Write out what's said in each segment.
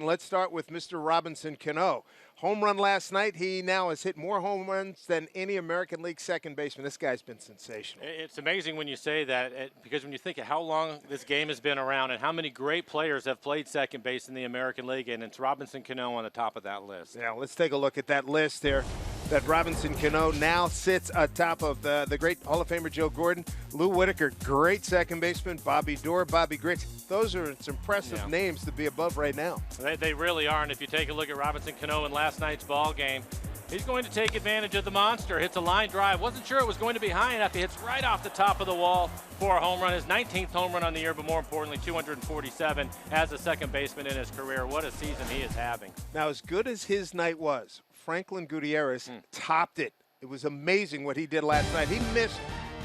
And let's start with Mr. Robinson Cano. Home run last night. He now has hit more home runs than any American League second baseman. This guy's been sensational. It's amazing when you say that, because when you think of how long this game has been around and how many great players have played second base in the American League, and it's Robinson Cano on the top of that list. Yeah, let's take a look at that list there. That Robinson Cano now sits atop of the great Hall of Famer Joe Gordon, Lou Whitaker, great second baseman, Bobby Doerr, Bobby Griggs. Those are some impressive names to be above right now. They really are, and if you take a look at Robinson Cano in last night's ball game, he's going to take advantage of the monster. Hits a line drive. Wasn't sure it was going to be high enough. He hits right off the top of the wall for a home run. His 19th home run on the year, but more importantly, 247 as a second baseman in his career. What a season he is having. Now, as good as his night was, Franklin Gutierrez topped it. It was amazing what he did last night. He missed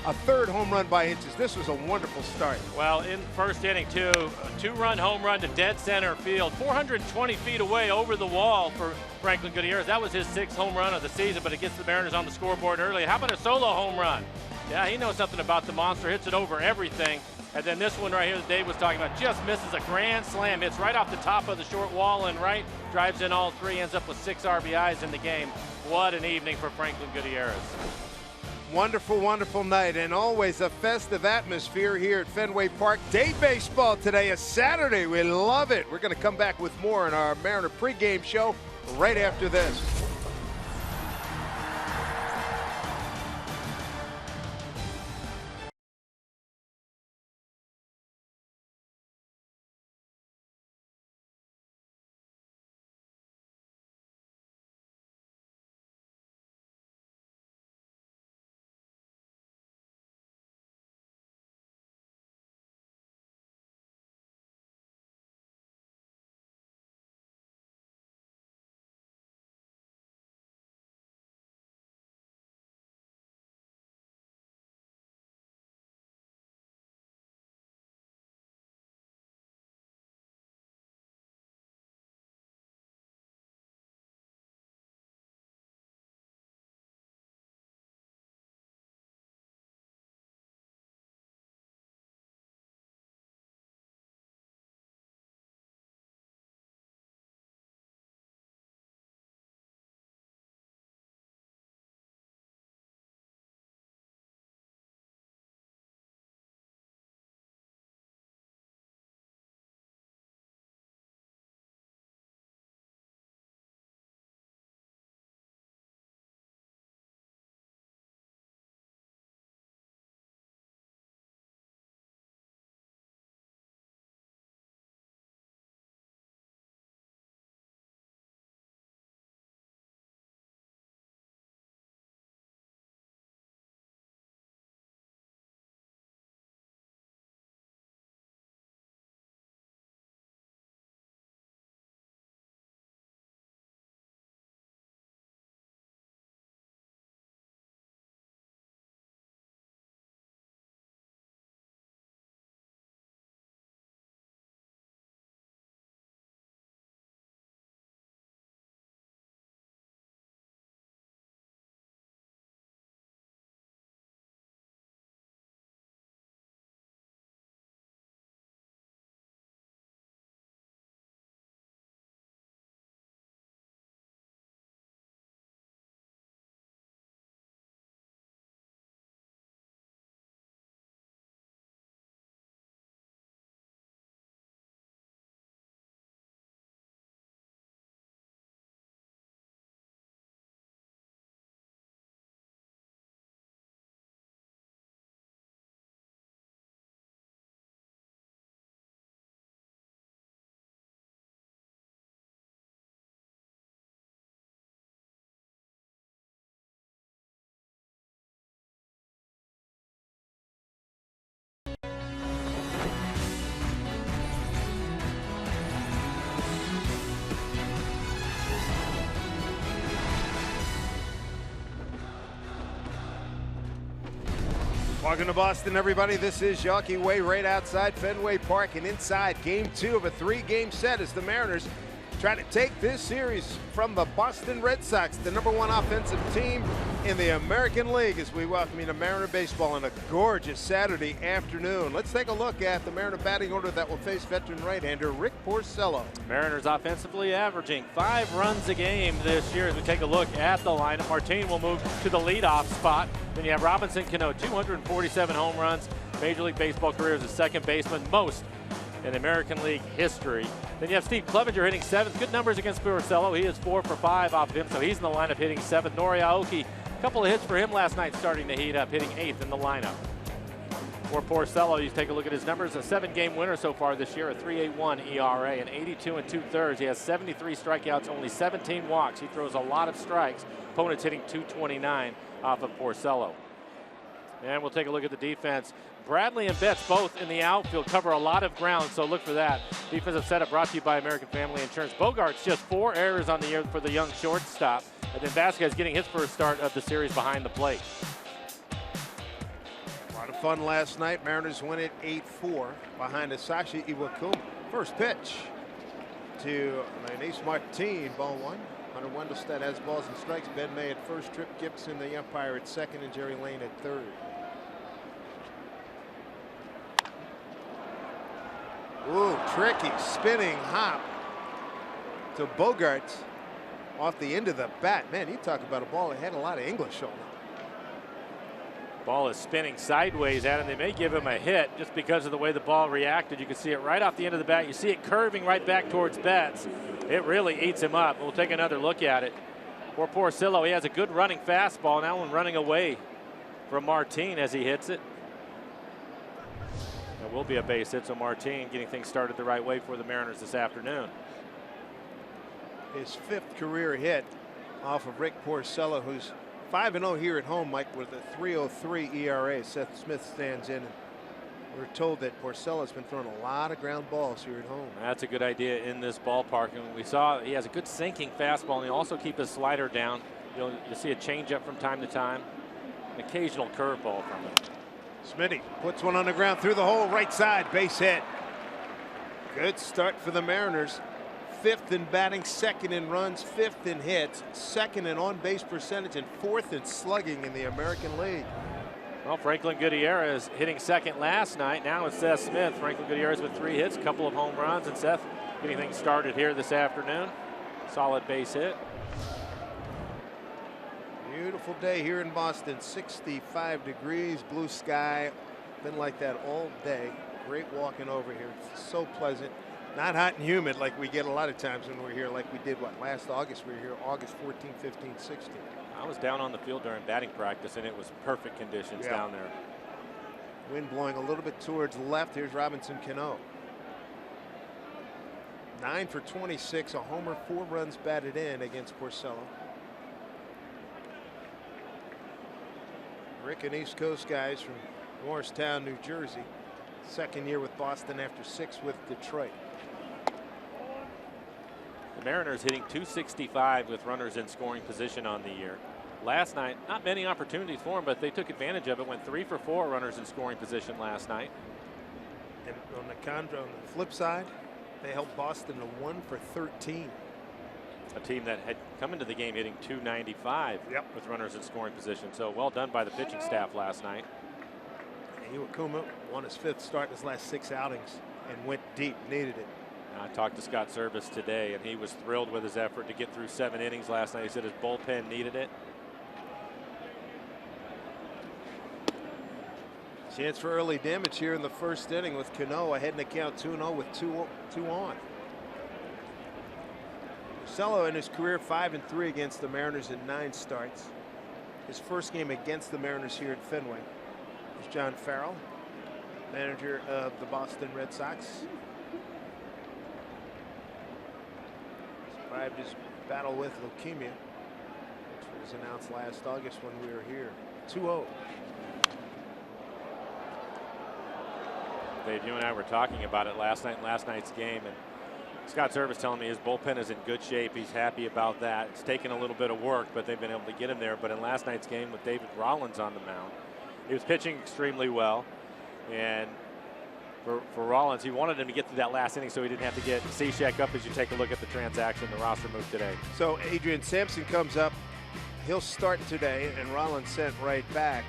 a third home run by inches. This was a wonderful start. Well, in first inning, too, a two-run home run to dead center field, 420 feet away over the wall for Franklin Gutierrez. That was his 6th home run of the season, but it gets the Mariners on the scoreboard early. How about a solo home run? Yeah, he knows something about the monster, hits it over everything. And then this one right here that Dave was talking about just misses a grand slam. Hits right off the top of the short wall and right, drives in all 3, ends up with 6 RBIs in the game. What an evening for Franklin Gutierrez. Wonderful, wonderful night, and always a festive atmosphere here at Fenway Park. Day baseball today, a Saturday. We love it. We're going to come back with more in our Mariner pregame show right after this. Welcome to Boston, everybody. This is Yawkey Way right outside Fenway Park and inside Game 2 of a 3-game set as the Mariners try to take this series from the Boston Red Sox, the #1 offensive team in the American League, as we welcome you to Mariner baseball on a gorgeous Saturday afternoon. Let's take a look at the Mariner batting order that will face veteran right-hander Rick Porcello. Mariners offensively averaging 5 runs a game this year. As we take a look at the lineup, Martin will move to the leadoff spot. Then you have Robinson Cano, 247 home runs. Major League Baseball career as a second baseman, most in American League history. Then you have Steve Clevenger hitting 7th. Good numbers against Porcello. He is 4 for 5 off of him, so he's in the lineup hitting 7th. Nori Aoki, a couple of hits for him last night, starting to heat up, hitting 8th in the lineup. For Porcello, you take a look at his numbers. A 7-game winner so far this year, a 3.81 ERA, and 82 2/3. He has 73 strikeouts, only 17 walks. He throws a lot of strikes. Opponents hitting 229 off of Porcello. And we'll take a look at the defense. Bradley and Betts both in the outfield cover a lot of ground, so look for that. Defensive setup brought to you by American Family Insurance. Bogart's just 4 errors on the year for the young shortstop. And then Vasquez getting his first start of the series behind the plate. A lot of fun last night. Mariners win it 8-4 behind Asashi Iwakuma. First pitch to Leonys Martin, ball 1. Hunter Wendelstedt has balls and strikes. Ben May at first, Trip Gibson, the umpire, at second, and Jerry Lane at third. Ooh, tricky spinning hop to Bogart off the end of the bat. Man, you talk about a ball that had a lot of English on it. Ball is spinning sideways at him. They may give him a hit just because of the way the ball reacted. You can see it right off the end of the bat. You see it curving right back towards Betts. It really eats him up. We'll take another look at it. For Porcello, he has a good running fastball. Now one running away from Martin as he hits it. There will be a base hit, so Martin getting things started the right way for the Mariners this afternoon. His 5th career hit off of Rick Porcello, who's 5-0 here at home, Mike, with a 3.03 ERA. Seth Smith stands in. We're told that Porcello's been throwing a lot of ground balls here at home. That's a good idea in this ballpark. And we saw he has a good sinking fastball, and he'll also keep his slider down. You'll see a changeup from time to time, an occasional curveball from him. Smitty puts one on the ground through the hole, right side, base hit. Good start for the Mariners. 5th in batting, 2nd in runs, 5th in hits, 2nd in on-base percentage, and 4th in slugging in the American League. Well, Franklin Gutierrez hitting 2nd last night. Now it's Seth Smith. Franklin Gutierrez with 3 hits, a couple of home runs, and Seth getting things started here this afternoon. Solid base hit. Beautiful day here in Boston. 65 degrees, blue sky. Been like that all day. Great walking over here. It's so pleasant. Not hot and humid like we get a lot of times when we're here, like we did, last August. We were here August 14, 15, 16. I was down on the field during batting practice, and it was perfect conditions down there. Wind blowing a little bit towards the left. Here's Robinson Cano. 9 for 26, a homer, 4 runs batted in against Porcello. Rick and East Coast guys from Morristown, New Jersey. 2nd year with Boston after 6 with Detroit. The Mariners hitting .265 with runners in scoring position on the year. Last night, not many opportunities for them, but they took advantage of it. Went 3 for 4 runners in scoring position last night. And on the flip side, they held Boston to 1 for 13. A team that had come into the game hitting .295 with runners in scoring position. So well done by the pitching staff last night. Iwakuma won his 5th start in his last 6 outings and went deep, needed it. I talked to Scott Service today, and he was thrilled with his effort to get through 7 innings last night. He said his bullpen needed it. Chance for early damage here in the 1st inning with Cano ahead in the count 2-0 with 2 on. Porcello in his career 5-3 against the Mariners in 9 starts. His first game against the Mariners here at Fenway. There's John Farrell, manager of the Boston Red Sox. Survived his battle with leukemia, which was announced last August when we were here. 2-0. Dave, you and I were talking about it last night in last night's game, and Scott Service telling me his bullpen is in good shape. He's happy about that. It's taken a little bit of work, but they've been able to get him there. But in last night's game with David Rollins on the mound, he was pitching extremely well, and for Rollins. He wanted him to get through that last inning so he didn't have to get Cishek up as you take a look at the transaction, the roster move today. So Adrian Sampson comes up. He'll start today, and Rollins sent right back.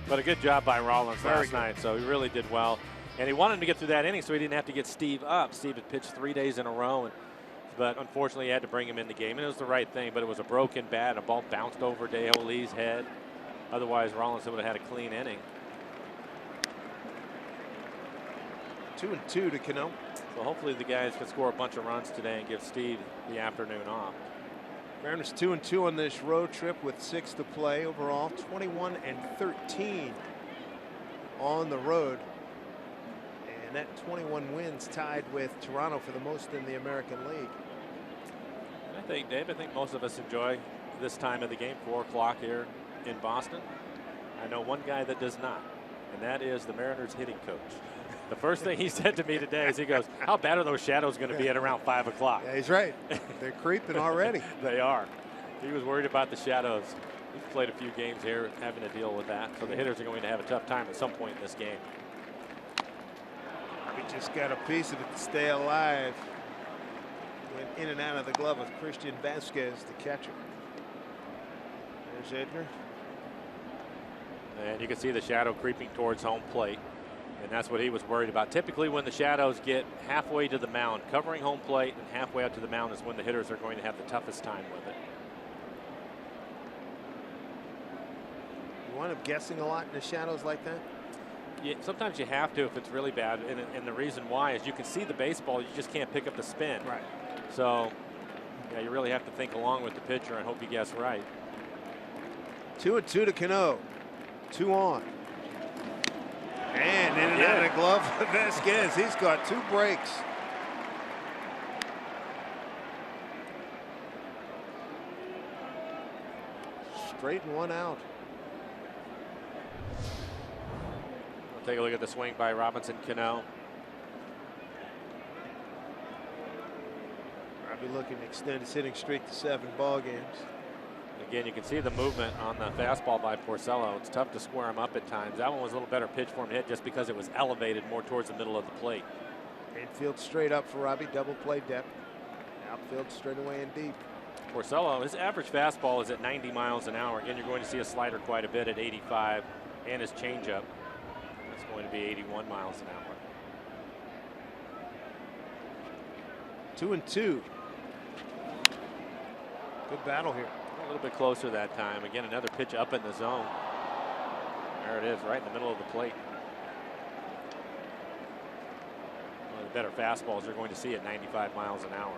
But a good job by Rollins last night, so he really did well. And he wanted him to get through that inning so he didn't have to get Steve up. Steve had pitched 3 days in a row, but unfortunately he had to bring him in the game. And it was the right thing, but it was a broken bat, and a ball bounced over Dale Lee's head. Otherwise, Rollins would have had a clean inning. 2-2 to Cano. So hopefully the guys can score a bunch of runs today and give Steve the afternoon off. Mariners 2-2 on this road trip with 6 to play overall. 21-13 on the road. And that 21 wins tied with Toronto for the most in the American League. I think, Dave, most of us enjoy this time of the game, 4 o'clock here in Boston. I know one guy that does not, and that is the Mariners hitting coach. The first thing he said to me today is he goes, how bad are those shadows going to be at around 5 o'clock? Yeah, he's right. They're creeping already. They are. He was worried about the shadows. He's played a few games here having to deal with that. So the hitters are going to have a tough time at some point in this game. We just got a piece of it to stay alive. Went in and out of the glove of Christian Vasquez, the catcher. There's Edgar. And you can see the shadow creeping towards home plate. And that's what he was worried about. Typically when the shadows get halfway to the mound, covering home plate and halfway out to the mound is when the hitters are going to have the toughest time with it. You wind up guessing a lot in the shadows like that? Yeah, sometimes you have to if it's really bad. And the reason why is you can see the baseball, you just can't pick up the spin. Right. So yeah, you really have to think along with the pitcher and hope you guess right. 2-2 to Cano. 2 on. And in and out of the glove of Vasquez. He's got 2 breaks. Straighten 1 out. We'll take a look at the swing by Robinson Cano. I'll be looking to extend his hitting streak to 7 ball games. Again, you can see the movement on the fastball by Porcello. It's tough to square him up at times. That one was a little better pitch for him to hit just because it was elevated more towards the middle of the plate. Infield straight up for Robbie, double play depth. Outfield straight away and deep. Porcello, his average fastball is at 90 miles an hour. Again, you're going to see a slider quite a bit at 85, and his changeup is going to be 81 miles an hour. 2-2. Good battle here. A little bit closer that time. Again, another pitch up in the zone. There it is, right in the middle of the plate. One of the better fastballs you're going to see at 95 miles an hour.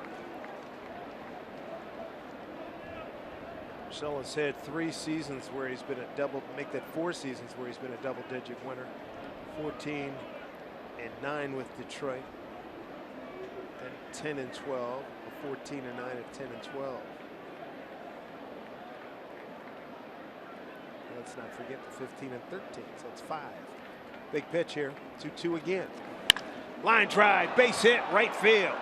Porcello's had 3 seasons where he's been a double, make that 4 seasons where he's been a double-digit winner. 14-9 with Detroit. Then 10-12, or 14-9 at 10-12. Let's not forget the 15-13, so it's 5. Big pitch here, 2-2 again. Line drive, base hit, right field.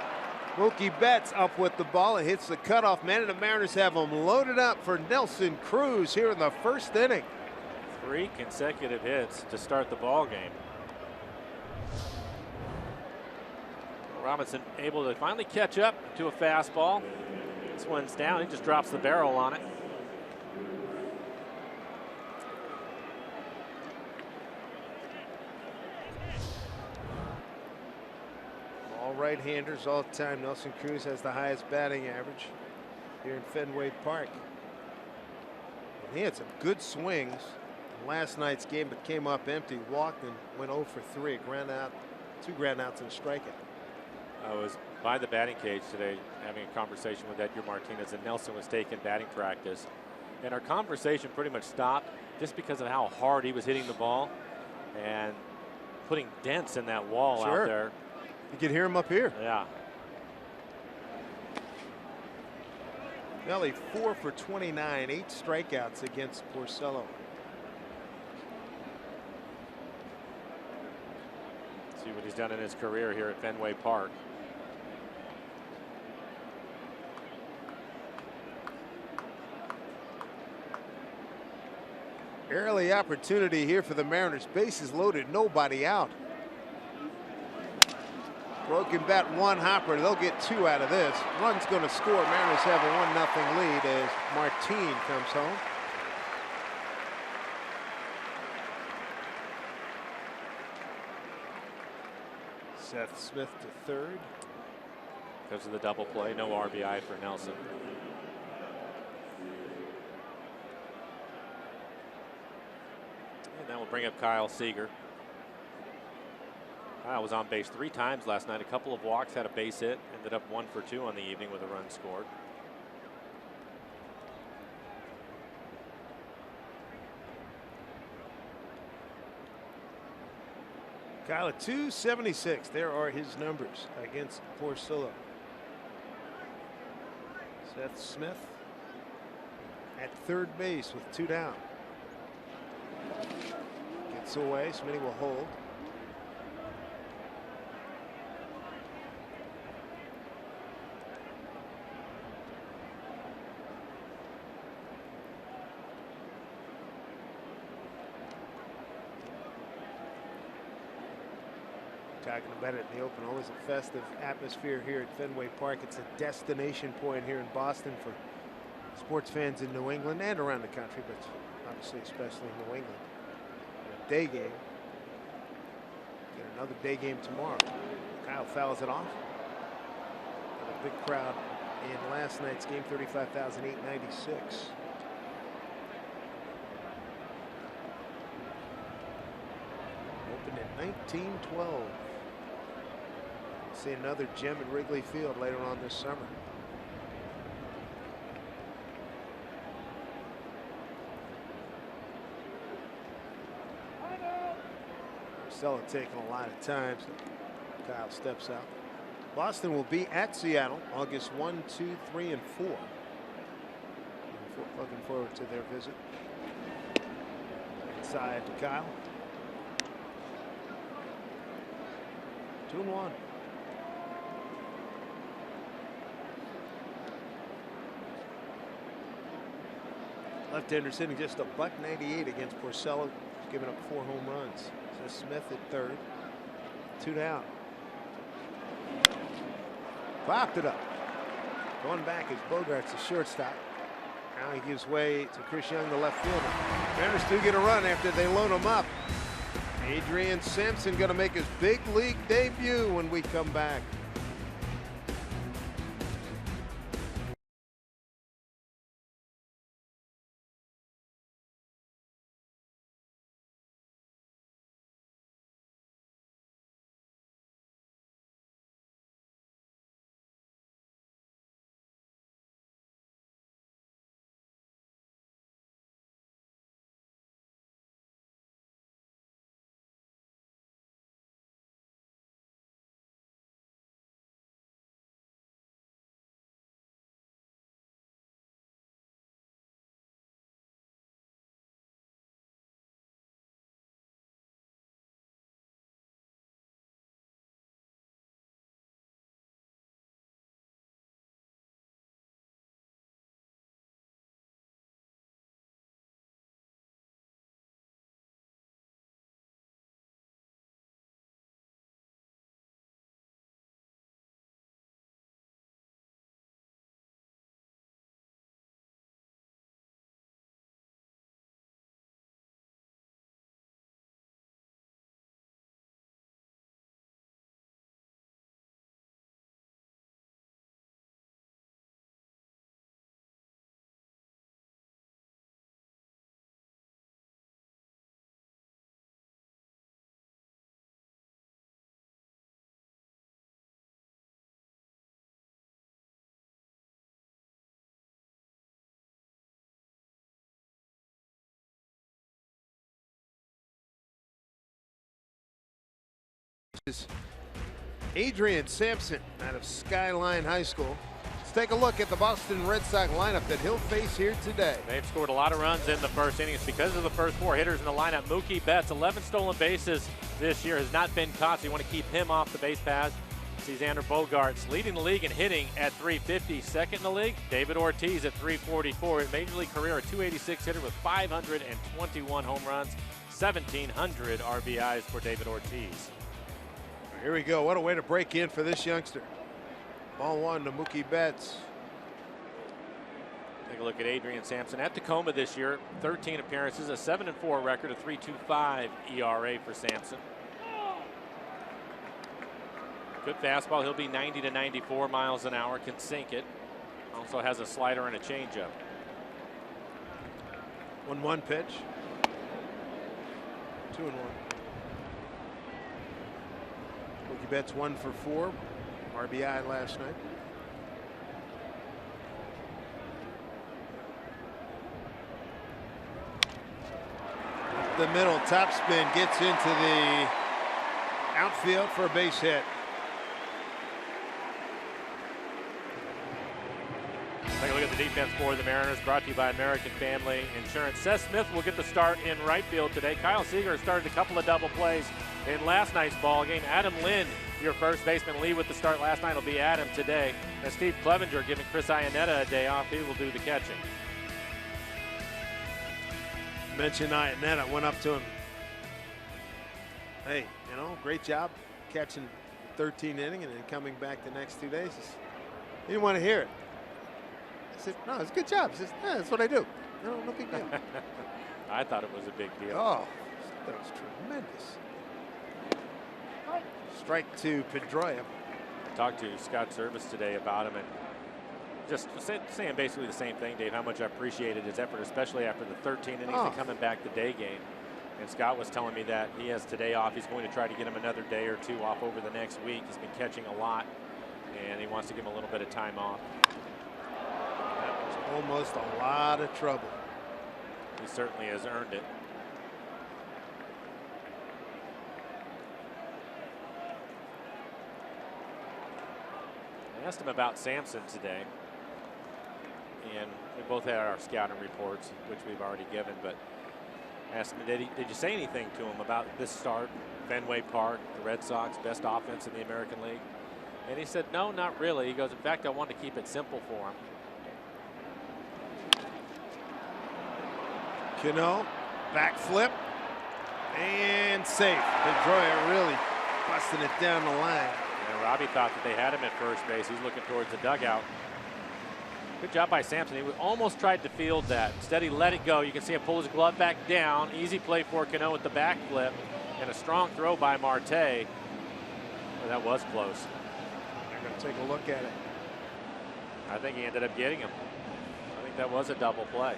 Mookie Betts up with the ball. It hits the cutoff man, and the Mariners have them loaded up for Nelson Cruz here in the first inning. 3 consecutive hits to start the ball game. Robinson able to finally catch up to a fastball. This one's down. He just drops the barrel on it. All right-handers all the time. Nelson Cruz has the highest batting average here in Fenway Park. And he had some good swings in last night's game, but came up empty, walked and went 0 for 3. Ground out, 2 ground outs and a strikeout. I was by the batting cage today having a conversation with Edgar Martinez, and Nelson was taking batting practice. And our conversation pretty much stopped just because of how hard he was hitting the ball and putting dents in that wall out there. You can hear him up here. Yeah. Nelly 4 for 29, 8 strikeouts against Porcello. See what he's done in his career here at Fenway Park. Early opportunity here for the Mariners. Bases loaded, nobody out. Broken bat, one hopper. They'll get 2 out of this. Run's going to score. Mariners have a 1-0 lead as Martin comes home. Seth Smith to third. Because of the double play, no RBI for Nelson. And that will bring up Kyle Seager. Kyle was on base 3 times last night, a couple of walks, had a base hit, ended up 1 for 2 on the evening with a run scored. Kyle at 276. There are his numbers against Porcello. Seth Smith at third base with 2 down. Gets away. Smitty will hold. Talking about it in the open, always a festive atmosphere here at Fenway Park. It's a destination point here in Boston for sports fans in New England and around the country, but obviously especially in New England. A day game. Get another day game tomorrow. Kyle fouls it off. Got a big crowd in last night's game, 35,896. Opened in 1912. See another gem at Wrigley Field later on this summer. Marcelo taking a lot of time, so Kyle steps out. Boston will be at Seattle August 1, 2, 3, and 4. Looking forward to their visit. Inside to Kyle. 2-1. Left-hander sitting just a .198 against Porcello, giving up 4 home runs. So Smith at third. 2 down. Popped it up. Going back is Bogarts, the shortstop. Now he gives way to Chris Young, the left fielder. Mariners do get a run after they load him up. Adrian Sampson going to make his big league debut when we come back. Adrian Sampson out of Skyline High School. Let's take a look at the Boston Red Sox lineup that he'll face here today. They've scored a lot of runs in the first inning. It's because of the first 4 hitters in the lineup. Mookie Betts, 11 stolen bases this year, has not been caught, so you want to keep him off the base paths. Xander Bogaerts leading the league in hitting at 350. Second in the league, David Ortiz at 344. Major League career, a 286 hitter with 521 home runs, 1,700 RBIs for David Ortiz. Here we go. What a way to break in for this youngster. Ball one to Mookie Betts. Take a look at Adrian Sampson at Tacoma this year. 13 appearances, a 7-4 record, a 3.25 ERA for Sampson. Good fastball. He'll be 90 to 94 miles an hour. Can sink it. Also has a slider and a changeup. 1-1 pitch. 2-1. Mookie Betts 1 for 4. RBI last night. The middle top spin gets into the outfield for a base hit. Take a look at the defense for the Mariners, brought to you by American Family Insurance. Seth Smith will get the start in right field today. Kyle Seager started a couple of double plays in last night's ball game. Adam Lind, your first baseman, lead with the start last night, will be Adam today. And Steve Clevenger giving Chris Iannetta a day off. He will do the catching. Mentioned Iannetta, went up to him. Hey, you know, great job catching the 13th inning and then coming back the next 2 days. He didn't want to hear it. I said, no, it's a good job. He says, yeah, that's what I do. No big deal. I thought it was a big deal. Oh, that was tremendous. Strike to Pedroia. I talked to Scott Service today about him and just saying basically the same thing, Dave, how much I appreciated his effort, especially after the 13 innings and coming back the day game. And Scott was telling me that he has today off. He's going to try to get him another day or two off over the next week. He's been catching a lot, and he wants to give him a little bit of time off. Almost a lot of trouble. He certainly has earned it. I asked him about Sampson today, and we both had our scouting reports, which we've already given, but asked him, did you say anything to him about this start, Fenway Park, the Red Sox, best offense in the American League? And he said, no, not really. He goes, in fact, I want to keep it simple for him. Cano, backflip, and safe. Pedroia really busting it down the line. And Robbie thought that they had him at first base. He's looking towards the dugout. Good job by Sampson. He almost tried to field that. Instead, he let it go. You can see him pull his glove back down. Easy play for Cano with the backflip. And a strong throw by Marte. Well, that was close. They're going to take a look at it. I think he ended up getting him. I think that was a double play.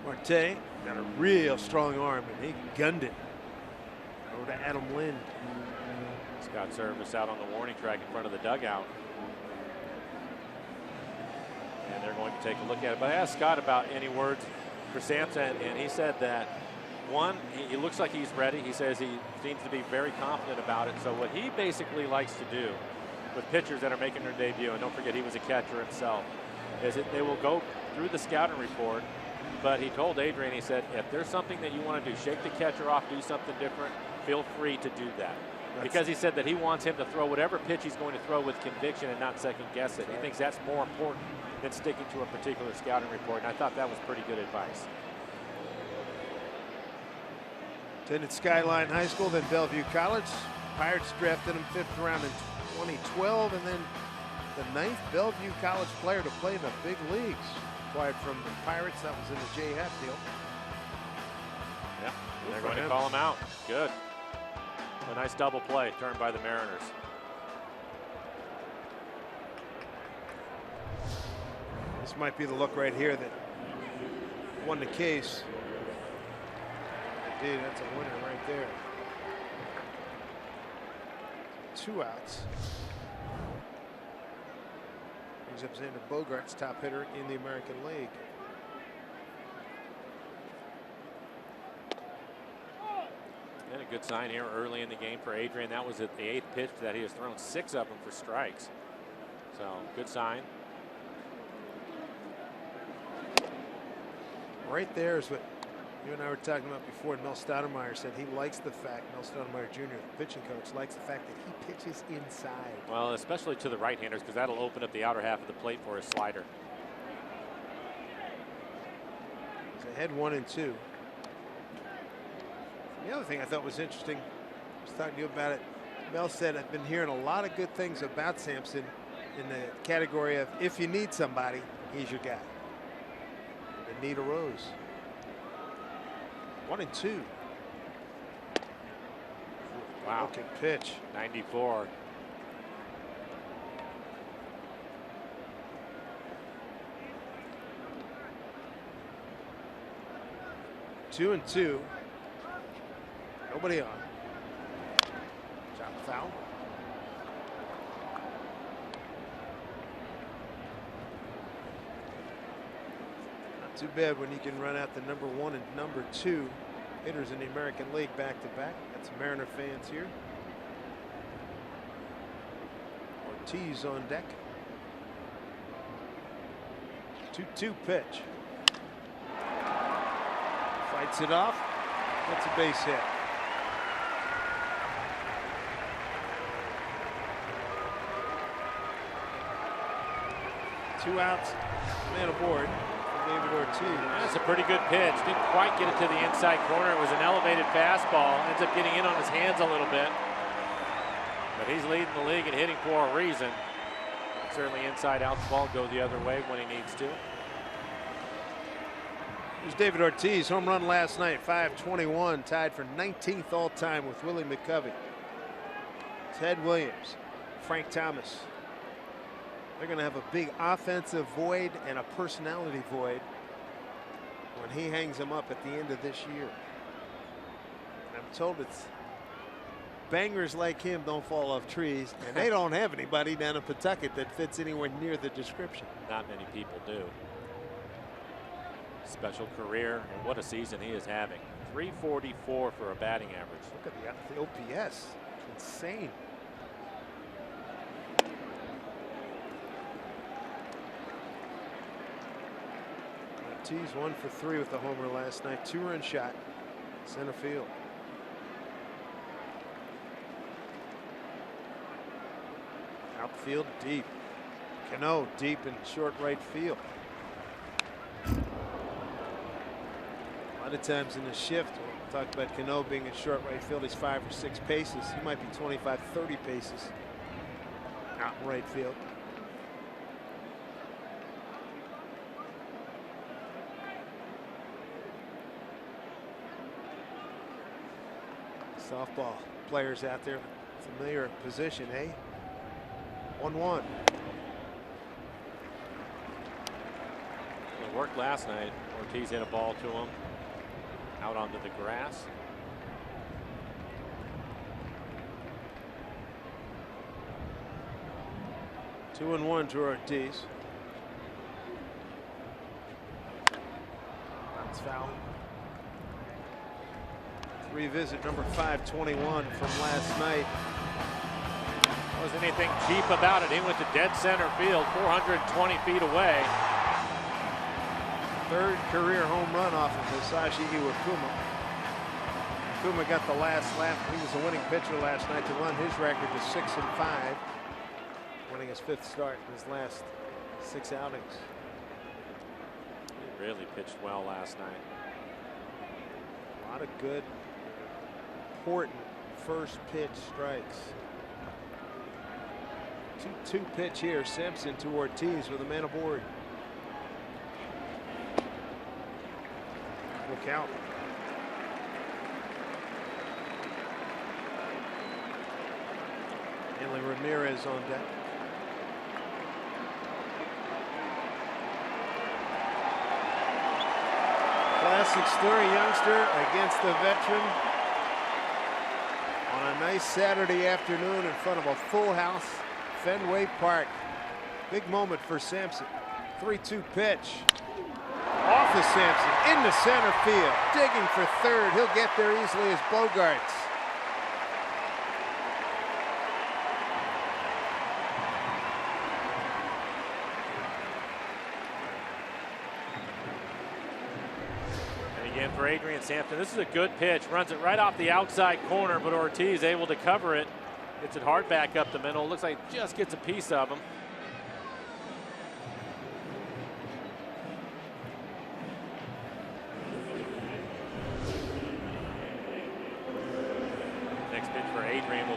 Marte got a real strong arm, and he gunned it. Over to Adam Lind. Scott Service out on the warning track in front of the dugout. And they're going to take a look at it. But I asked Scott about any words for Sampson, and he said that, one, he looks like he's ready. He says he seems to be very confident about it. So what he basically likes to do with pitchers that are making their debut, and don't forget he was a catcher himself, is that they will go through the scouting report. But he told Adrian, he said, if there's something that you want to do, shake the catcher off, do something different, feel free to do that. Because he said that he wants him to throw whatever pitch he's going to throw with conviction and not second guess it. He thinks that's more important than sticking to a particular scouting report. And I thought that was pretty good advice. Attended Skyline High School, then Bellevue College. Pirates drafted him 5th round in 2012, and then the 9th Bellevue College player to play in the big leagues. Acquired from the Pirates. That was in the J. Happ deal. Yeah, they're going to call him out. Good. A nice double play turned by the Mariners. This might be the look right here that won the case. Indeed, that's a winner right there. 2 outs. Brings up Xander Bogaerts, top hitter in the American League. And a good sign here early in the game for Adrian. That was at the 8th pitch that he has thrown 6 of them for strikes. So good sign. Right there is what you and I were talking about before. Mel Stoudemire said he likes the fact, Mel Stoudemire Jr., the pitching coach, likes the fact that he pitches inside. Well, especially to the right-handers, because that'll open up the outer half of the plate for his slider. He's ahead 1-2. The other thing I thought was interesting, I was talking to you about it. Mel said, I've been hearing a lot of good things about Sampson in the category of if you need somebody, he's your guy. Anita Rose. 1-2. Wow. Looking pitch. 94. Two and two. Nobody on. Shot foul. Not too bad when you can run out the number 1 and number 2 hitters in the American League back to back. That's Mariner fans here. Ortiz on deck. 2-2 pitch. Fights it off. Gets a base hit. Two outs, man aboard for David Ortiz. That's a pretty good pitch. Didn't quite get it to the inside corner. It was an elevated fastball. Ends up getting in on his hands a little bit. But he's leading the league in hitting for a reason. Certainly inside out the ball, go the other way when he needs to. Here's David Ortiz, home run last night, 521, tied for 19th all time with Willie McCovey. Ted Williams, Frank Thomas. They're going to have a big offensive void and a personality void when he hangs them up at the end of this year. And I'm told it's bangers like him don't fall off trees, and they don't have anybody down in Pawtucket that fits anywhere near the description. Not many people do. Special career, and what a season he is having. 344 for a batting average. Look at the OPS. Insane. Ortiz 1 for 3 with the homer last night. 2-run shot. Center field. Outfield deep. Cano deep in short right field. A lot of times in the shift, we'll talk about Cano being in short right field. He's 5 or 6 paces. He might be 25, 30 paces out in right field. Softball players out there, familiar position, eh? 1-1. It worked last night. Ortiz hit a ball to him out onto the grass. Two and 1 to Ortiz. That's foul. Revisit number 521 from last night. Wasn't anything cheap about it. He went to dead center field, 420 feet away. Third career home run off of Hisashi Iwakuma. Iwakuma got the last laugh. He was a winning pitcher last night to run his record to 6-5, winning his 5th start in his last 6 outings. He really pitched well last night. A lot of good, important first pitch strikes. 2-2 pitch here. Simpson to Ortiz with a man aboard. Look out. Hanley Ramirez on deck. Classic story, youngster against the veteran on a nice Saturday afternoon in front of a full house, Fenway Park. Big moment for Sampson. 3-2 pitch. Off of Sampson into center field, digging for third. He'll get there easily as Bogarts. And again for Adrian Sampson, this is a good pitch. Runs it right off the outside corner, but Ortiz able to cover it. Gets it hard back up the middle. Looks like just gets a piece of him.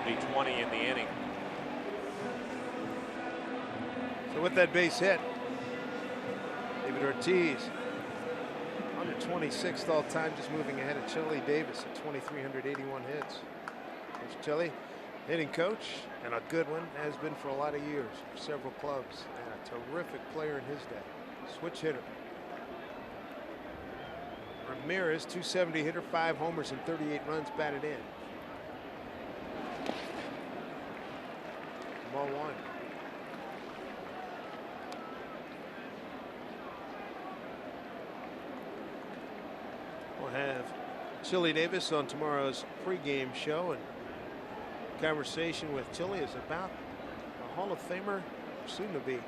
be 20 in the inning. So with that base hit, David Ortiz, 126th all time, just moving ahead of Chili Davis at 2,381 hits. Coach Chili, hitting coach, and a good one, has been for a lot of years, for several clubs, and a terrific player in his day. Switch hitter. Ramirez, 270 hitter, 5 homers and 38 runs batted in. Ball 1. We'll have Chili Davis on tomorrow's pregame show, and conversation with Chili is about a Hall of Famer, soon to be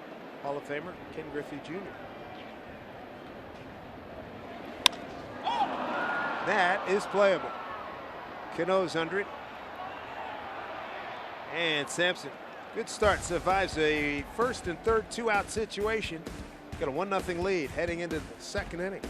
Hall of Famer, Ken Griffey Jr. That is playable. Cano's under it. And Sampson, good start, survives a first and third 2-out situation. Got a 1-0 lead heading into the second inning.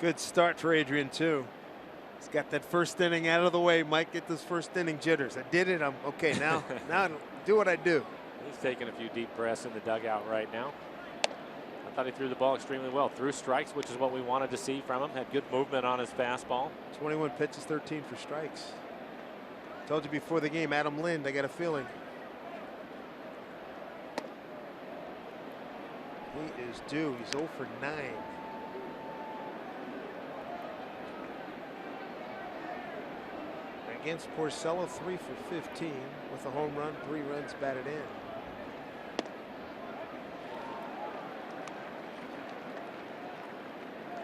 Good start for Adrian, too. He's got that first inning out of the way. Mike, get those first inning jitters. I did it. I'm okay now. Now do what I do. He's taking a few deep breaths in the dugout right now. I thought he threw the ball extremely well. Threw strikes, which is what we wanted to see from him. Had good movement on his fastball. 21 pitches, 13 for strikes. Told you before the game, Adam Lind, I got a feeling. He is due. He's 0 for 9. Against Porcello, 3 for 15 with a home run, 3 runs batted in.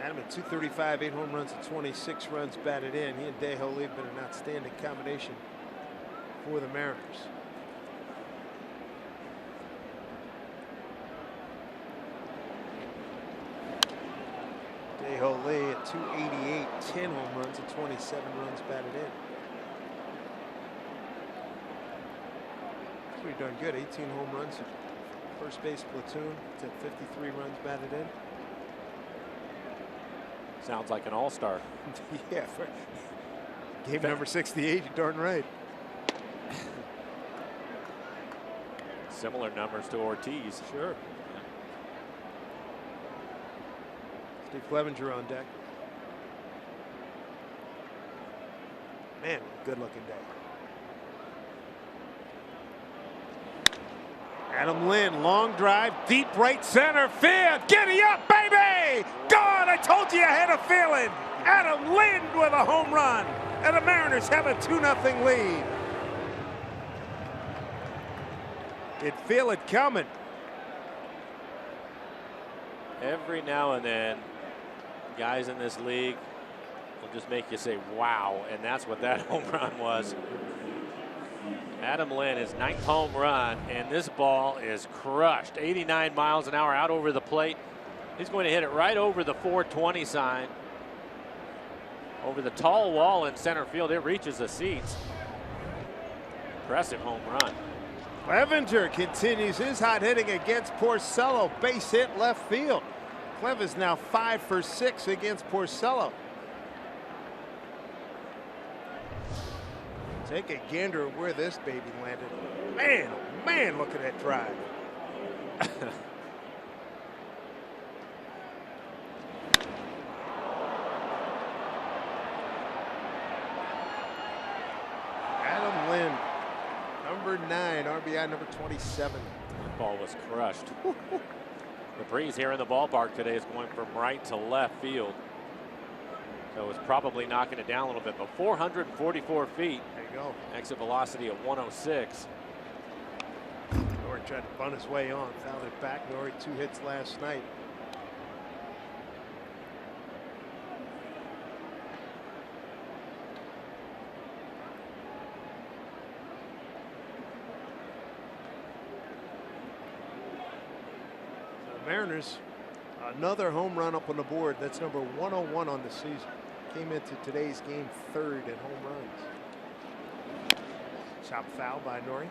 Adam at 235, 8 home runs and 26 runs batted in. He and Dejo have been an outstanding combination for the Mariners. Dejo Lee at 288, 10 home runs and 27 runs batted in. Pretty darn good. 18 home runs, first base platoon to 53 runs batted in. Sounds like an all-star. Yeah, for game number 68, you're darn right. Similar numbers to Ortiz. Sure. Yeah. Steve Clevenger on deck. Man, good looking day. Adam Lynn, long drive, deep right center field. Giddy up, baby! God, I told you I had a feeling. Adam Lynn with a home run, and the Mariners have a 2-0 lead. You'd feel it coming. Every now and then, guys in this league will just make you say, wow, and that's what that home run was. Adam Lynn, his 9th home run, and this ball is crushed. 89 miles an hour out over the plate. He's going to hit it right over the 420 sign. Over the tall wall in center field. It reaches the seats. Impressive home run. Clevenger continues his hot hitting against Porcello. Base hit left field. Clev is now 5 for 6 against Porcello. Take a gander at where this baby landed. Man, oh man, look at that drive. Adam Lynn, number 9, RBI number 27. That ball was crushed. The breeze here in the ballpark today is going from right to left field. So it's probably knocking it down a little bit, but 444 feet. There you go. Exit velocity of 106. Nori tried to bunt his way on, fouled it back. Nori 2 hits last night. The Mariners, another home run up on the board. That's number 101 on the season. Came into today's game 3rd in home runs. Chop foul by Nori.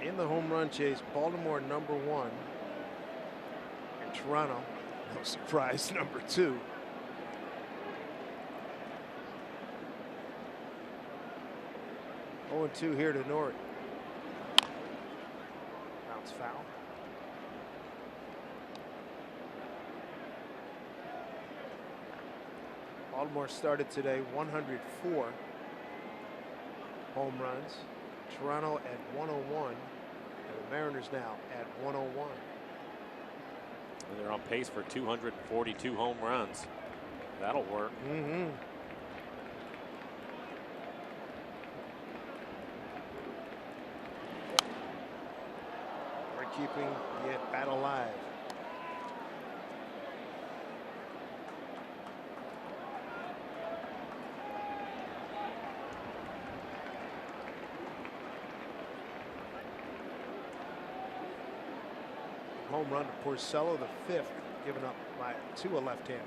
In the home run chase, Baltimore number 1. And Toronto, no surprise, number 2. Oh, and 2 here to Nori. Bounce foul. Baltimore started today 104 home runs. Toronto at 101. And the Mariners now at 101. And they're on pace for 242 home runs. That'll work. Mm-hmm. Keeping the at-bat alive. Home run to Porcello, the 5th, given up to a left-hander.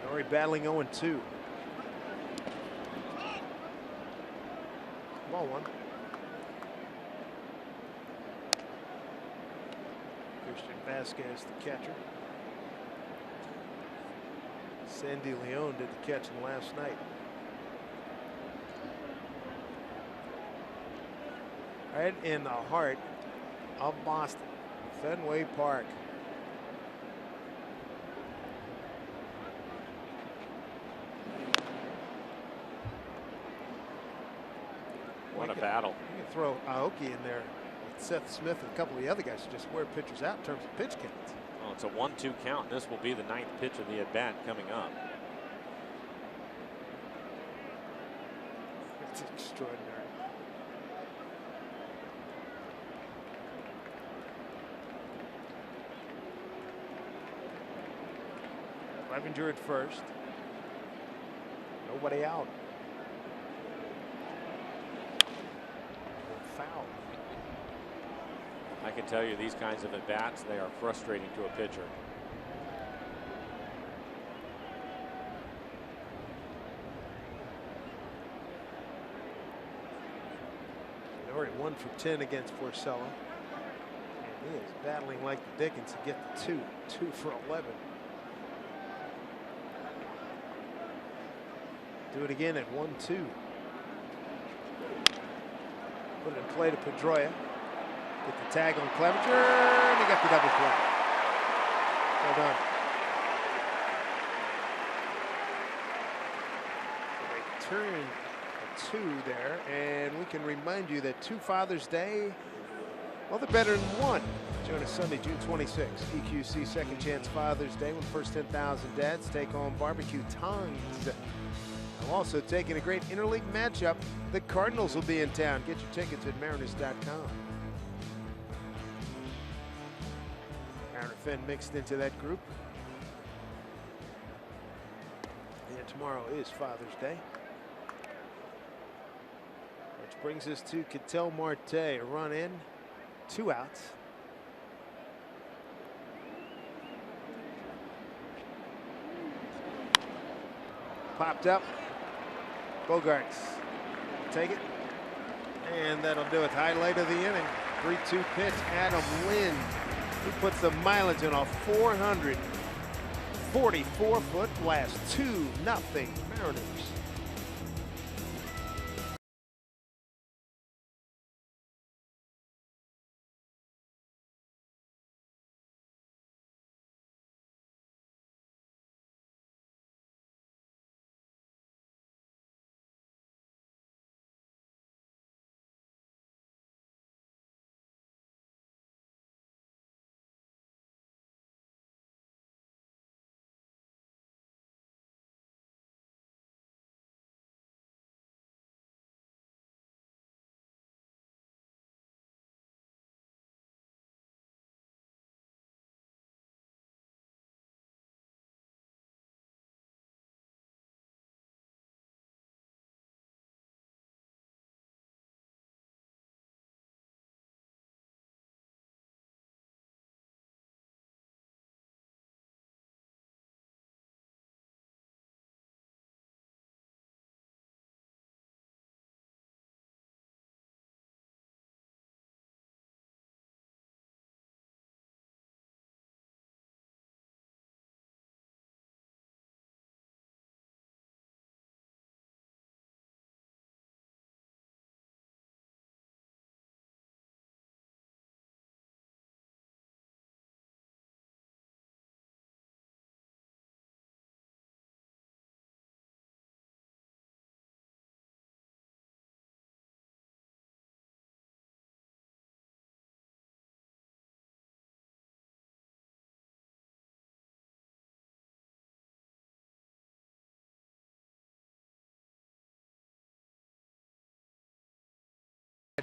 Nori battling 0-2. Ball 1. Christian Vasquez, the catcher. Sandy Leon did the catching last night. Right in the heart of Boston, Fenway Park. What a battle. You can throw Aoki in there with Seth Smith and a couple of the other guys to just wear pitchers out in terms of pitch counts. Well, it's a 1-2 count. This will be the 9th pitch of the at-bat coming up. It's extraordinary. Clevenger at first. Nobody out. Foul. I can tell you these kinds of at-bats, they are frustrating to a pitcher. Nori 1 for 10 against Porcello. And he is battling like the Dickens to get the 2 for 11. Do it again at 1-2. Put it in play to Pedroia. Get the tag on Clevenger, and he got the double play. Well done. So they turn a 2 there, and we can remind you that 2 Father's Day, well, they're better than 1. Join us Sunday, June 26th. EQC Second Chance Father's Day when the first 10,000 dads take on barbecue tongues. I'm also taking a great interleague matchup. The Cardinals will be in town. Get your tickets at Mariners.com. Mariner Fenn mixed into that group. And tomorrow is Father's Day. Which brings us to Ketel Marte. A run in, 2 outs. Popped up. Bogarts take it. And that'll do it. Highlight of the inning. 3-2 pitch. Adam Lind. He puts the mileage on a 444-foot blast. 2-0 Mariners.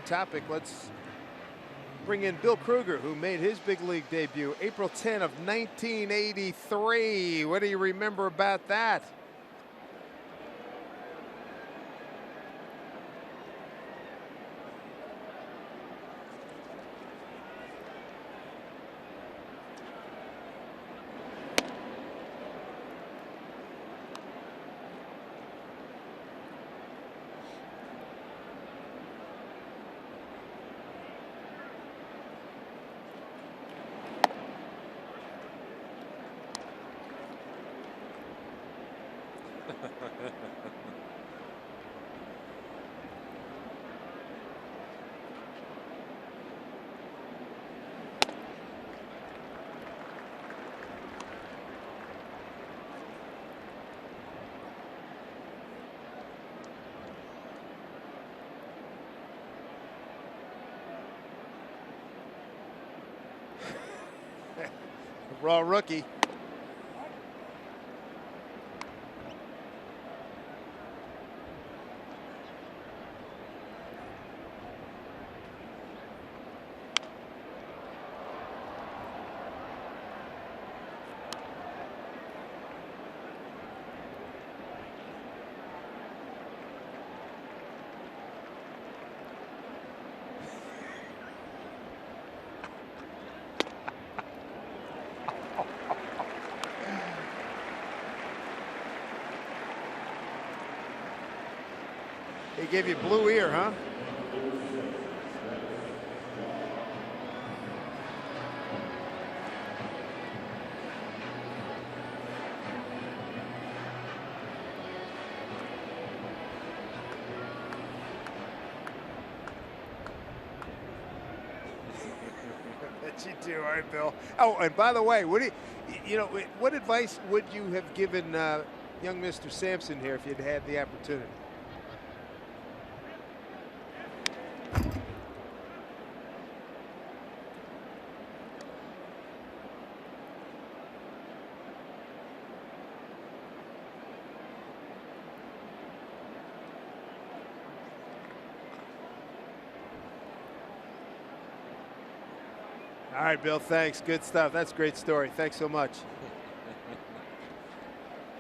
Topic. Let's bring in Bill Kruger, who made his big league debut April 10 of 1983. What do you remember about that? Raw rookie. He gave you blue ear, huh? you do. All right, Bill. Oh, and by the way, what advice would you have given young Mr. Sampson here if you'd had the opportunity? All right, Bill, thanks. Good stuff. That's a great story. Thanks so much.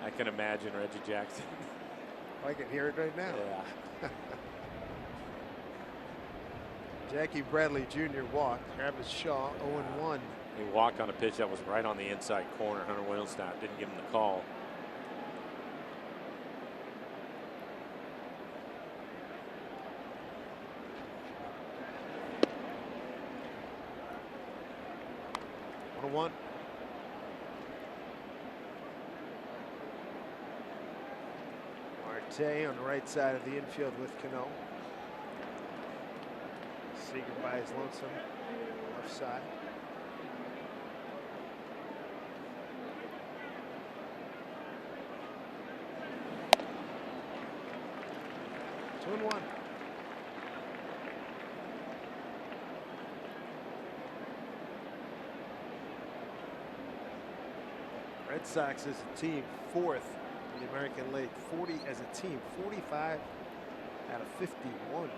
I can imagine Reggie Jackson. I can hear it right now. Yeah. Jackie Bradley Jr. walked. Travis Shaw 0-1. He walked on a pitch that was right on the inside corner. Hunter Windelstein didn't give him the call. One. Marte on the right side of the infield with Cano. Seager by his lonesome left side. Two and one. Red Sox as a team, 4th in the American League. 40 as a team, 45 out of 51.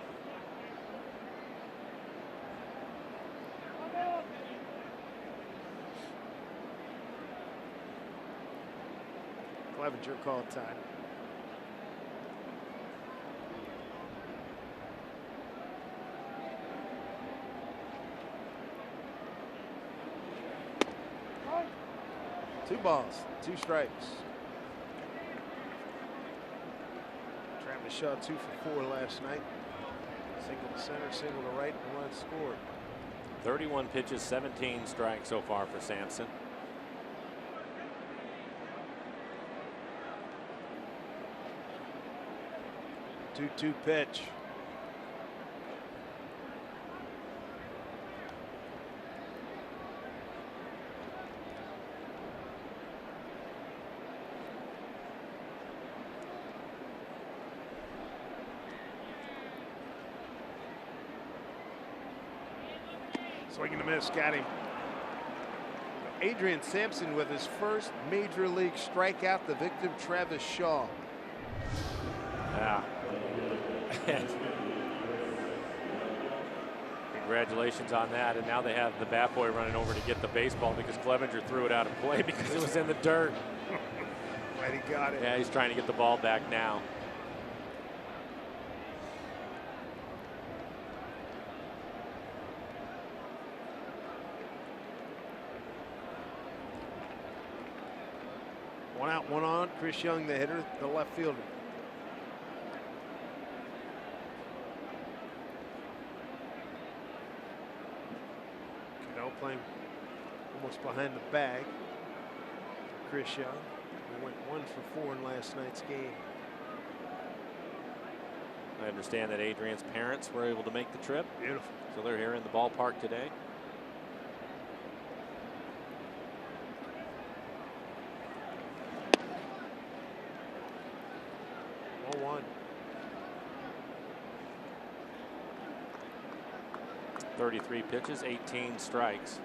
Clevenger called time. Two balls, two strikes. Travis Shaw 2 for 4 last night. Single to center, single to right, and run scored. 31 pitches, 17 strikes so far for Sampson. Two pitch. Swinging a miss, got him. Adrian Sampson with his first major league strikeout, the victim Travis Shaw. Yeah. Congratulations on that. And now they have the bat boy running over to get the baseball because Clevenger threw it out of play because it was in the dirt. Right, he got it. Yeah, he's trying to get the ball back now. One out, one on. Chris Young, the hitter, the left fielder. Cano playing almost behind the bag. Chris Young, who went 1 for 4 in last night's game. I understand that Adrian's parents were able to make the trip. Beautiful. So they're here in the ballpark today. One. 33 pitches, 18 strikes.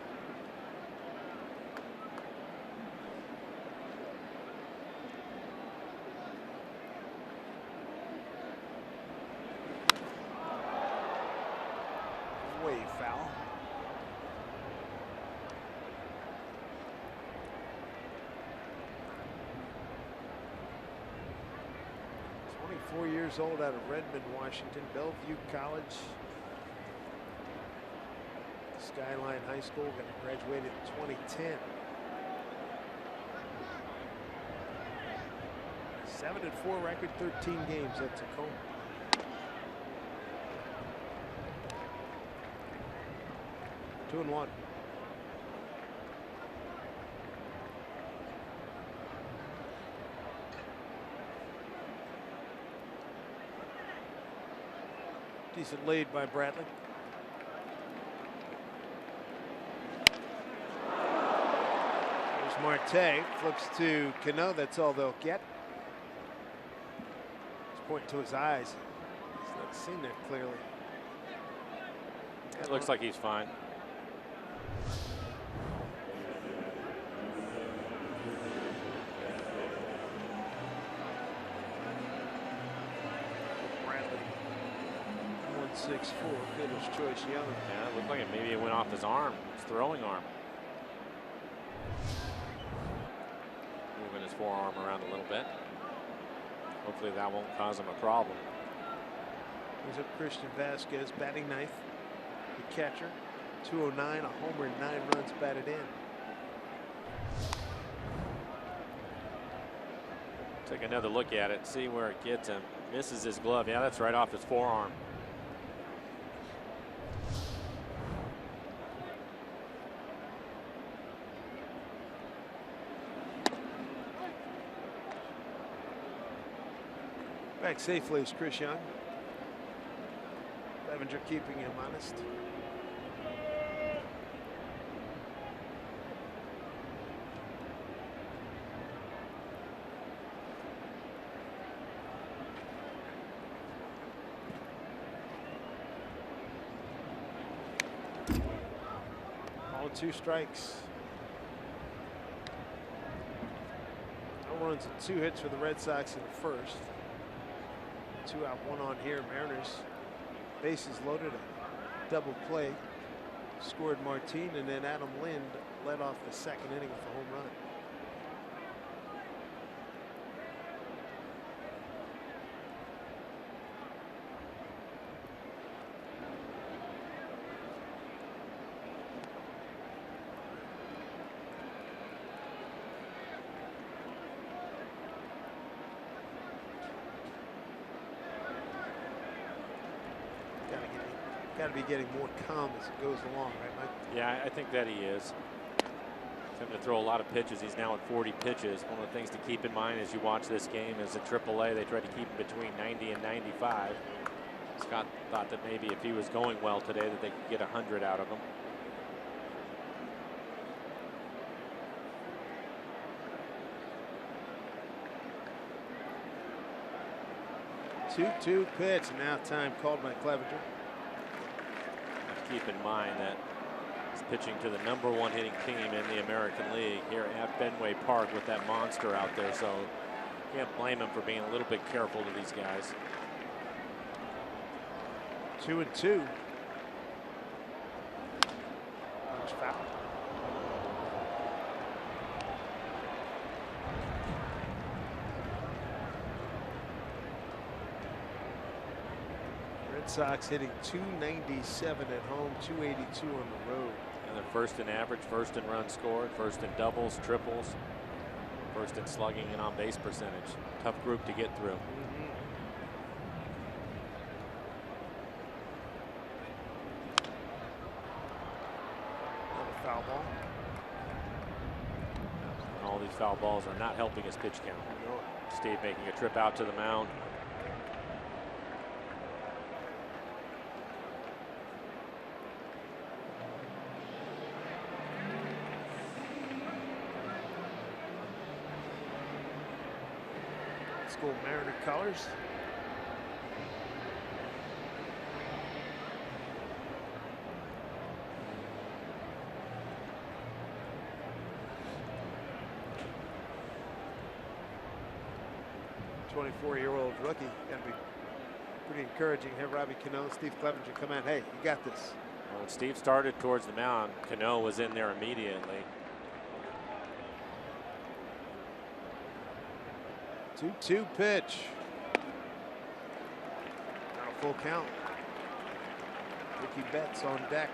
Way foul. Years old, out of Redmond, Washington, Bellevue College, Skyline High School, graduated in 2010. 7-4 record, 13 games at Tacoma. Two and one. Decent lead by Bradley. Marte flips to Cano. That's all they'll get. He's pointing to his eyes. He's not seeing it clearly. It looks like he's fine. Bradley, 164, fielder's choice, young. Yeah, it looked like maybe it went off his arm, his throwing arm. Moving his forearm around a little bit. Hopefully that won't cause him a problem. Here's up Christian Vasquez, batting ninth. The catcher, 209, a homer and 9 runs batted in. Take another look at it, see where it gets him. Misses his glove. Yeah, that's right off his forearm. Back safely is Chris Young. Clevenger keeping him honest. All 2 strikes. No runs and 2 hits for the Red Sox in the first. 2 out, 1 on here. Mariners, bases loaded, a double play. Scored Martin, and then Adam Lind led off the 2nd inning with a home run. Got to be getting more calm as it goes along, right, Mike? Yeah, I think that he is. He's having to throw a lot of pitches. He's now at 40 pitches. One of the things to keep in mind as you watch this game is at AAA, they try to keep him between 90 and 95. Scott thought that maybe if he was going well today that they could get 100 out of him. 2-2 pitch. Now time called by Clevenger. Keep in mind that he's pitching to the #1 hitting team in the American League here at Fenway Park with that monster out there. So can't blame him for being a little bit careful to these guys. 2-2. Punch foul. Red Sox hitting .297 at home, .282 on the road. And they're first in average, first in runs scored, first in doubles, triples, first in slugging and on base percentage. Tough group to get through. Another foul ball. And all these foul balls are not helping his pitch count. Steve making a trip out to the mound. School Mariner colors. .24-year-old rookie. Got to be pretty encouraging. Have Robbie Cano, Steve Clevenger come in. Hey, you got this. Well, when Steve started towards the mound, Cano was in there immediately. 2-2 pitch. Not a full count. Ricky Betts on deck.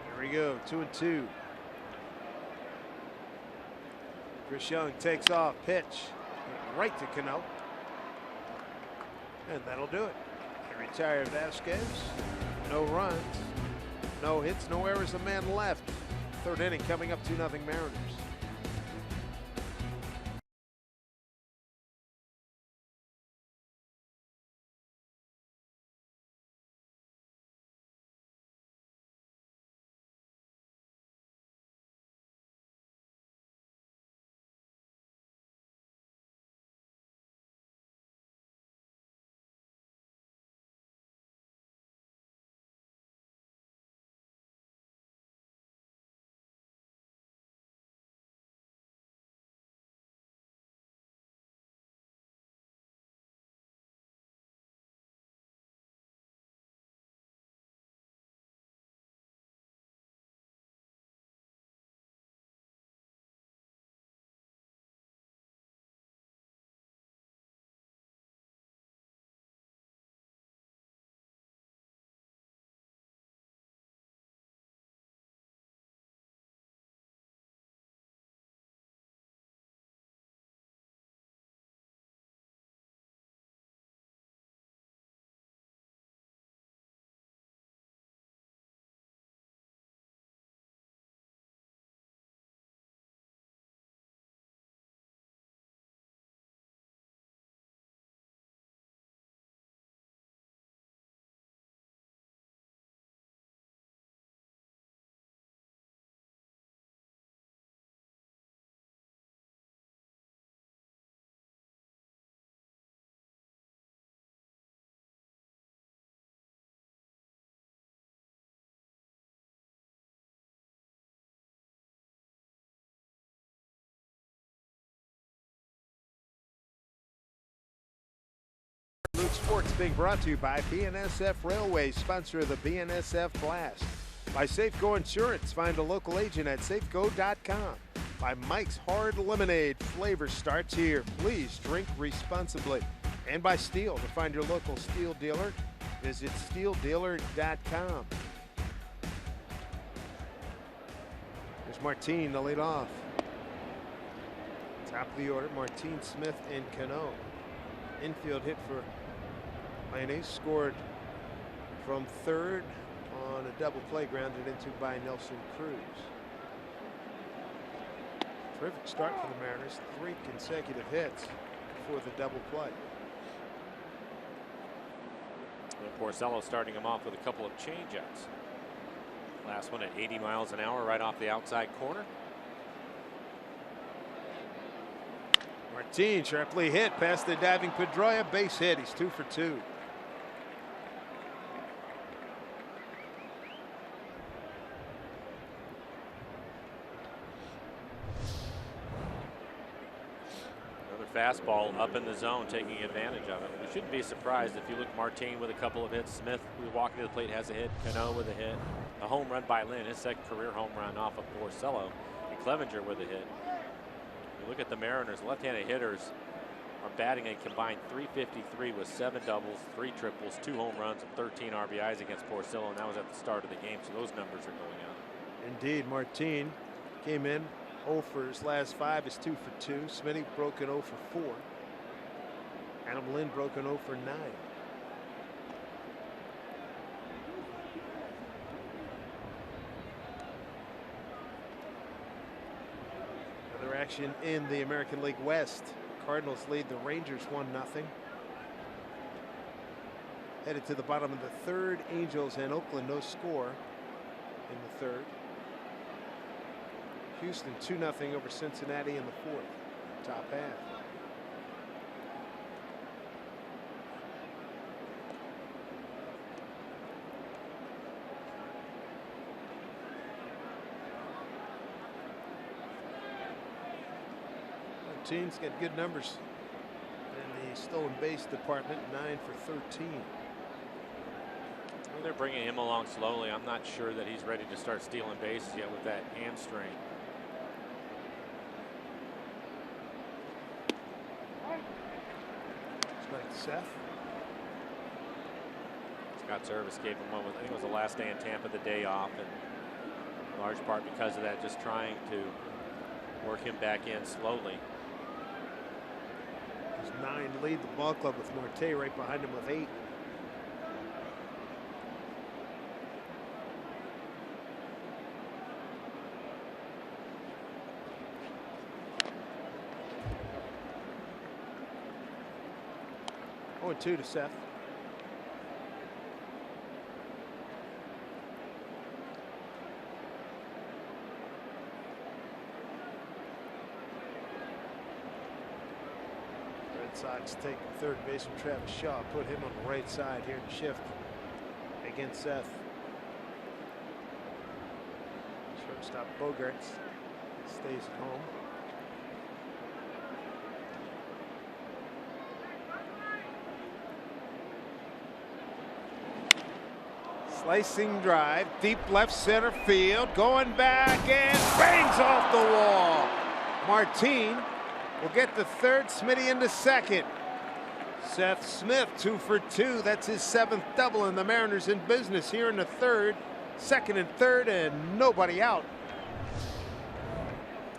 Here we go, 2-2. Chris Young takes off, pitch right to Cano. And that'll do it. They retire Vasquez. No runs, no hits, no errors, a man left. 3rd inning coming up, 2-0 Mariners. Sports being brought to you by BNSF Railway, sponsor of the BNSF Blast. By Safeco Insurance, find a local agent at safeco.com. By Mike's Hard Lemonade, flavor starts here. Please drink responsibly. And by Steel, to find your local Steel dealer, visit steeldealer.com. There's Martin to lead off. Top of the order, Martin, Smith, and Cano. Infield hit for Mayonnaise, scored from third on a double play grounded into by Nelson Cruz. Terrific start for the Mariners, 3 consecutive hits for the double play. And Porcello starting him off with a couple of changeups. Last one at 80 miles an hour right off the outside corner. Martin sharply hit past the diving Pedroia, base hit. He's 2 for 2. Fastball up in the zone, taking advantage of it. You shouldn't be surprised if you look Martin with a couple of hits. Smith, who's walking to the plate, has a hit. Cano with a hit. A home run by Lynn, his second career home run off of Porcello. And Clevenger with a hit. You look at the Mariners, left-handed hitters are batting a combined .353 with 7 doubles, 3 triples, 2 home runs, and 13 RBIs against Porcello, and that was at the start of the game, so those numbers are going up. Indeed, Martin came in 0 for his last 5, is 2 for 2. Smitty broken 0 for 4. Adam Lynn broken 0 for 9. Other action in the American League West. Cardinals lead the Rangers 1-0. Headed to the bottom of the 3rd. Angels and Oakland no score in the 3rd. Houston 2-0 over Cincinnati in the 4th. Top half. Martin's got good numbers in the stolen base department, 9 for 13. Well, they're bringing him along slowly. I'm not sure that he's ready to start stealing bases yet with that hamstring. Seth. Scott Service gave him one with, I think it was the last day in Tampa, the day off, and in large part because of that, just trying to work him back in slowly. There's 9 lead the ball club with Marte right behind him with 8. Oh, 2 to Seth. Red Sox take third baseman Travis Shaw, put him on the right side here to shift against Seth. Shortstop Bogarts stays at home. Slicing drive, deep left center field, going back and bangs off the wall. Martin will get the 3rd, Smitty into 2nd. Seth Smith 2 for 2. That's his 7th double, and the Mariners in business here in the 3rd. 2nd and 3rd, and nobody out.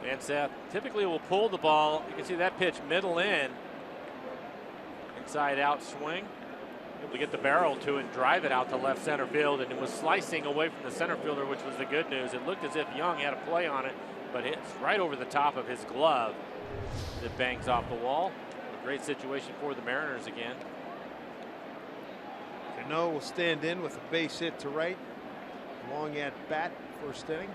And Seth typically will pull the ball. You can see that pitch middle in. Inside out swing. Able to get the barrel to it and drive it out to left center field, and it was slicing away from the center fielder, which was the good news. It looked as if Young had a play on it, but it's right over the top of his glove. It bangs off the wall. A great situation for the Mariners again. Cano will stand in with a base hit to right. Long at bat, 1st inning.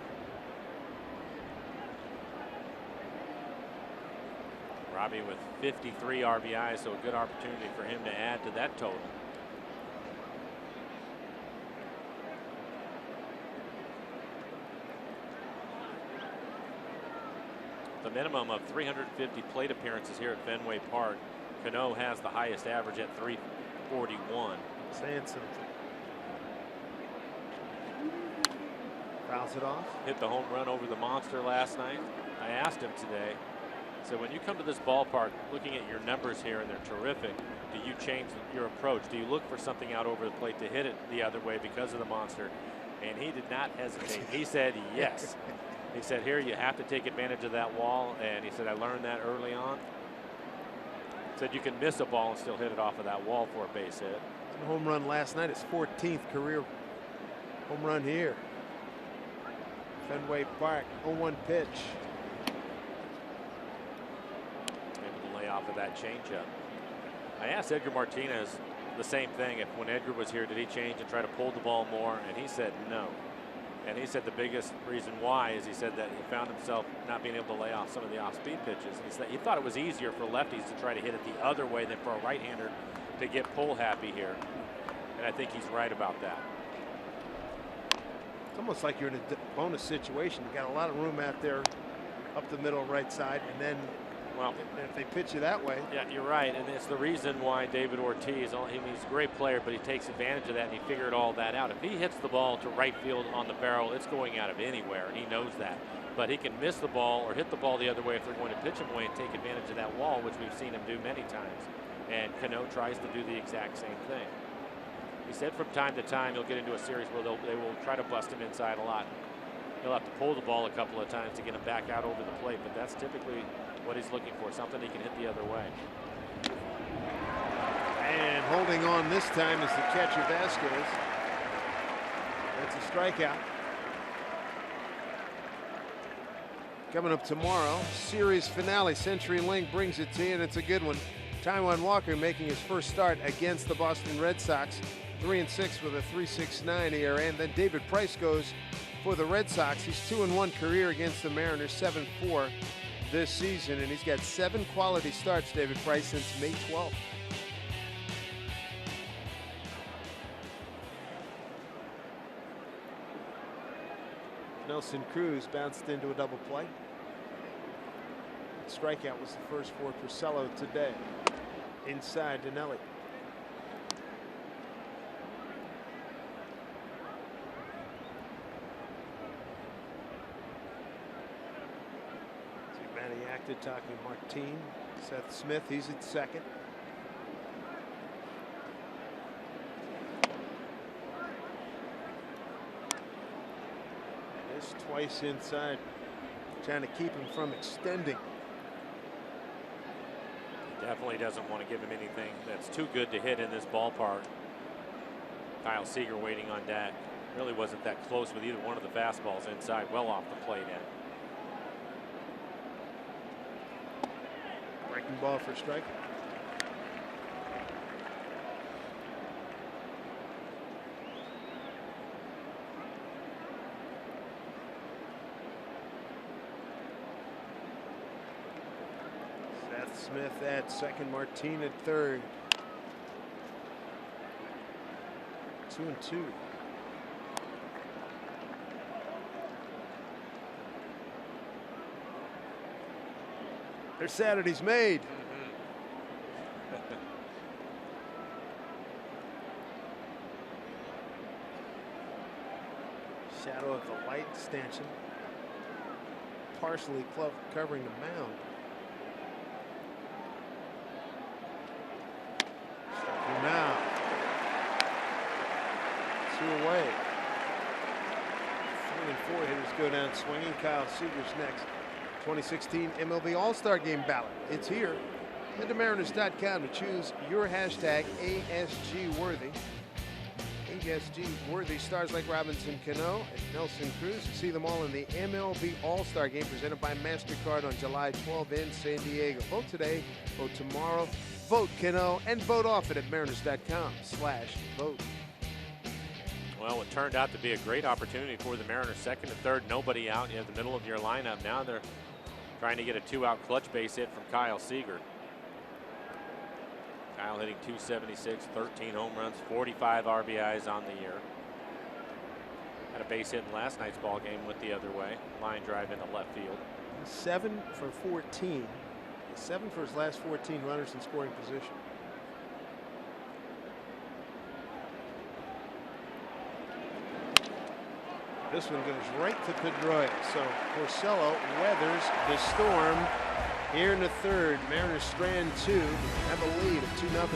Robbie with 53 RBIs, so a good opportunity for him to add to that total. The minimum of 350 plate appearances here at Fenway Park. Cano has the highest average at 41. Saying something. Fouls it off. Hit the home run over the monster last night. I asked him today. So when you come to this ballpark, looking at your numbers here, and they're terrific, do you change your approach? Do you look for something out over the plate to hit it the other way because of the monster? And he did not hesitate. He said yes. He said, here, you have to take advantage of that wall. And he said, I learned that early on. Said you can miss a ball and still hit it off of that wall for a base hit. A home run last night. His 14th career home run here. Fenway Park, 0-1 pitch. Able to lay off of that changeup. I asked Edgar Martinez the same thing. If when Edgar was here, did he change and try to pull the ball more? And he said no. And he said the biggest reason why is he said that he found himself not being able to lay off some of the off-speed pitches. He said he thought it was easier for lefties to try to hit it the other way than for a right-hander to get pull happy here. And I think he's right about that. It's almost like you're in a bonus situation. You got a lot of room out there up the middle right side, and then well, if they pitch you that way. Yeah, you're right, and it's the reason why David Ortiz, he's a great player, but he takes advantage of that, and he figured all that out. If he hits the ball to right field on the barrel, it's going out of anywhere, and he knows that. But he can miss the ball or hit the ball the other way if they're going to pitch him away and take advantage of that wall, which we've seen him do many times. And Cano tries to do the exact same thing. He said from time to time he'll get into a series where they will try to bust him inside a lot. He'll have to pull the ball a couple of times to get him back out over the plate, but that's typically what he's looking for, something he can hit the other way. And holding on this time is the catcher, Vasquez. That's a strikeout. Coming up tomorrow, series finale. CenturyLink brings it to you, and it's a good one. Taijuan Walker making his first start against the Boston Red Sox. 3-6 with a 3.69 ERA. And then David Price goes for the Red Sox. He's 2-1 career against the Mariners, 7-4 this season. And he's got 7 quality starts, David Price, since May 12th. Nelson Cruz bounced into a double play. Strikeout was the first for Porcello today. Inside Dinelli. Matty acted talking Martin. Seth Smith, he's at second. Missed twice inside, trying to keep him from extending. Definitely doesn't want to give him anything that's too good to hit in this ballpark. Kyle Seager waiting on that. Really wasn't that close with either one of the fastballs inside, well off the plate end. Breaking ball for strike. Seth Smith at second, Martin at third. 2-2. Their Saturday's made. Shadow of the light stanchion partially covering the mound. Striking now. 2 away. 3 and 4 hitters go down swinging. Kyle Seager's next. 2016 MLB All-Star Game ballot. It's here. Head to Mariners.com to choose your hashtag ASGworthy. ASGworthy stars like Robinson Cano and Nelson Cruz. See them all in the MLB All-Star Game presented by MasterCard on July 12 in San Diego. Vote today, vote tomorrow, vote Cano, and vote often at Mariners.com/vote. Well, it turned out to be a great opportunity for the Mariners. Second and third, nobody out. You have the middle of your lineup. Now they're trying to get a 2-out clutch base hit from Kyle Seager. Kyle hitting .276, 13 home runs, 45 RBIs on the year. Had a base hit in last night's ball game, went the other way. Line drive into left field. 7 for 14. 7 for his last 14 runners in scoring position. This one goes right to Pedroia. So Porcello weathers the storm here in the third. Mariners strand 2, have a lead of 2-0.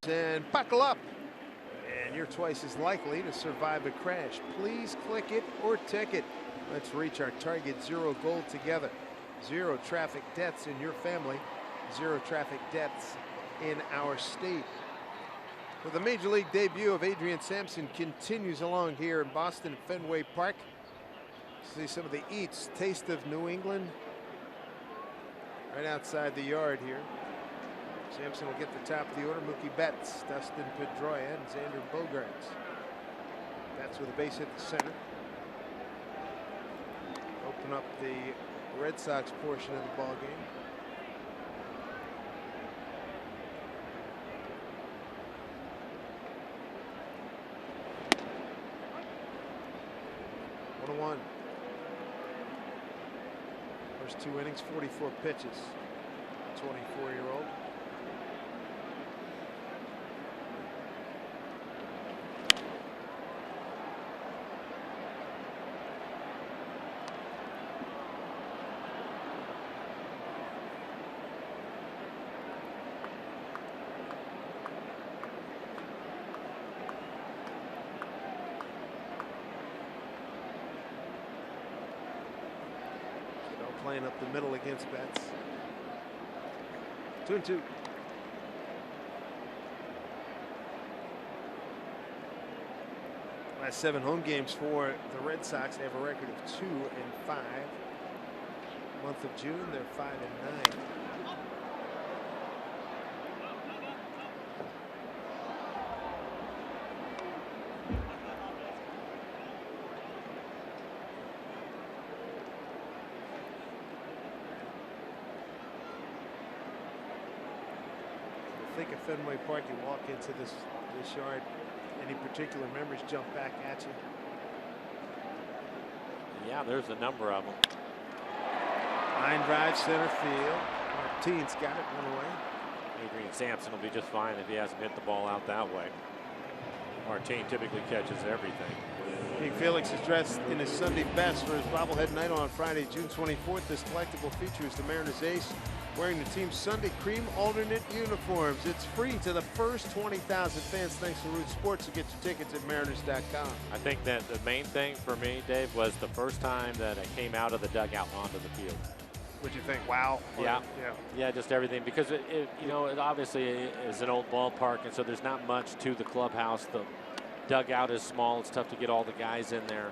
And buckle up, and you're twice as likely to survive a crash. Please click it or ticket. Let's reach our target 0 goal together. 0 traffic deaths in your family, 0 traffic deaths in our state. Well, the Major League debut of Adrian Sampson continues along here in Boston at Fenway Park. See some of the eats. Taste of New England right outside the yard here. Sampson will get the top of the order. Mookie Betts, Dustin Pedroia, and Xander Bogaerts. That's with a base hit to center. Open up the Red Sox portion of the ball game. One. First 2 innings, 44 pitches. 24-year-old. Playing up the middle against Betts. 2-2. Last 7 home games for the Red Sox. They have a record of 2-5. Month of June, they're 5-9. Think of Fenway Park, you walk into this yard, any particular memories jump back at you? Yeah, there's a number of them. Line drive, center field. Martine's got it, 1 away. Adrian Sampson will be just fine if he hasn't hit the ball out that way. Martine typically catches everything. King Felix is dressed in his Sunday best for his bobblehead night on Friday, June 24th. This collectible features the Mariners ace wearing the team's Sunday cream alternate uniforms. It's free to the first 20,000 fans thanks to Root Sports. You get your tickets at Mariners.com. I think that the main thing for me, Dave, was the first time that I came out of the dugout onto the field. What'd you think? Wow. Yeah, just everything, because it obviously is an old ballpark, and so there's not much to the clubhouse. The dugout is small. It's tough to get all the guys in there.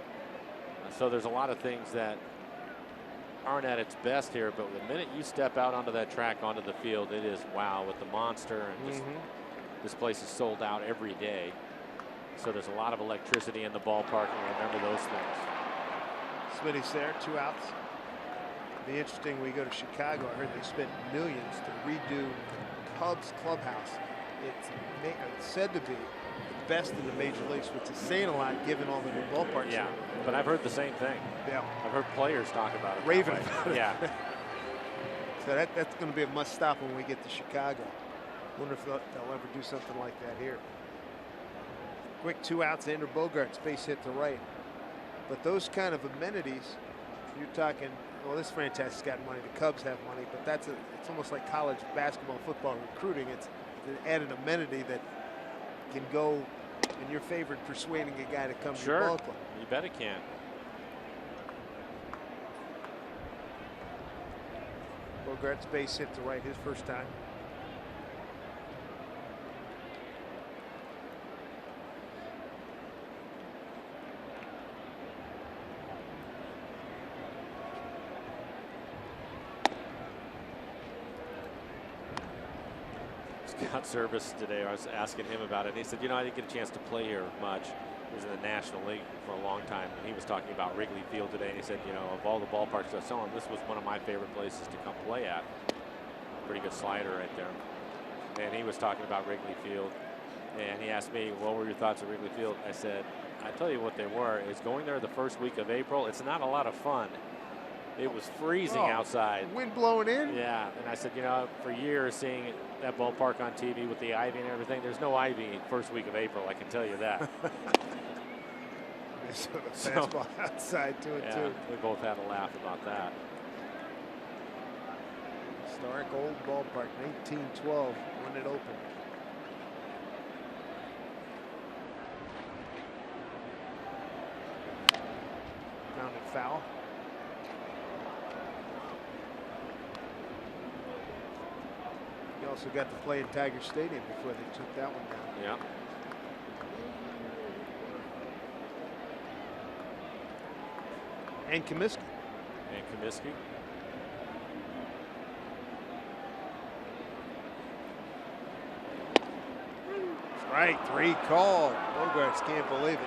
So there's a lot of things that aren't at its best here, but the minute you step out onto that track, onto the field, it is wow with the monster and just This place is sold out every day. So there's a lot of electricity in the ballpark, and remember those things. Smitty's there, 2 outs. Be interesting when we go to Chicago. I heard they spent millions to redo Cubs clubhouse. It's said to be the best in the major leagues, which is saying a lot given all the new ballparks. Yeah, but I've heard the same thing. Yeah, I've heard players talk about it. Raving about it. Yeah. So that's going to be a must stop when we get to Chicago. Wonder if they'll ever do something like that here. Quick 2 outs, Xander Bogaerts, base hit to right. But those kind of amenities, you're talking, well, this franchise has got money, the Cubs have money, but it's almost like college basketball, football recruiting. It's an added amenity that can go in your favor in persuading a guy to come to your ball club. You bet it can. Bogaerts base hit to right, his first time. Scott Service today, I was asking him about it. And he said, you know, I didn't get a chance to play here much. He was in the National League for a long time. And he was talking about Wrigley Field today. And he said, you know, of all the ballparks I saw him, this was one of my favorite places to come play at. Pretty good slider right there. And he was talking about Wrigley Field. And he asked me, what were your thoughts of Wrigley Field? I said, I tell you what they were. Is going there the first week of April, it's not a lot of fun. It was freezing outside. Wind blowing in? Yeah, and I said, you know, for years seeing that ballpark on TV with the ivy and everything, there's no ivy first week of April, I can tell you that. Fastball outside to it, too. We both had a laugh about that. Historic old ballpark, 1912, when it opened. Grounded foul. He also got to play in Tiger Stadium before they took that one down. Yeah. And Comiskey. Strike 3 called. Bogaerts can't believe it.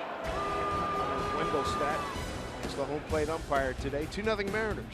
Wendelstedt is the home plate umpire today. 2-0 Mariners.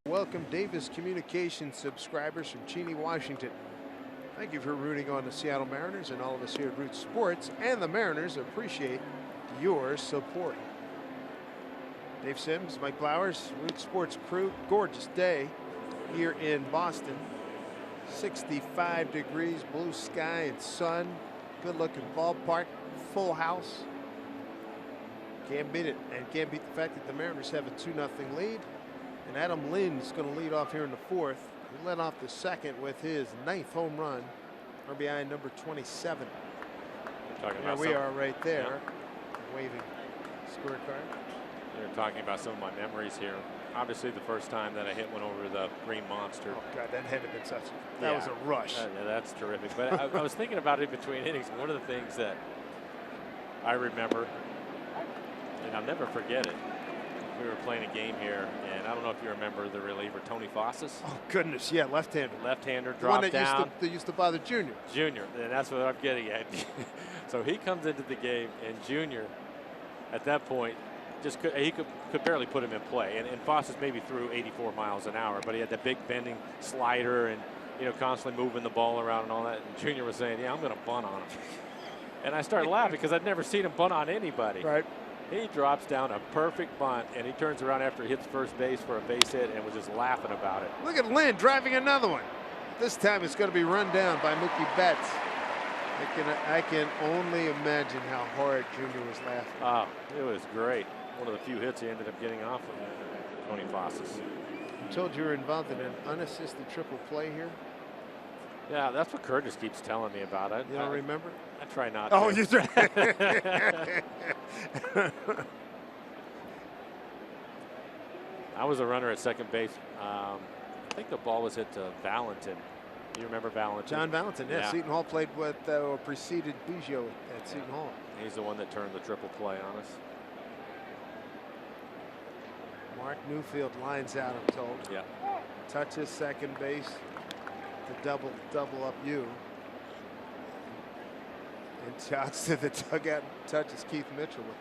Welcome Davis Communications subscribers from Cheney, Washington. Thank you for rooting on the Seattle Mariners, and all of us here at Root Sports and the Mariners appreciate your support. Dave Sims, Mike Blowers, Root Sports crew. Gorgeous day here in Boston. 65 degrees, blue sky and sun. Good looking ballpark, full house. Can't beat it, and can't beat the fact that the Mariners have a 2-0 lead. And Adam Lynn's going to lead off here in the 4th. He led off the 2nd with his 9th home run, RBI number 27. There we are right there, waving scorecard. You're talking about some of my memories here. Obviously, the first time that I hit one over the green monster. Oh God, that had to have been such. That was a rush. Yeah, that's terrific. But I was thinking about it between innings. One of the things that I remember, and I'll never forget it. We were playing a game here, and I don't know if you remember the reliever Tony Fossis. Oh goodness, yeah, left-hander. Left-hander The dropped one down. that used to bother Junior. Junior, and that's what I'm getting at. So he comes into the game, and Junior, at that point, just could barely put him in play. And Fossis maybe threw 84 miles an hour, but he had that big bending slider and constantly moving the ball around and all that. And Junior was saying, "Yeah, I'm going to bunt on him." And I started laughing because I'd never seen him bunt on anybody. Right. He drops down a perfect bunt, and he turns around after he hits first base for a base hit and was just laughing about it. Look at Lynn driving another one. This time it's going to be run down by Mookie Betts. I can only imagine how hard Junior was laughing. Oh, it was great. One of the few hits he ended up getting off of Tony Fossis. I told you were involved in an unassisted triple play here. Yeah, that's what Curtis keeps telling me about it. You don't remember? I try not to. Oh, you you try. I was a runner at second base. I think the ball was hit to Valentin. You remember Valentin? John Valentin, yeah. Seton Hall played with or preceded Biggio at Seton Hall. He's the one that turned the triple play on us. Mark Newfield lines out, I'm told. Yeah. Touches second base to double up you. And jogs to the dugout and touches Keith Mitchell with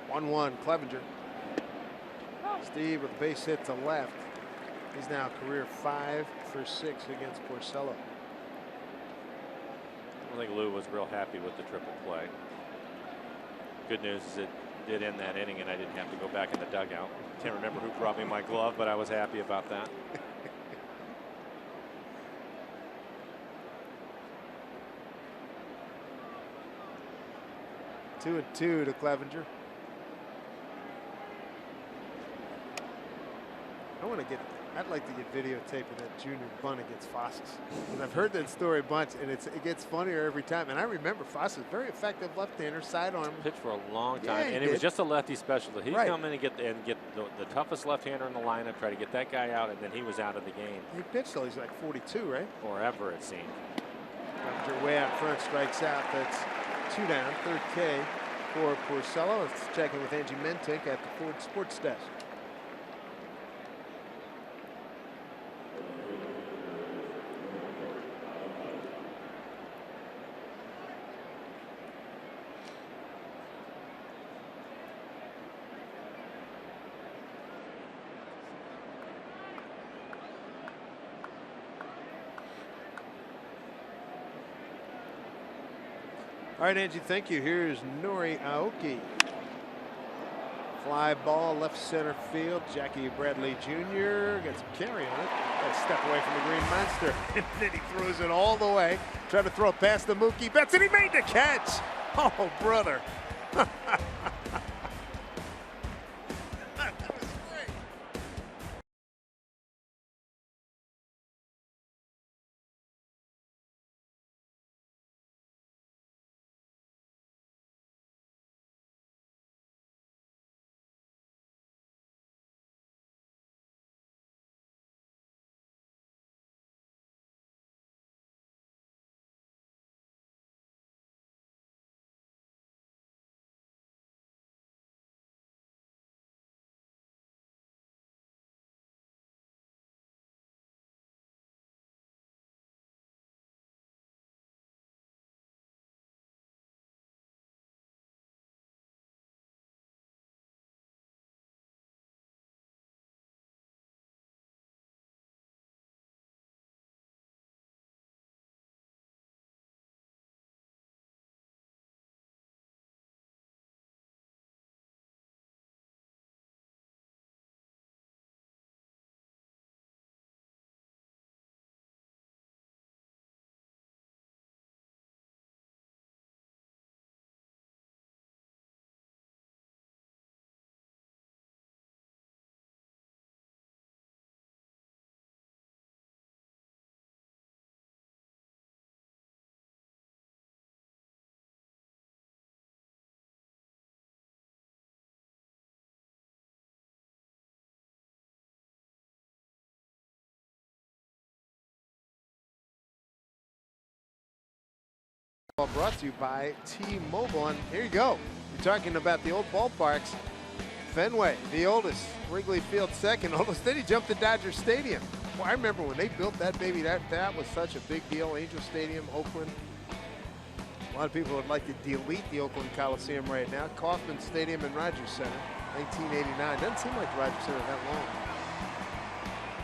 the ball. Wow. 1-1, Clevenger. Steve with a base hit to left. He's now career 5 for 6 against Porcello. I think Lou was real happy with the triple play. Good news is it did end that inning, and I didn't have to go back in the dugout. Can't remember who brought me my glove, but I was happy about that. Two and 2 to Clevenger. I'd like to get videotape of that Junior bunt against Fossis. And I've heard that story a bunch, and it gets funnier every time. And I remember Fossis, very effective left-hander, sidearm. Pitched for a long time, Yeah, and it was just a lefty specialist. He'd come in and get the toughest left-hander in the lineup, try to get that guy out, and then he was out of the game. He pitched till he's like 42, right? Forever, it seemed. Clevenger way out front, strikes out. That's 2 down, third K for Porcello. Let's check in with Angie Mentink at the Ford Sports Desk. All right, Angie, thank you. Here's Nori Aoki. Fly ball, left center field. Jackie Bradley Jr. gets a carry on it. Got to step away from the green monster. And then he throws it all the way. Trying to throw it past the Mookie Betts, and he made the catch. Oh, brother. Brought to you by T-Mobile. And here you go. You're talking about the old ballparks. Fenway, the oldest. Wrigley Field, second oldest. Then he jumped to Dodger Stadium. Well, I remember when they built that baby. That was such a big deal. Angel Stadium, Oakland. A lot of people would like to delete the Oakland Coliseum right now. Kauffman Stadium and Rogers Center, 1989. Doesn't seem like Rogers Center that long.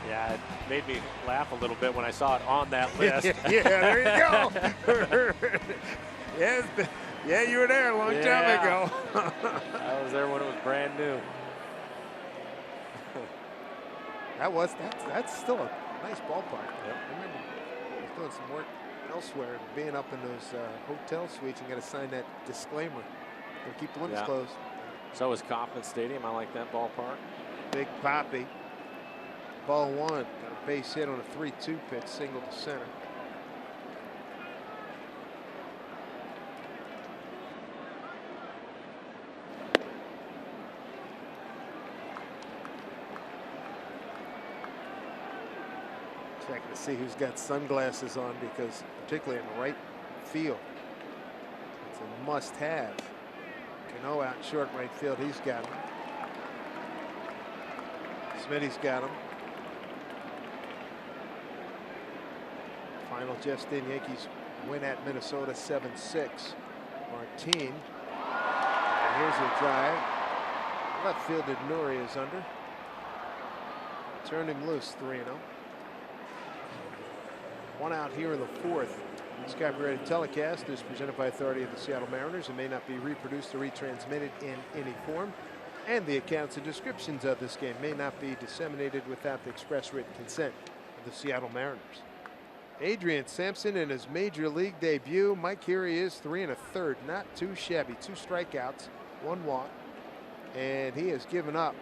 Yeah, it made me laugh a little bit when I saw it on that list. Yeah, there you go. Yeah, you were there a long time ago. I was there when it was brand new. That's still a nice ballpark. Yep. I remember I was doing some work elsewhere, being up in those hotel suites, and got to sign that disclaimer. Got to keep the windows closed. So is Kauffman Stadium. I like that ballpark. Big Poppy. Ball one. Got a base hit on a 3-2 pitch, single to center. Checking to see who's got sunglasses on, because particularly in the right field, it's a must-have. Cano out in short right field. He's got him. Smitty's got him. Final just in. Yankees win at Minnesota 7-6. Martin. And here's a drive. Left fielded Nuri is under. Turned him loose, 3-0. One out here in the fourth. Sky Parade telecast is presented by authority of the Seattle Mariners and may not be reproduced or retransmitted in any form. And the accounts and descriptions of this game may not be disseminated without the express written consent of the Seattle Mariners. Adrian Sampson in his major league debut. Mike, here he is, 3 1/3. Not too shabby. 2 strikeouts, 1 walk, and he has given up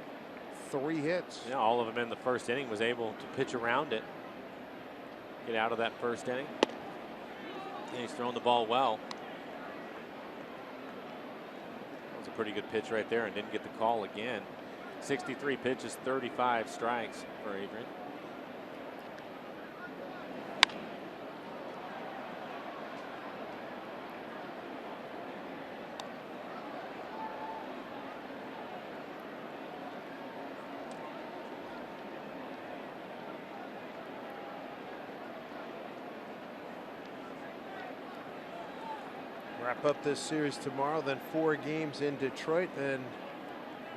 3 hits. Yeah, all of them in the first inning. Was able to pitch around it, get out of that first inning. And he's thrown the ball well. That was a pretty good pitch right there, and didn't get the call again. 63 pitches, 35 strikes for Adrian. Wrap up this series tomorrow, then 4 games in Detroit, then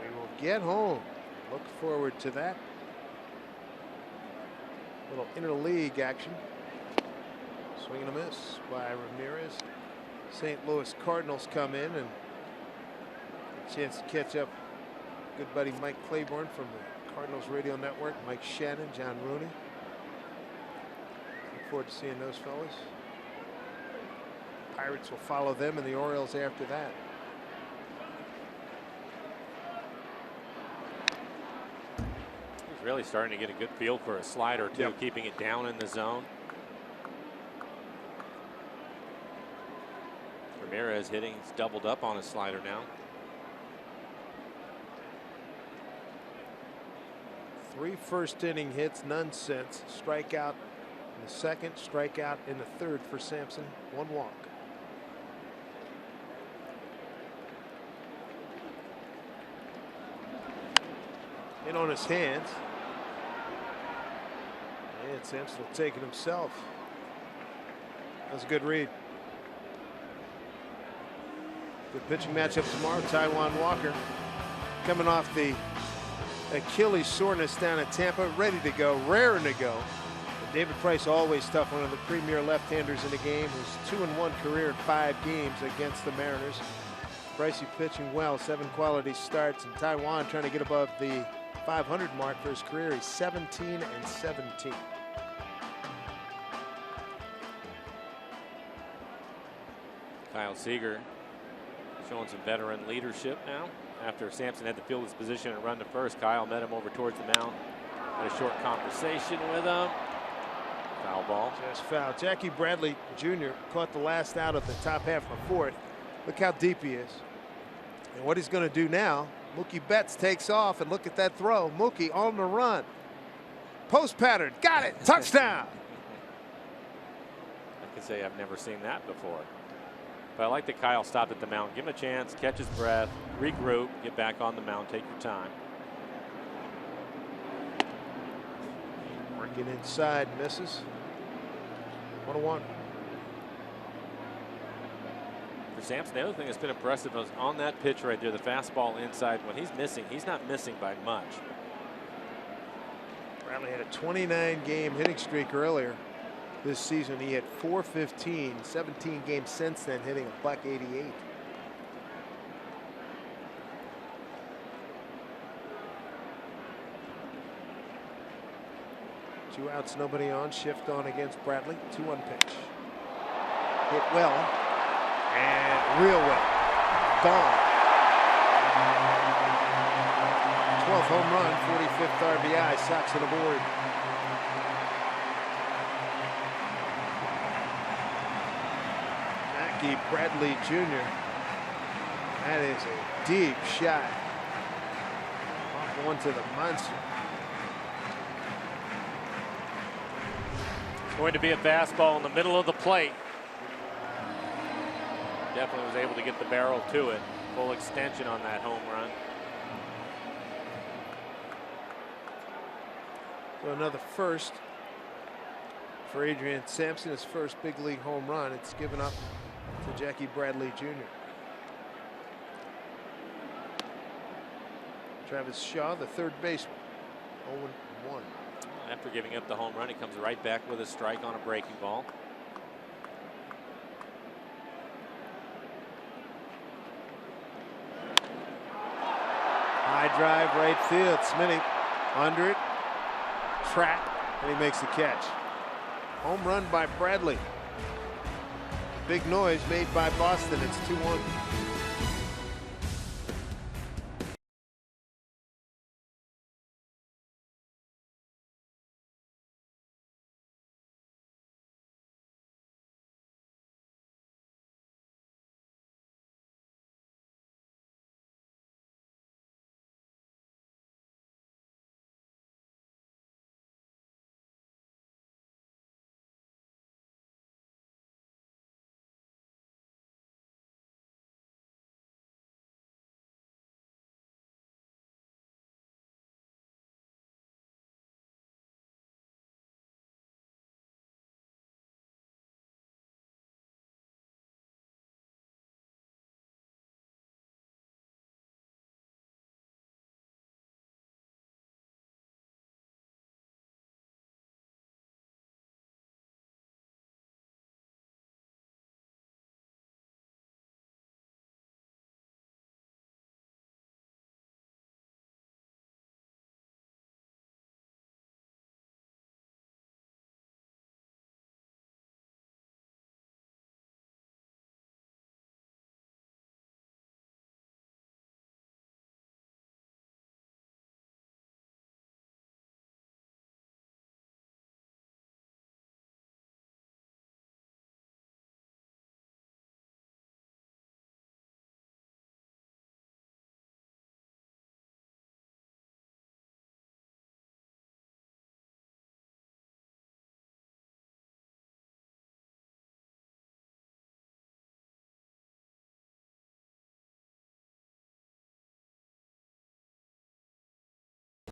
we will get home. Look forward to that. Little interleague action. Swing and a miss by Ramirez. St. Louis Cardinals come in, and a chance to catch up. Good buddy Mike Claiborne from the Cardinals radio network, Mike Shannon, John Rooney. Look forward to seeing those fellas. Pirates will follow them, and the Orioles after that. He's really starting to get a good feel for a slider too, keeping it down in the zone. Ramirez hitting, he's doubled up on his slider now. 3 first inning hits, none since. Strikeout in the second, strikeout in the third for Sampson, 1 walk. In on his hands. And Sampson will take it himself. That was a good read. Good pitching matchup tomorrow. Taijuan Walker coming off the Achilles soreness down at Tampa, ready to go, raring to go. And David Price, always tough, one of the premier left-handers in the game. His 2-1 career in 5 games against the Mariners. Pricey pitching well, 7 quality starts, and Taijuan trying to get above the 500 mark for his career. He's 17-17. Kyle Seager showing some veteran leadership now. After Sampson had to field his position and run to first, Kyle met him over towards the mound. Had a short conversation with him. Foul ball. Just foul. Jackie Bradley Jr. caught the last out of the top half of the 4th. Look how deep he is. And what he's going to do now, Mookie Betts takes off, and look at that throw. Mookie on the run. Post pattern. Got it. Touchdown. I can say I've never seen that before. But I like that Kyle stopped at the mound. Give him a chance, catch his breath, regroup, get back on the mound, take your time. Working inside, misses. 1-1. For Sampson, the other thing that's been impressive is on that pitch right there, the fastball inside. When he's missing, he's not missing by much. Bradley had a 29-game hitting streak earlier this season. He had .415, 17 games since then, hitting a .188. Two outs, nobody on. Shift on against Bradley. 2-1 pitch. Hit well and real well. Gone. 12th home run, 45th RBI. Sox on the board. Bradley Jr. That is a deep shot. Off one to the monster. It's going to be a fastball in the middle of the plate. Definitely was able to get the barrel to it. Full extension on that home run. So another first for Adrian Sampson, his first big league home run. It's given up to Jackie Bradley Jr. Travis Shaw, the third baseman, 0-1. After giving up the home run, he comes right back with a strike on a breaking ball. High drive, right field. Smitty under it, track, and he makes the catch. Home run by Bradley. Big noise made by Boston. It's 2-1.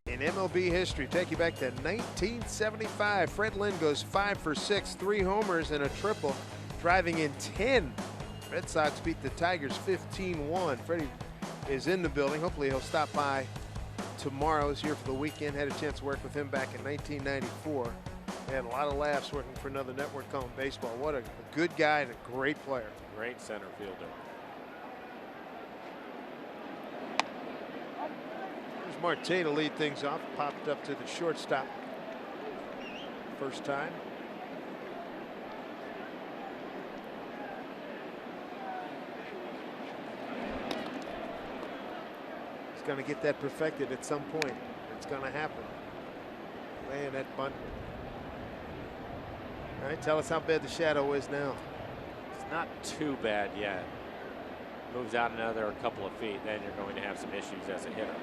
In MLB history, take you back to 1975. Fred Lynn goes 5 for 6, 3 homers and a triple, driving in 10. Red Sox beat the Tigers 15-1. Freddie is in the building. Hopefully he'll stop by tomorrow. He's here for the weekend. Had a chance to work with him back in 1994. Had a lot of laughs working for another network calling baseball. What a good guy and a great player. Great center fielder. Marte to lead things off. Popped up to the shortstop. First time. He's going to get that perfected at some point. It's going to happen. Laying that bunt. All right, tell us how bad the shadow is now. It's not too bad yet. Moves out another couple of feet, then you're going to have some issues as a hitter.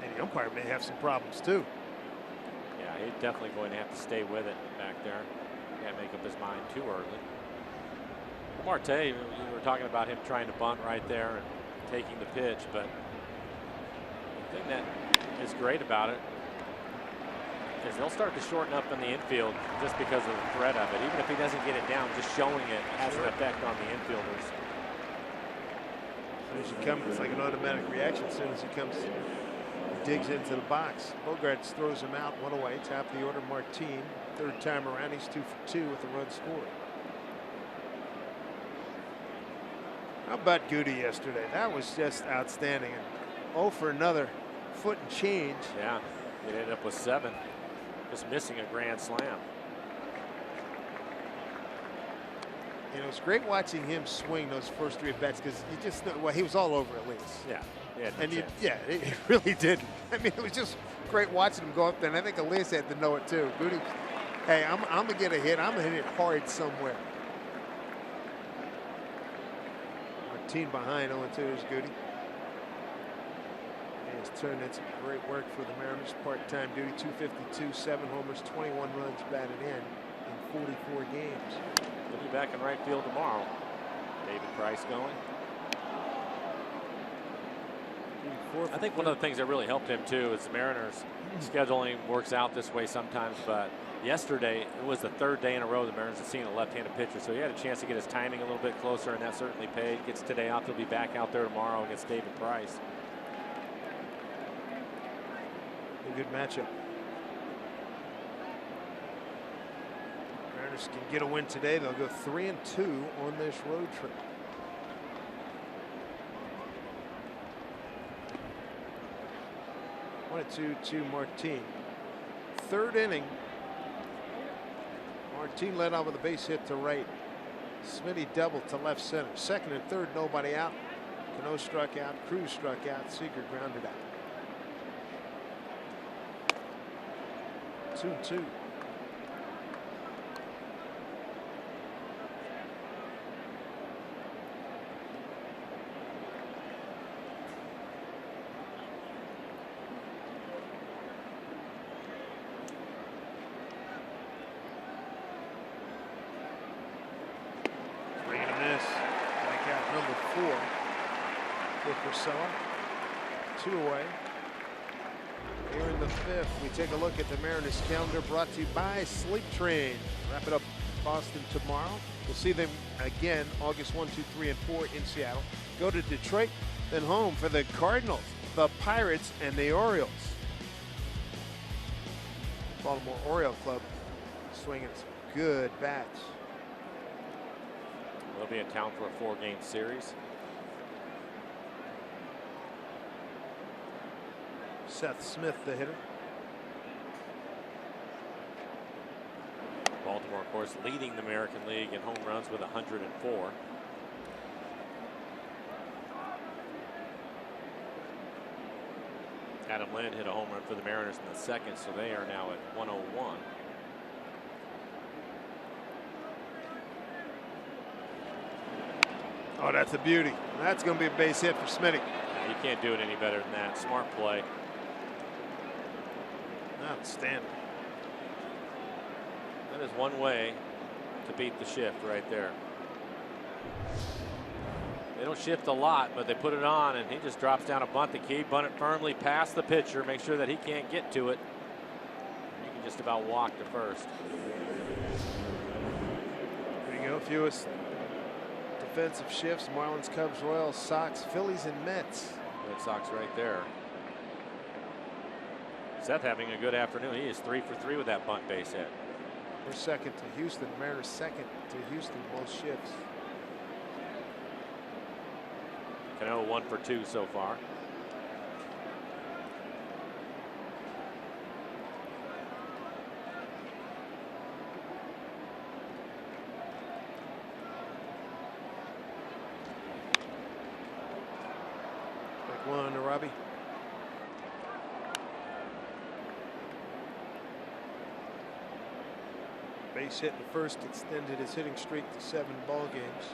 And the umpire may have some problems too. Yeah, he's definitely going to have to stay with it back there. Can't make up his mind too early. Marte, you were talking about him trying to bunt right there and taking the pitch, but the thing that is great about it is they'll start to shorten up in the infield just because of the threat of it. Even if he doesn't get it down, just showing it has an effect on the infielders. As he comes, it's like an automatic reaction. As soon as he comes, he digs into the box. Bogarts throws him out, one away. Top of the order, Martin. Third time around, he's 2 for 2 with a run scored. How about Goody yesterday? That was just outstanding. And 0 for another foot and change. Yeah, it ended up with 7. Just missing a grand slam. You know, it's great watching him swing those first 3 at bats because you just know, well, he was all over at least. Yeah. And yeah, it really did. I mean, it was just great watching him go up there. And I think Elias had to know it too. Goody, hey, I'm going to get a hit. I'm going to hit it hard somewhere. Martin behind 0-2 is Goody. He has turned in some great work for the Mariners. Part-time duty, 252, 7 homers, 21 runs batted in 44 games. He'll be back in right field tomorrow. David Price going. I think one of the things that really helped him too is the Mariners scheduling works out this way sometimes, but yesterday it was the 3rd day in a row the Mariners had seen a left-handed pitcher, so he had a chance to get his timing a little bit closer, and that certainly paid. Gets today off, he'll be back out there tomorrow against David Price. A good matchup. Mariners can get a win today. They'll go 3-2 on this road trip. One 2-2 Martin. 3rd inning. Martin led off with a base hit to right. Smitty doubled to left center. 2nd and 3rd, nobody out. Cano struck out. Cruz struck out. Seager grounded out. 2-2. Two away. Here in the 5th, we take a look at the Mariners calendar brought to you by Sleep Train. Wrap it up Boston tomorrow. We'll see them again August 1, 2, 3, and 4 in Seattle. Go to Detroit, then home for the Cardinals, the Pirates, and the Orioles. Baltimore Oriole Club swinging some good bats. They'll be in town for a 4-game series. Seth Smith, the hitter. Baltimore, of course, leading the American League in home runs with 104. Adam Lind hit a home run for the Mariners in the 2nd, so they are now at 101. Oh, that's a beauty. That's going to be a base hit for Smitty. Yeah, you can't do it any better than that. Smart play. Outstanding. That is one way to beat the shift right there. They don't shift a lot, but they put it on, and he just drops down a bunt. The key, bunt it firmly past the pitcher, make sure that he can't get to it. You can just about walk to first. There you go. Fewest defensive shifts: Marlins, Cubs, Royals, Sox, Phillies, and Mets. Red Sox right there. Seth having a good afternoon. He is 3 for 3 with that bunt base hit. We're 2nd to Houston. Mariners 2nd to Houston, most shifts. Cano 1 for 2 so far. Like one to Robbie. Base hit in the 1st extended his hitting streak to 7 ball games.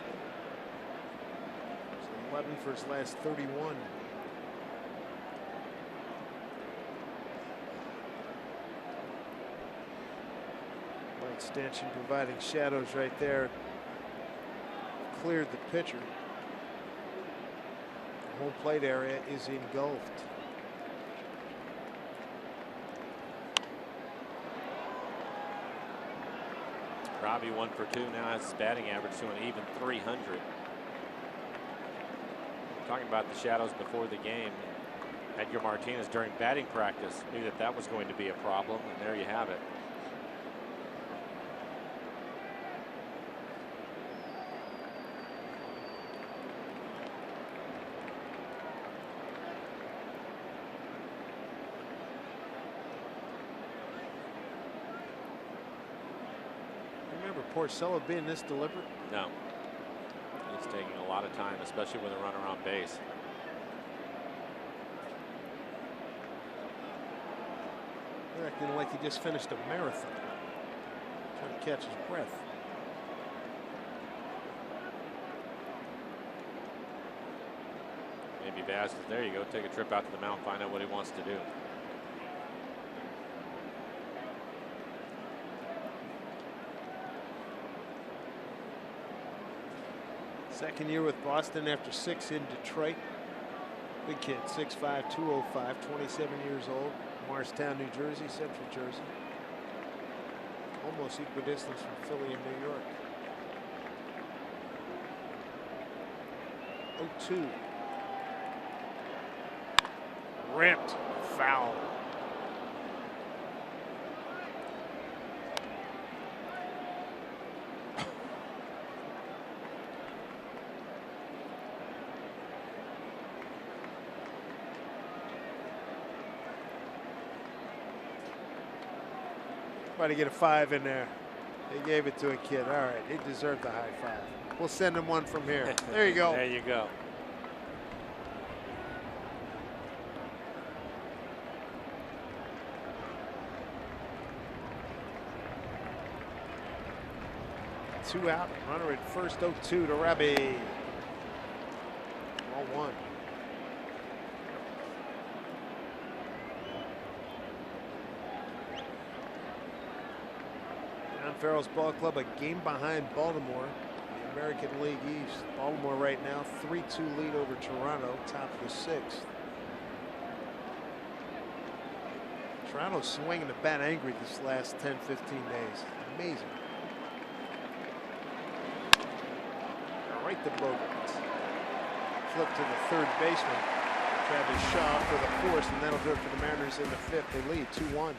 11 for his last 31. Light stanchion providing shadows right there. cleared the pitcher. The home plate area is engulfed. Robbie 1 for 2 now has his batting average to an even 300. Talking about the shadows before the game. Edgar Martinez during batting practice knew that that was going to be a problem, and there you have it. Remember Porcello being this deliberate? No. It's taking a lot of time, especially with a runner on base. Acting like he just finished a marathon. Trying to catch his breath. Maybe Bass, there you go, take a trip out to the mound, find out what he wants to do. Second year with Boston after 6 in Detroit. Big kid, 6'5", 205, 27 years old. Morristown, New Jersey, Central Jersey. Almost equidistant from Philly and New York. 0-2. Ripped. Foul. Try to get a 5 in there. They gave it to a kid. All right, he deserved a high 5. We'll send him one from here. There you go. There you go. Two out, runner at first, 0-2 to Robbie. 0-1. Farrell's Ball Club, a game behind Baltimore, the American League East. Baltimore right now 3-2 lead over Toronto, top of the 6th. Toronto swinging the bat angry this last 10-15 days. Amazing. Right to Bogart. Flip to the third baseman. Travis Shaw for the 4th, and that'll do it for the Mariners in the 5th. They lead 2-1.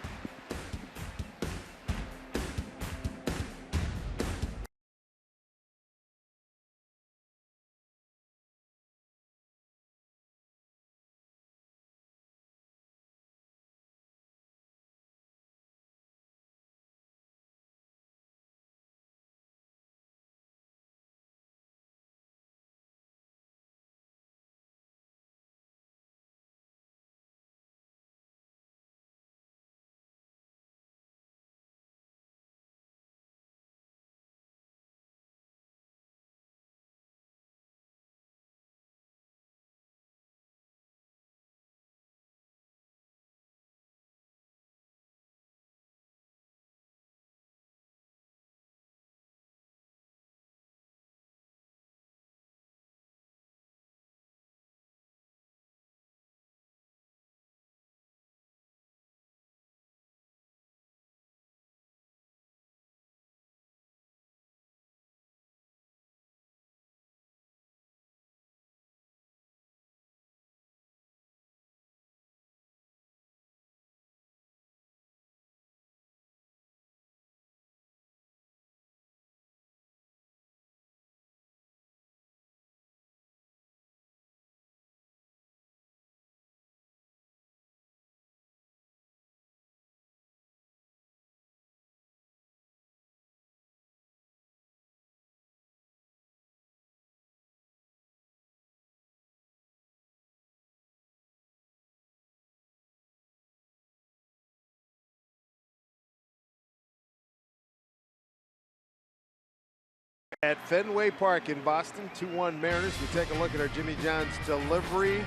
At Fenway Park in Boston, 2-1 Mariners. We take a look at our Jimmy John's delivery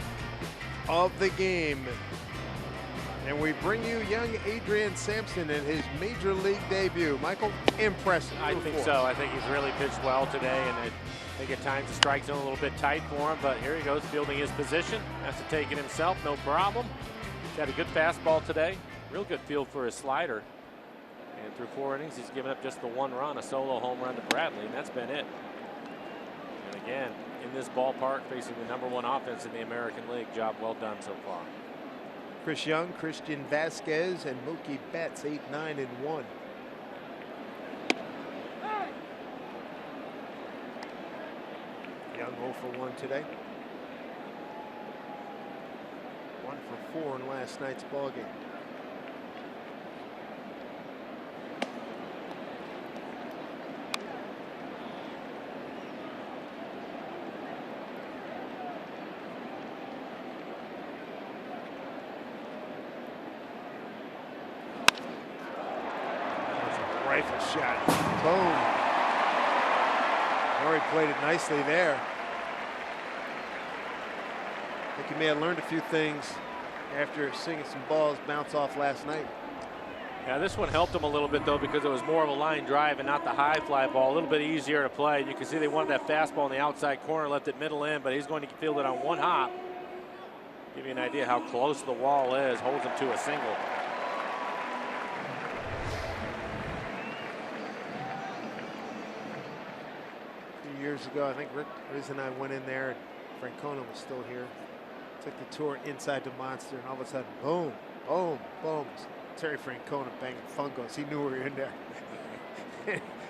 of the game. And we bring you young Adrian Sampson in his major league debut. Michael, impressive. I think so. I think he's really pitched well today, and I think at times the strike zone a little bit tight for him, but here he goes fielding his position. Has to take it himself, no problem. He's had a good fastball today. Real good field for his slider. And through 4 innings, he's given up just the 1 run, a solo home run to Bradley, and that's been it. And again, in this ballpark, facing the #1 offense in the American League. Job well done so far. Chris Young, Christian Vasquez, and Mookie Betts, 8, 9, and 1. Young 0 for 1 today. 1 for 4 in last night's ball game. Rifle shot. Boom. Murray played it nicely there. I think he may have learned a few things after seeing some balls bounce off last night. Yeah, this one helped him a little bit, though, because it was more of a line drive and not the high fly ball. A little bit easier to play. You can see they wanted that fastball in the outside corner, left it middle in, but he's going to field it on 1 hop. Give you an idea how close the wall is. Holds him to a single. Years ago, I think Riz and I went in there, and Francona was still here. Took the tour inside the Monster, and all of a sudden, boom, boom, boom. Terry Francona banging fungos. He knew we were in there.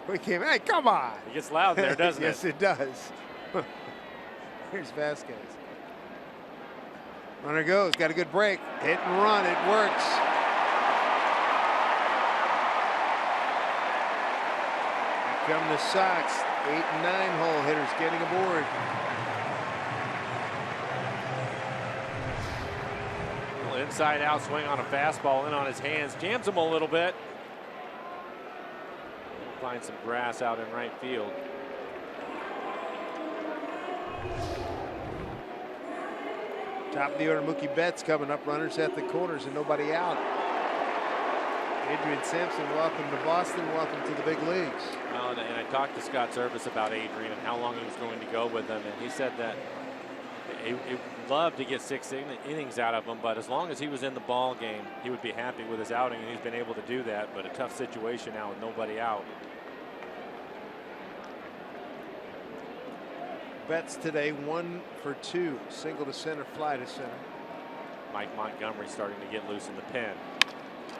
We came, hey, come on. It gets loud there, doesn't yes, it? Yes, it does. Here's Vasquez. Runner goes, got a good break. Hit and run, it works. Here come the Sox. 8 and 9 hole hitters getting aboard. Little inside out swing on a fastball in on his hands. Jams him a little bit. We'll find some grass out in right field. Top of the order, Mookie Betts coming up. Runners at the corners and nobody out. Adrian Sampson, welcome to Boston. Welcome to the big leagues. Well, and I talked to Scott Service about Adrian and how long he was going to go with him, and he said that he would love to get 6 innings out of him, but as long as he was in the ball game, he would be happy with his outing, and he's been able to do that. But a tough situation now with nobody out. Betts today 1 for 2, single to center, fly to center. Mike Montgomery starting to get loose in the pen.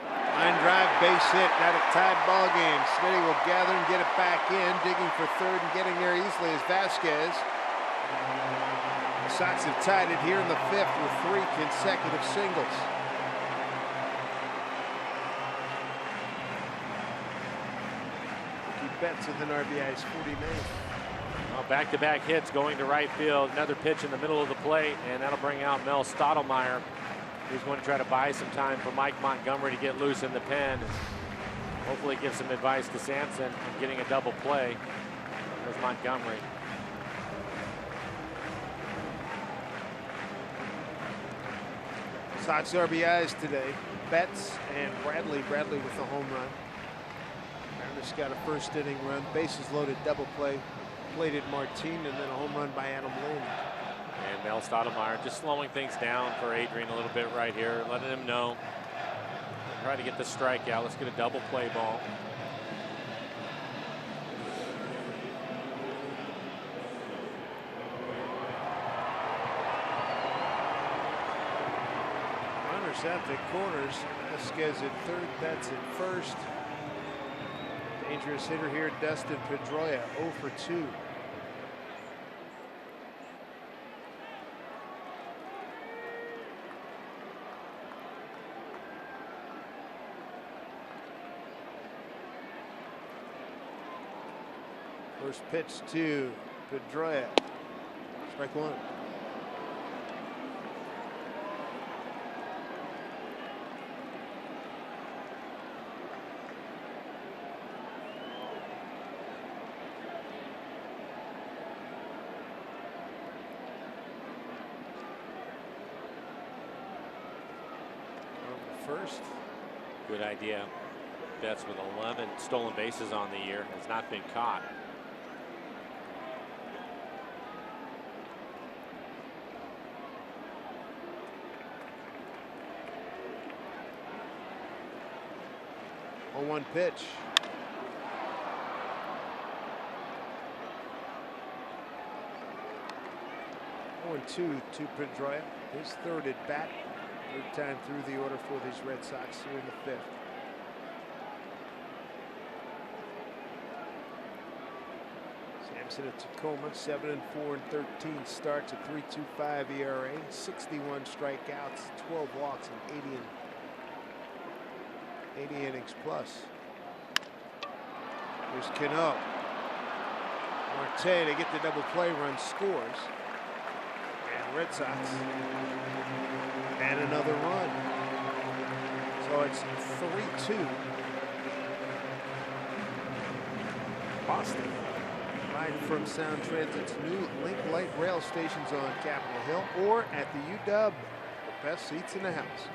Line drive, base hit, not a tied ball game. Smitty will gather and get it back in, digging for third and getting there easily is Vasquez. The Sox have tied it here in the 5th with 3 consecutive singles. Mookie Betts with an RBI is 49. Well, back-to-back hits going to right field. Another pitch in the middle of the plate, and that'll bring out Mel Stottlemyre. He's going to try to buy some time for Mike Montgomery to get loose in the pen. Hopefully give some advice to Sampson in getting a double play. There's Montgomery. Sox RBIs today. Betts and Bradley. Bradley with the home run. Mariners got a first inning run. Bases loaded double play. Plated Martin and then a home run by Adam Lynn. And Mel Stottlemyre just slowing things down for Adrian a little bit right here, letting him know. Try to get the strikeout. Let's get a double play ball. Runners at the corners. Vasquez at third, Betts at first. Dangerous hitter here, Dustin Pedroia, 0 for 2. First pitch to Pedroia. Strike 1. first. Good idea. Betts with 11 stolen bases on the year has not been caught. On 1 pitch. On 2 to Pedroia. His 3rd at bat. 3rd time through the order for these Red Sox here in the 5th. Sampson at Tacoma, 7-4 and 13 starts, a 3.25 ERA, 61 strikeouts, 12 walks, and 80 innings plus. Here's Cano. Marte to get the double play run, scores. And Red Sox. And another run. So it's 3-2. Boston. Right from Sound Transit's new Link Light rail stations on Capitol Hill or at the UW. The best seats in the house.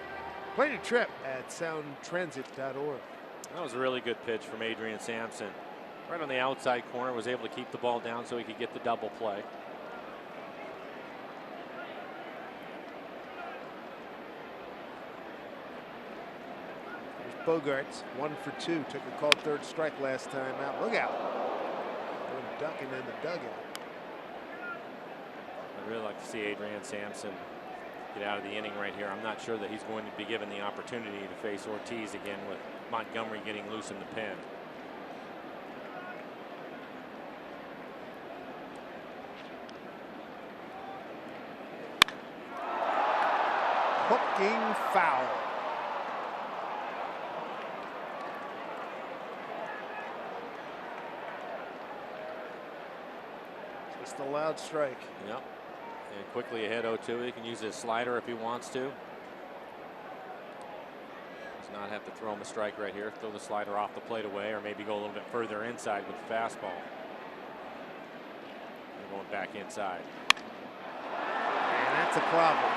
Plan your trip at soundtransit.org. That was a really good pitch from Adrian Sampson. Right on the outside corner, was able to keep the ball down so he could get the double play. There's Bogarts, 1 for 2. Took a called 3rd strike last time out. Look out. They're ducking in the dugout. I'd really like to see Adrian Sampson get out of the inning right here. I'm not sure that he's going to be given the opportunity to face Ortiz again with Montgomery getting loose in the pen. Hooking foul. Just a loud strike. Yep. And quickly ahead 0-2. He can use his slider if he wants to. Does not have to throw him a strike right here. Throw the slider off the plate away, or maybe go a little bit further inside with the fastball. They're going back inside. And that's a problem.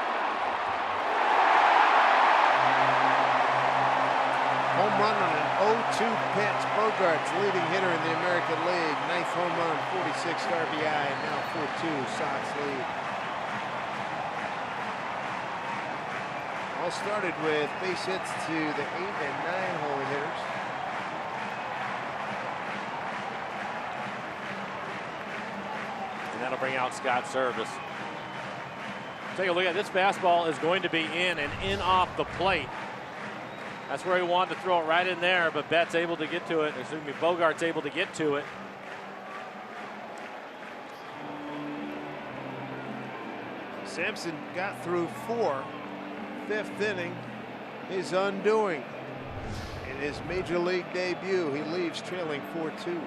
Home run on an 0-2 pitch. Bogarts, leading hitter in the American League. 9th home run, 46 RBI, and now 4-2 Sox lead. All started with base hits to the 8 and 9 hole hitters. And that'll bring out Scott Service. Take a look at this. Fastball is going to be in and in off the plate. That's where he wanted to throw it, right in there, but Betts able to get to it. Excuse me, Bogart's able to get to it. Sampson got through 4. 5th inning, his undoing. In his major league debut, he leaves trailing 4-2.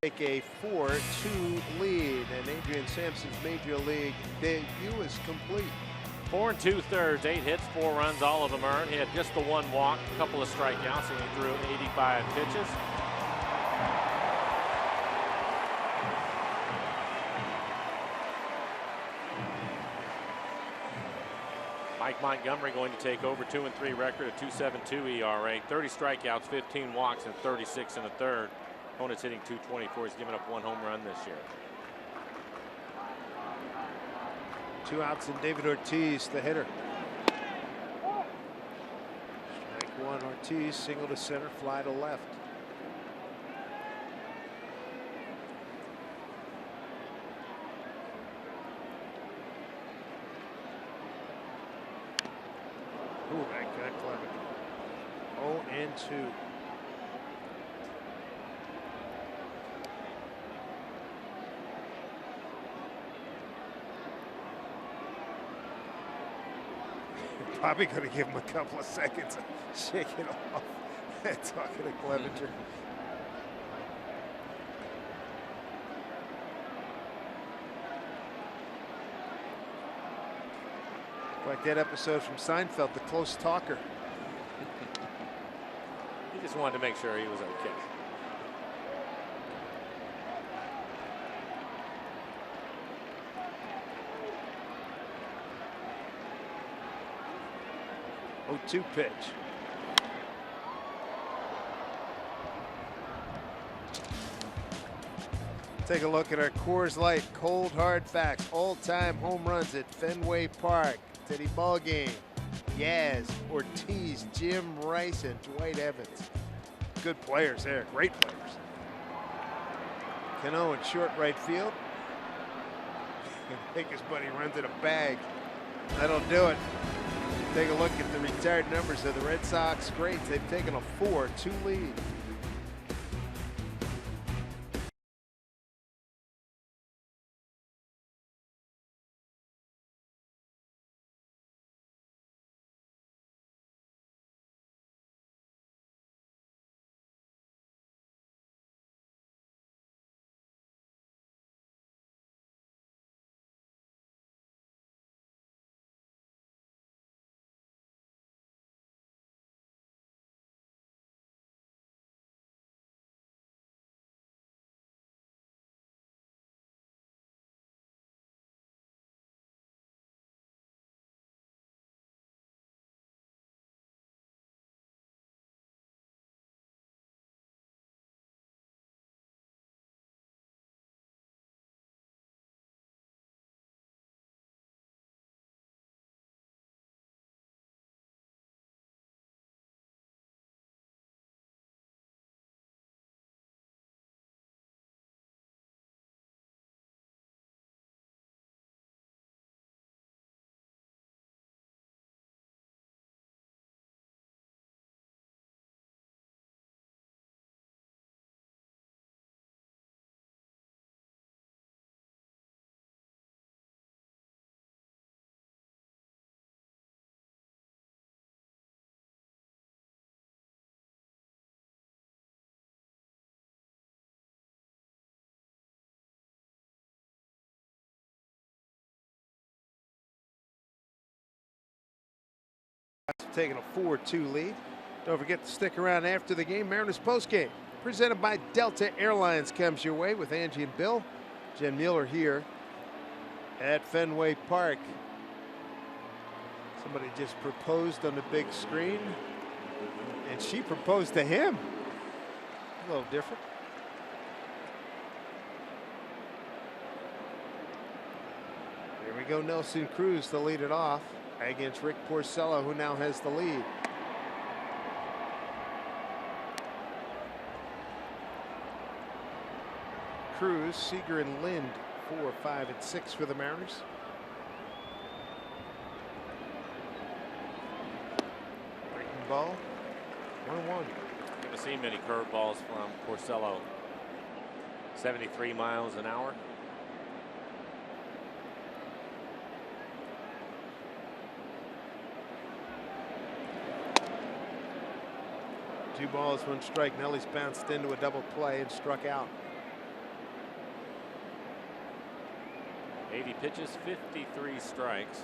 take a 4-2 lead, and Adrian Sampson's major league debut is complete. 4 2/3, 8 hits, 4 runs, all of them earned. He had just the 1 walk, a couple of strikeouts, and he threw 85 pitches. Mike Montgomery going to take over, 2-3 record, a 2.72 ERA, 30 strikeouts, 15 walks, and 36 in the third. Opponent's hitting 224. He's given up 1 home run this year. 2 outs and David Ortiz, the hitter. Strike 1, Ortiz, single to center, fly to left. Ooh, that got clever. 0-2. Probably going to give him a couple of seconds to shake it off. Talking to Clevenger. Like that episode from Seinfeld, The Close Talker. He just wanted to make sure he was okay. Oh, 2 pitch. Take a look at our Coors Light cold hard facts. All-time home runs at Fenway Park. Teddy Ballgame, Yaz, Ortiz, Jim Rice, and Dwight Evans. Good players there, great players. Cano in short right field. I think his buddy runs in a bag. That'll do it. Take a look at the retired numbers of the Red Sox greats. They've taken a 4-2 lead. Taking a 4-2 lead. Don't forget to stick around after the game. Mariners postgame, presented by Delta Airlines, comes your way with Angie and Bill. Jen Mueller here at Fenway Park. Somebody just proposed on the big screen, and she proposed to him. A little different. Here we go, Nelson Cruz to lead it off against Rick Porcello, who now has the lead. Cruz, Seager, and Lind 4, 5, and 6 for the Mariners. Breaking ball, 1-1. Haven't seen many curveballs from Porcello. 73 miles an hour. 2 balls, 1 strike. Nelly's bounced into a double play and struck out. pitches, 53 strikes.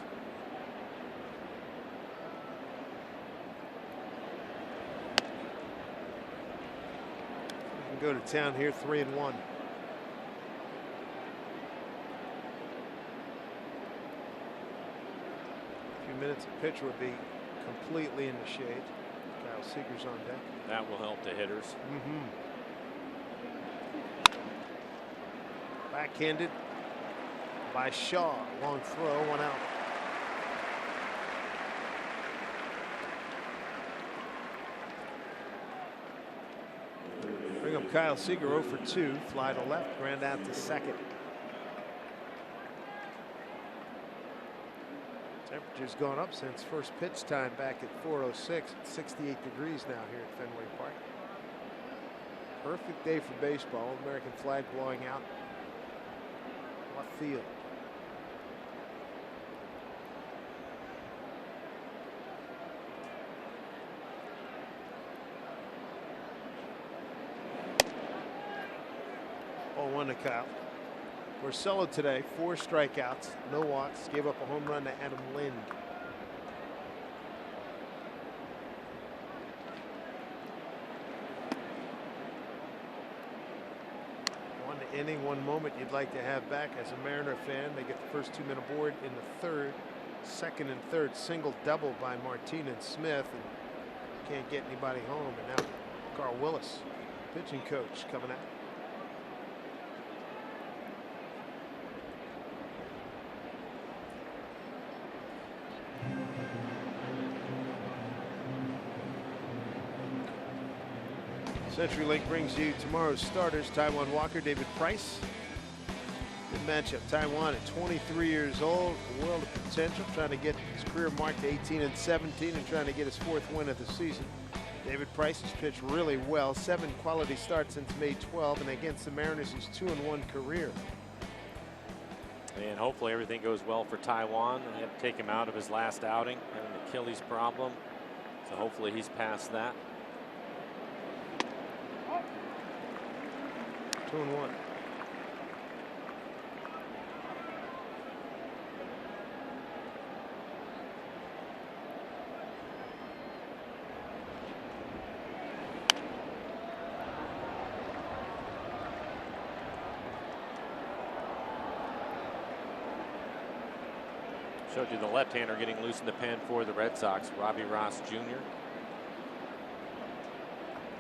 You can go to town here, 3-1. A few minutes, a pitcher would be completely in the shade. Kyle Seager's on deck. That will help the hitters. Backhanded by Shaw. Long throw, 1 out. Bring up Kyle Seager, 0 for 2. Fly to left, ground out to second. Temperature's gone up since first pitch time back at 4:06. It's 68 degrees now here at Fenway Park. Perfect day for baseball. American flag blowing out. Left field. Oh, 1 to Kyle. Porcello today, 4 strikeouts, no walks, gave up a home run to Adam Lind. One inning, 1 moment you'd like to have back as a Mariner fan. They get the first 2 men aboard in the third. Second and third, single double by Martin and Smith, and can't get anybody home. And now Carl Willis, pitching coach, coming out. CenturyLink brings you tomorrow's starters. Taijuan Walker, David Price. Good matchup. Taijuan at 23 years old, a world of potential, trying to get his career mark to 18 and 17 and trying to get his 4th win of the season. David Price has pitched really well. 7 quality starts since May 12, and against the Mariners, his 2-1 career. And hopefully everything goes well for Taijuan. They had to take him out of his last outing, had an Achilles problem. So hopefully he's past that. 2-1. Showed you the left-hander getting loose in the pen for the Red Sox. Robbie Ross Jr.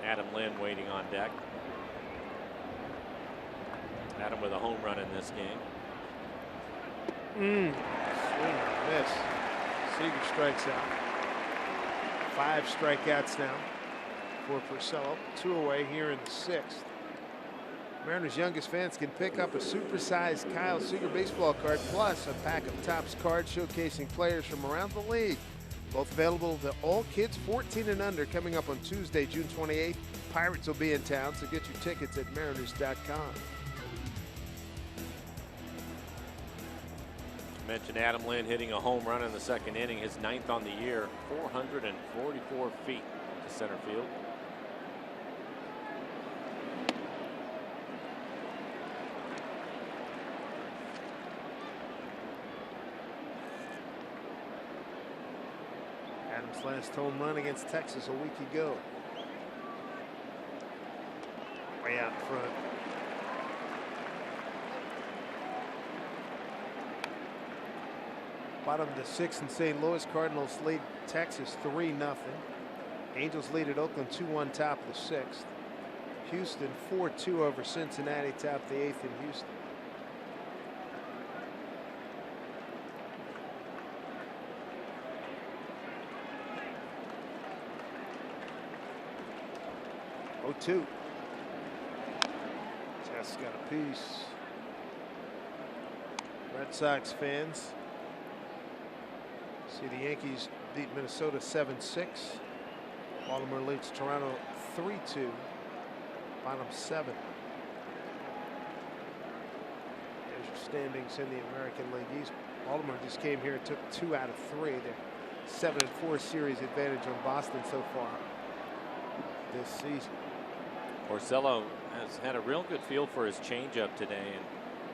Adam Lind waiting on deck. Adam with a home run in this game. Swing and miss. Seager strikes out. 5 strikeouts now for Porcello. 2 away here in the 6th. Mariners' youngest fans can pick up a supersized Kyle Seager baseball card plus a pack of Topps cards showcasing players from around the league. Both available to all kids 14 and under coming up on Tuesday, June 28th. Pirates will be in town, so get your tickets at mariners.com. Mentioned Adam Lind hitting a home run in the 2nd inning, his 9th on the year, 444 feet to center field. Adams' last home run against Texas a week ago. Way out front. Bottom of the 6th in St. Louis. Cardinals lead Texas 3-0. Angels lead at Oakland 2-1 top of the 6th. Houston 4-2 over Cincinnati, top of the 8th in Houston. Oh, 2. Just got a piece. Red Sox fans see the Yankees beat Minnesota 7-6. Baltimore leads Toronto 3-2. Bottom 7. There's your standings in the American League East. Baltimore just came here and took 2 out of 3. They're 7-4 series advantage on Boston so far this season. Porcello has had a real good feel for his changeup today, and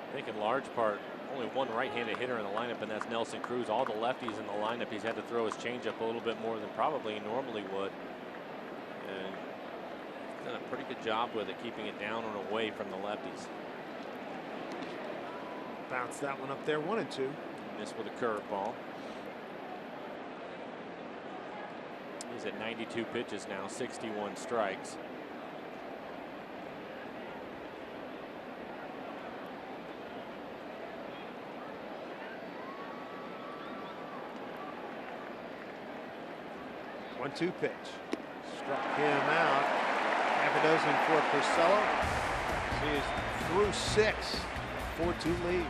I think in large part only one right-handed hitter in the lineup, and that's Nelson Cruz. All the lefties in the lineup, he's had to throw his changeup a little bit more than probably he normally would. And he's done a pretty good job with it, keeping it down and away from the lefties. Bounce that one up there, 1-2. Missed with a curveball. He's at 92 pitches now, 61 strikes. One-two pitch. Struck him out. Half a dozen for Porcello. He is through 6. 4-2 lead.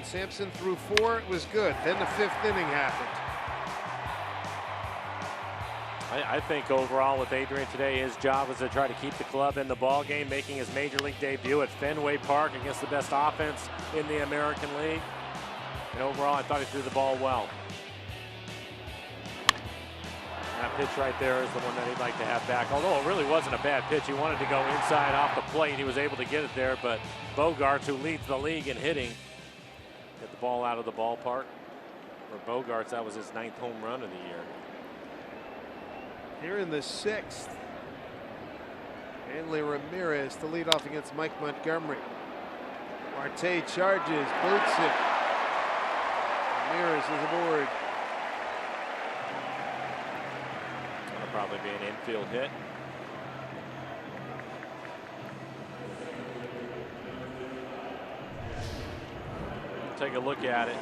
Sampson threw 4. It was good. Then the 5th inning happened. I think overall with Adrian today, his job was to try to keep the club in the ball game, making his major league debut at Fenway Park against the best offense in the American League. And overall, I thought he threw the ball well. That pitch right there is the one that he'd like to have back. Although it really wasn't a bad pitch. He wanted to go inside off the plate. He was able to get it there, but Bogaerts, who leads the league in hitting, get the ball out of the ballpark. For Bogaerts, that was his 9th home run of the year. Here in the 6th, Hanley Ramirez to lead off against Mike Montgomery. Marte charges, boots it. Ramirez is aboard. That'll probably be an infield hit. Take a look at it.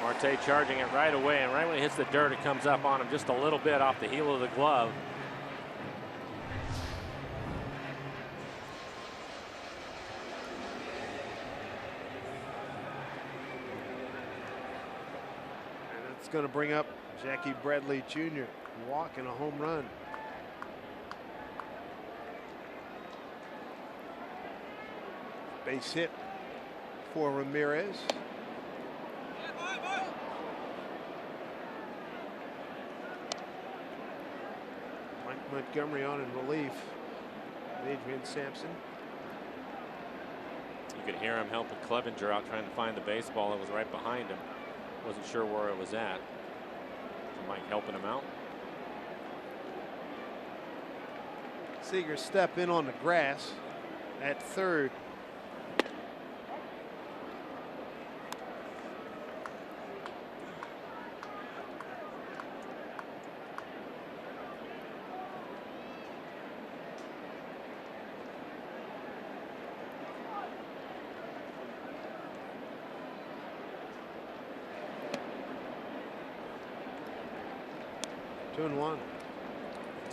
Marte charging it right away, and right when it hits the dirt, it comes up on him just a little bit off the heel of the glove. And it's going to bring up Jackie Bradley Jr. walk and a home run. Base hit for Ramirez. Mike Montgomery on in relief. Adrian Sampson. You could hear him helping Clevenger out trying to find the baseball that was right behind him. Wasn't sure where it was at. So Mike helping him out. Seager step in on the grass at third.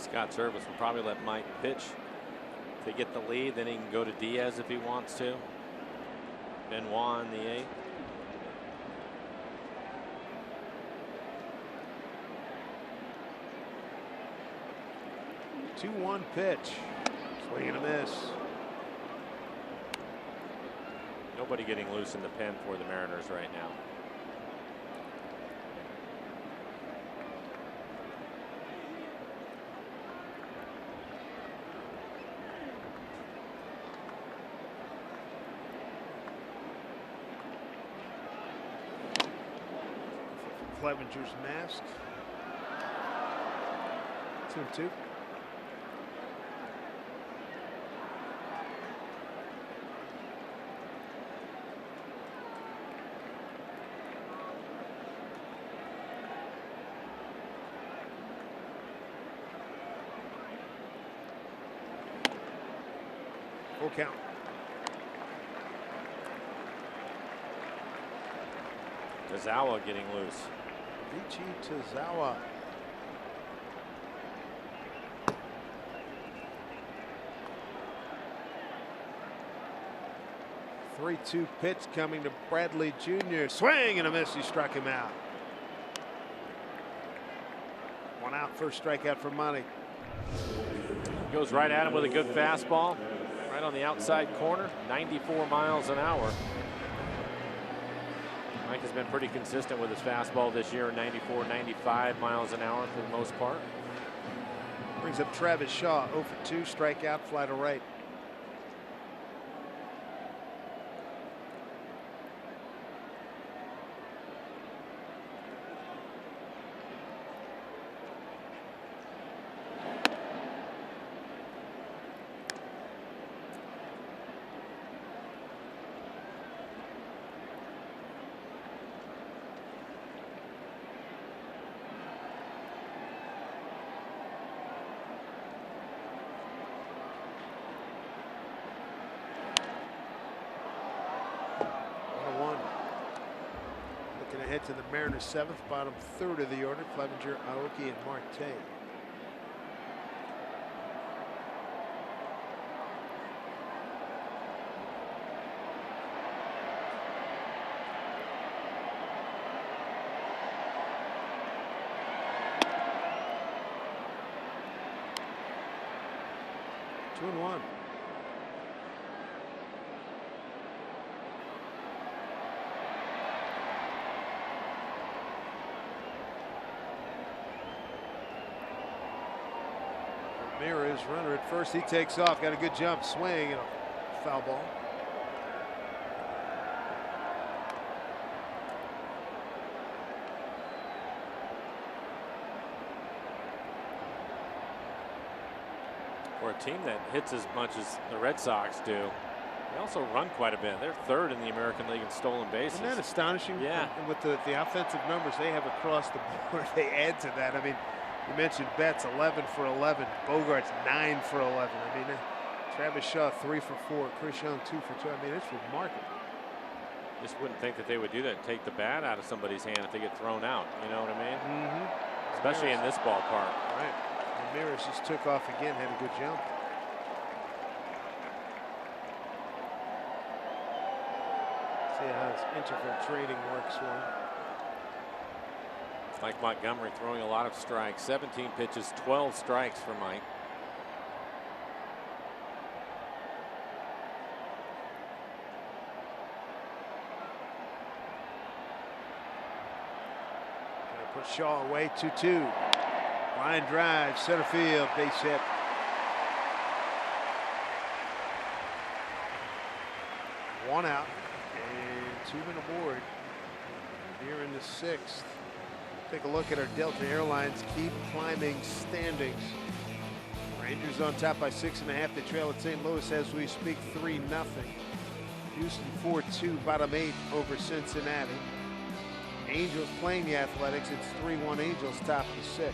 Scott Service will probably let Mike pitch to get the lead. Then he can go to Diaz if he wants to. Benoit in the 8th. 2-1 pitch. Swing and a miss. Nobody getting loose in the pen for the Mariners right now. Clevenger's mask. 2-2. Full count. Tazawa getting loose. Vichy Tazawa. Three-two pitch coming to Bradley Jr. Swing and a miss. He struck him out. 1 out, first strikeout for Monty. Goes right at him with a good fastball. Right on the outside corner. 94 miles an hour. Mike has been pretty consistent with his fastball this year. 94, 95 miles an hour for the most part. Brings up Travis Shaw. 0 for 2. Strikeout, fly to right. Ahead to the Mariners' 7th, bottom 3rd of the order. Clevenger, Aoki, and Marte. Two and one. Ramirez, runner at first. He takes off. Got a good jump, swing, and a foul ball. For a team that hits as much as the Red Sox do, they also run quite a bit. They're 3rd in the American League in stolen bases. Isn't that astonishing? Yeah. And with the offensive numbers they have across the board, they add to that. I mean, you mentioned Betts, 11 for 11. Bogart's 9 for 11. I mean, Travis Shaw, 3 for 4. Chris Young, 2 for 2. I mean, it's remarkable. Just wouldn't think that they would do that and take the bat out of somebody's hand if they get thrown out. You know what I mean? Mm-hmm. Especially in this ballpark. Right. Ramirez just took off again, had a good jump. See how his interval trading works for him. Mike Montgomery throwing a lot of strikes. 17 pitches, 12 strikes for Mike. Gonna put Shaw away, 2-2. Line drive, center field, base hit. One out and 2 men aboard here in the 6th. Take a look at our Delta Airlines keep climbing standings. Rangers on top by 6.5. They trail at St. Louis as we speak, 3-0. Houston 4-2, bottom 8 over Cincinnati. Angels playing the Athletics. It's 3-1 Angels, top the 6th.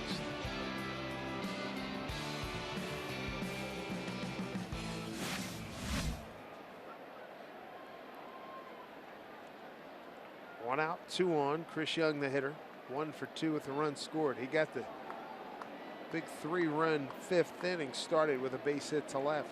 One out, 2 on. Chris Young, the hitter. 1 for 2 with a run scored. He got the Big 3-run 5th inning started with a base hit to left.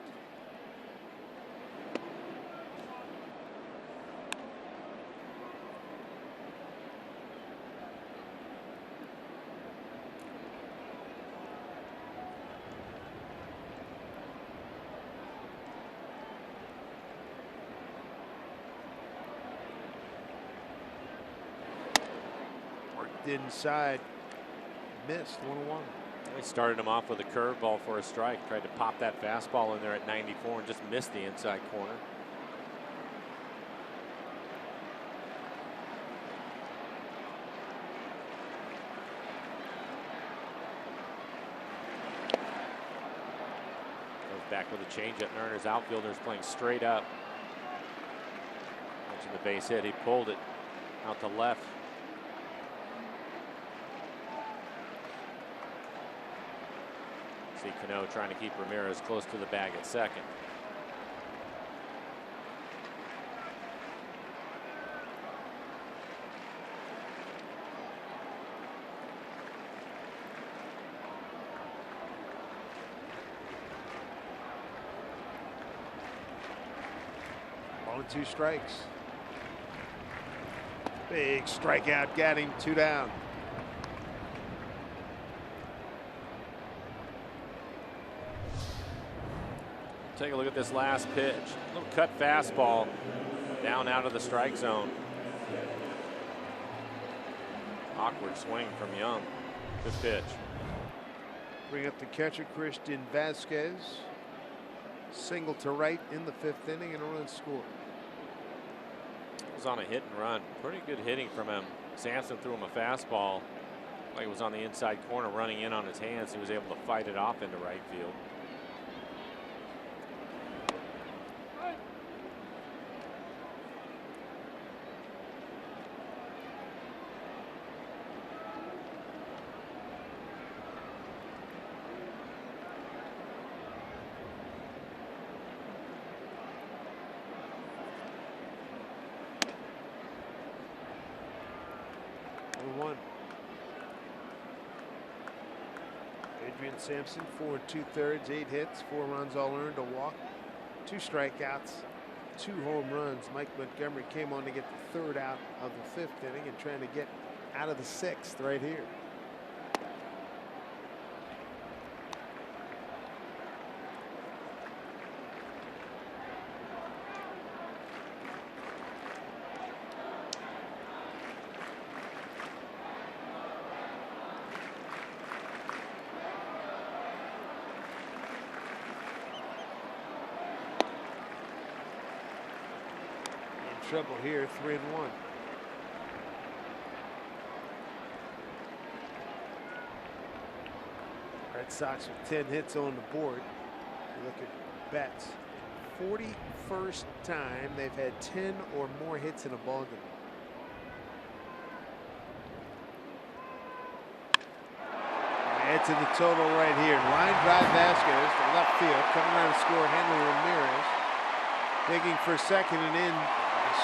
Worked inside, missed 1-1. They started him off with a curveball for a strike. Tried to pop that fastball in there at 94 and just missed the inside corner. Goes back with a changeup. Nerner's outfielder's playing straight up. Watching the base hit. He pulled it out to left. Cano trying to keep Ramirez close to the bag at second. Ball and 2 strikes. Big strikeout got him, 2 down. Take a look at this last pitch. A little cut fastball down out of the strike zone. Awkward swing from Young. Good pitch. Bring up the catcher, Christian Vasquez. Single to right in the 5th inning and a run scored. Was on a hit and run. Pretty good hitting from him. Sampson threw him a fastball. Like it was on the inside corner running in on his hands. He was able to fight it off into right field. Adrian Sampson, 4 2/3, 8 hits, 4 runs all earned, a walk, 2 strikeouts, 2 home runs. Mike Montgomery came on to get the 3rd out of the 5th inning and trying to get out of the 6th right here. Trouble here, 3-1. Red Sox with 10 hits on the board. You look at Betts, 41st time they've had 10 or more hits in a ball game. Add to the total right here. Line drive Vasquez to left field, coming around to score. Henry Ramirez digging for second and in.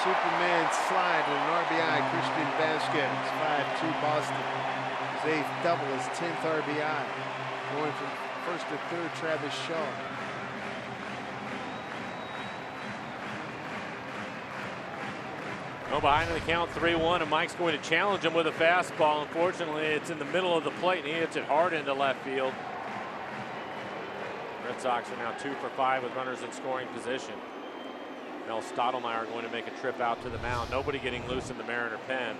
Superman slide and an RBI, Christian Vasquez, 5-2 Boston. His 8th double, his 10th RBI. Going from 1st to 3rd, Travis Shaw. No, behind in the count, 3-1, and Mike's going to challenge him with a fastball. Unfortunately, it's in the middle of the plate, and he hits it hard into left field. Red Sox are now 2 for 5 with runners in scoring position. Mel Stottlemyre going to make a trip out to the mound. Nobody getting loose in the Mariner pen.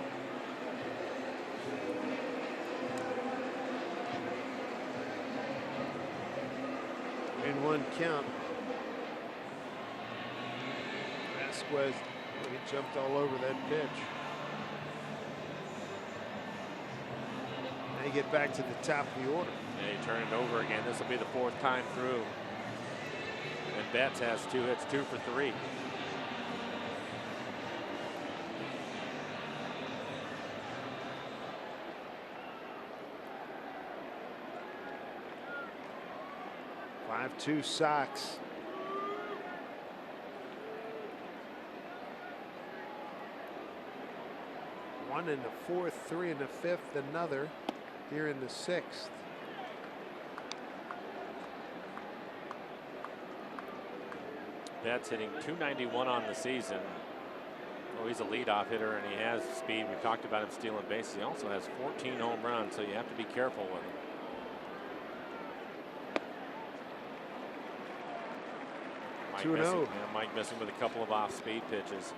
In 1 count. Vasquez, he jumped all over that pitch. Now you get back to the top of the order. Yeah, he turned it over again. This will be the 4th time through. And Betts has 2 hits, 2 for 3. Two Sox. One in the 4th, 3 in the 5th, another here in the 6th. Betts hitting .291 on the season. Oh, he's a leadoff hitter and he has speed. We've talked about him stealing bases. He also has 14 home runs, so you have to be careful with him. Mike missing with a couple of off-speed pitches.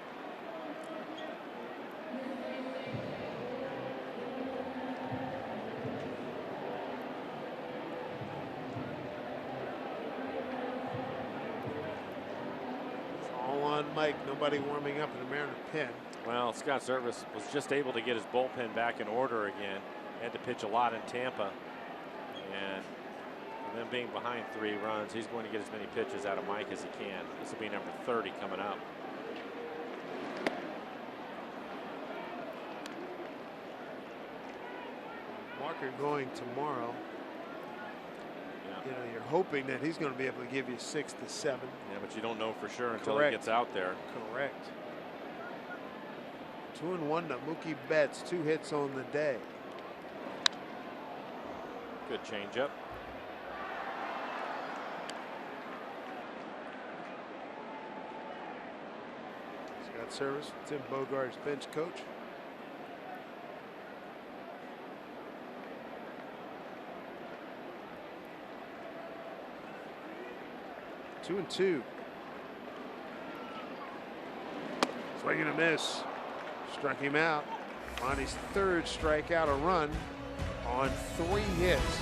Mike, nobody warming up in the Mariner pen. Well, Scott Service was just able to get his bullpen back in order again. Had to pitch a lot in Tampa, and for them being behind 3 runs, he's going to get as many pitches out of Mike as he can. This will be number 30 coming up. Marker going tomorrow. You know, you're hoping that he's going to be able to give you 6 to 7. Yeah, but you don't know for sure until he gets out there. Correct. 2-1 to Mookie Betts, 2 hits on the day. Good changeup. Scott Service, Tim Bogart's bench coach. Two and two. Swing and a miss. Struck him out. On his 3rd strikeout, a run on 3 hits.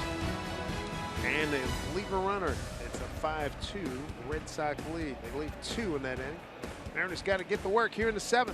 And they leave a runner. It's a 5-2 Red Sox lead. They leave 2 in that inning. Mariners got to get the work here in the 7th.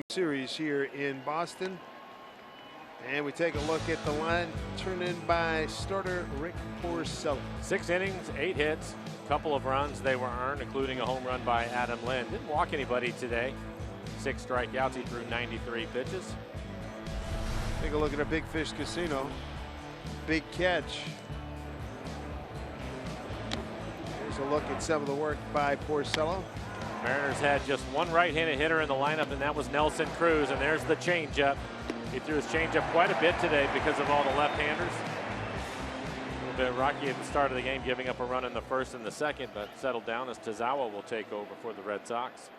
Series here in Boston, and we take a look at the line turned in by starter Rick Porcello. 6 innings, 8 hits, a couple of runs they were earned, including a home run by Adam Lind. Didn't walk anybody today. 6 strikeouts. He threw 93 pitches. Take a look at a Big Fish Casino. Big catch. Here's a look at some of the work by Porcello. Mariners had just 1 right-handed hitter in the lineup, and that was Nelson Cruz. And there's the changeup. He threw his changeup quite a bit today because of all the left-handers. A little bit rocky at the start of the game, giving up a run in the 1st and the 2nd, but settled down as Tazawa will take over for the Red Sox.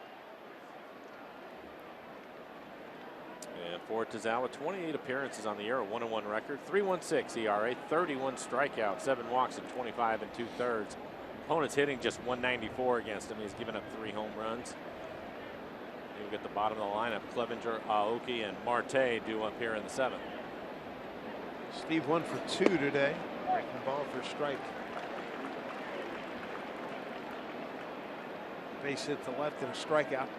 And for Tazawa, 28 appearances on the year, a 1-1 record, 3.16 ERA, 31 strikeouts, 7 walks, and 25 2/3. Opponent's hitting just 194 against him. He's given up 3 home runs. You'll get the bottom of the lineup. Clevenger, Aoki, and Marte do up here in the 7th. Steve 1 for 2 today. Breaking the ball for a strike. Base hit to left and a strikeout.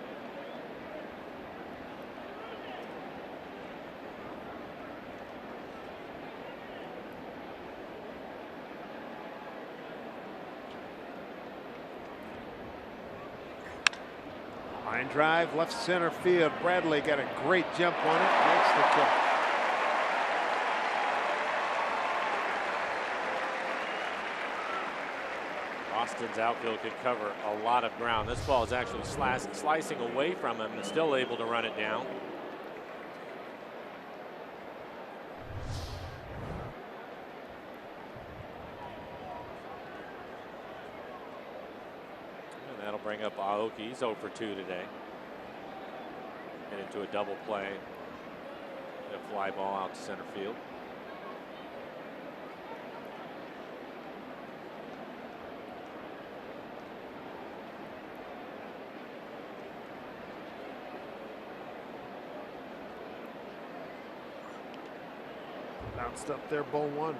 Line drive, left center field. Bradley got a great jump on it. Makes the catch. Boston's outfield could cover a lot of ground. This ball is actually slicing away from him and still able to run it down. And that'll bring up Aoki. He's 0 for 2 today. And into a double play. A fly ball out to center field. Bounced up there, ball 1.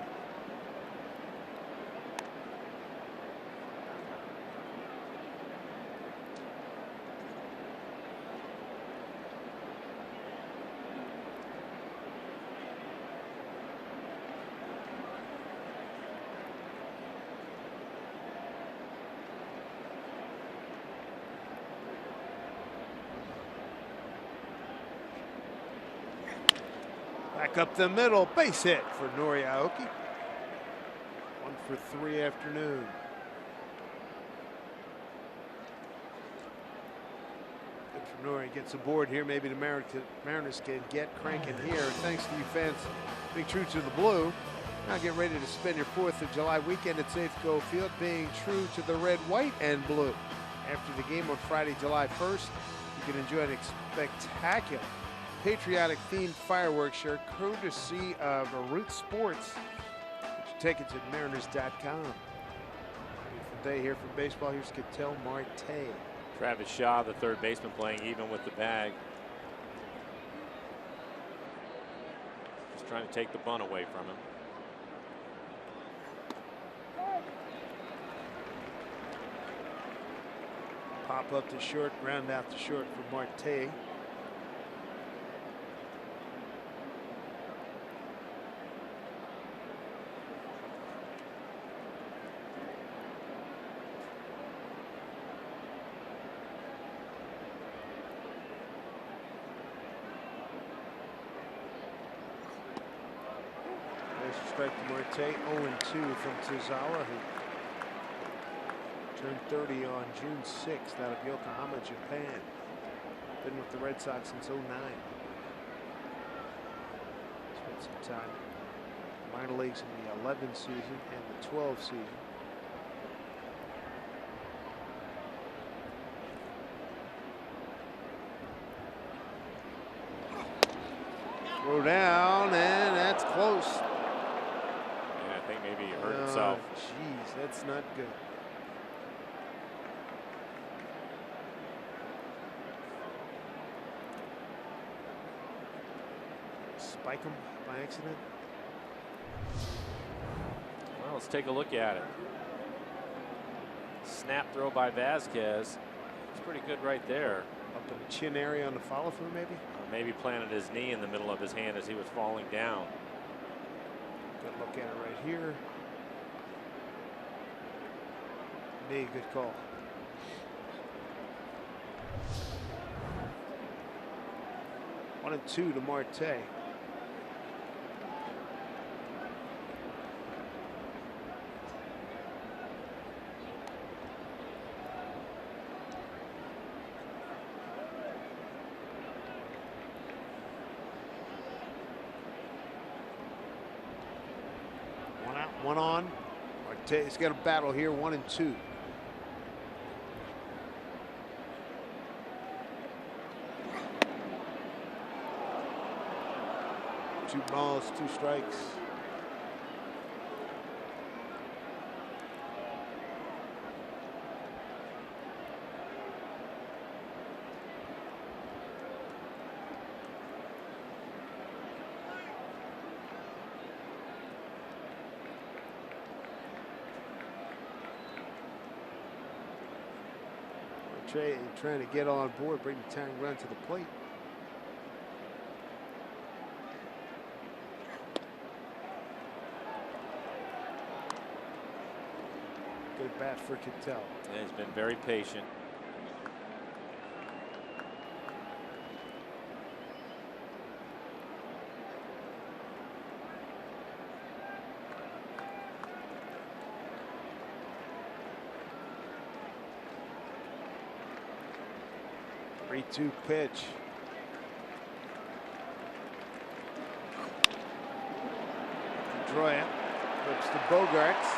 Back up the middle, base hit for Nori Aoki. 1 for 3 afternoon. Good for Nori, gets aboard here. Maybe the Mariners can get cranking here. Thanks to you fans being true to the blue. Now get ready to spend your 4th of July weekend at Safeco Field being true to the red, white, and blue. After the game on Friday, July 1st, you can enjoy a spectacular patriotic themed fireworks show courtesy of Root Sports. Get your tickets at mariners.com. Beautiful day here for baseball. Here's Ketel Marte. Travis Shaw, the third baseman, playing even with the bag. Just trying to take the bunt away from him. Pop up to short, ground out to short for Marte. Strike to Marte, 0-2 from Tozawa, who turned 30 on June 6th out of Yokohama, Japan. Been with the Red Sox since 09. Spent some time in minor leagues in the 11 season and the 12 season. Throw down, and that's close. I think maybe he hurt himself. Jeez, that's not good. Spike him by accident. Well, let's take a look at it. Snap throw by Vasquez. It's pretty good right there. Up in the chin area on the follow through, maybe? Maybe planted his knee in the middle of his hand as he was falling down. Good look at it right here. Knee, good call. One and 2 to Marte. One out, one on. Marte's got a battle here, 1 and 2. Two balls, 2 strikes. Trying to get on board, bring the tying run to the plate. Good bat for Ketel. And he's been very patient. 3-2 pitch. Pedroia flips to Bogarts.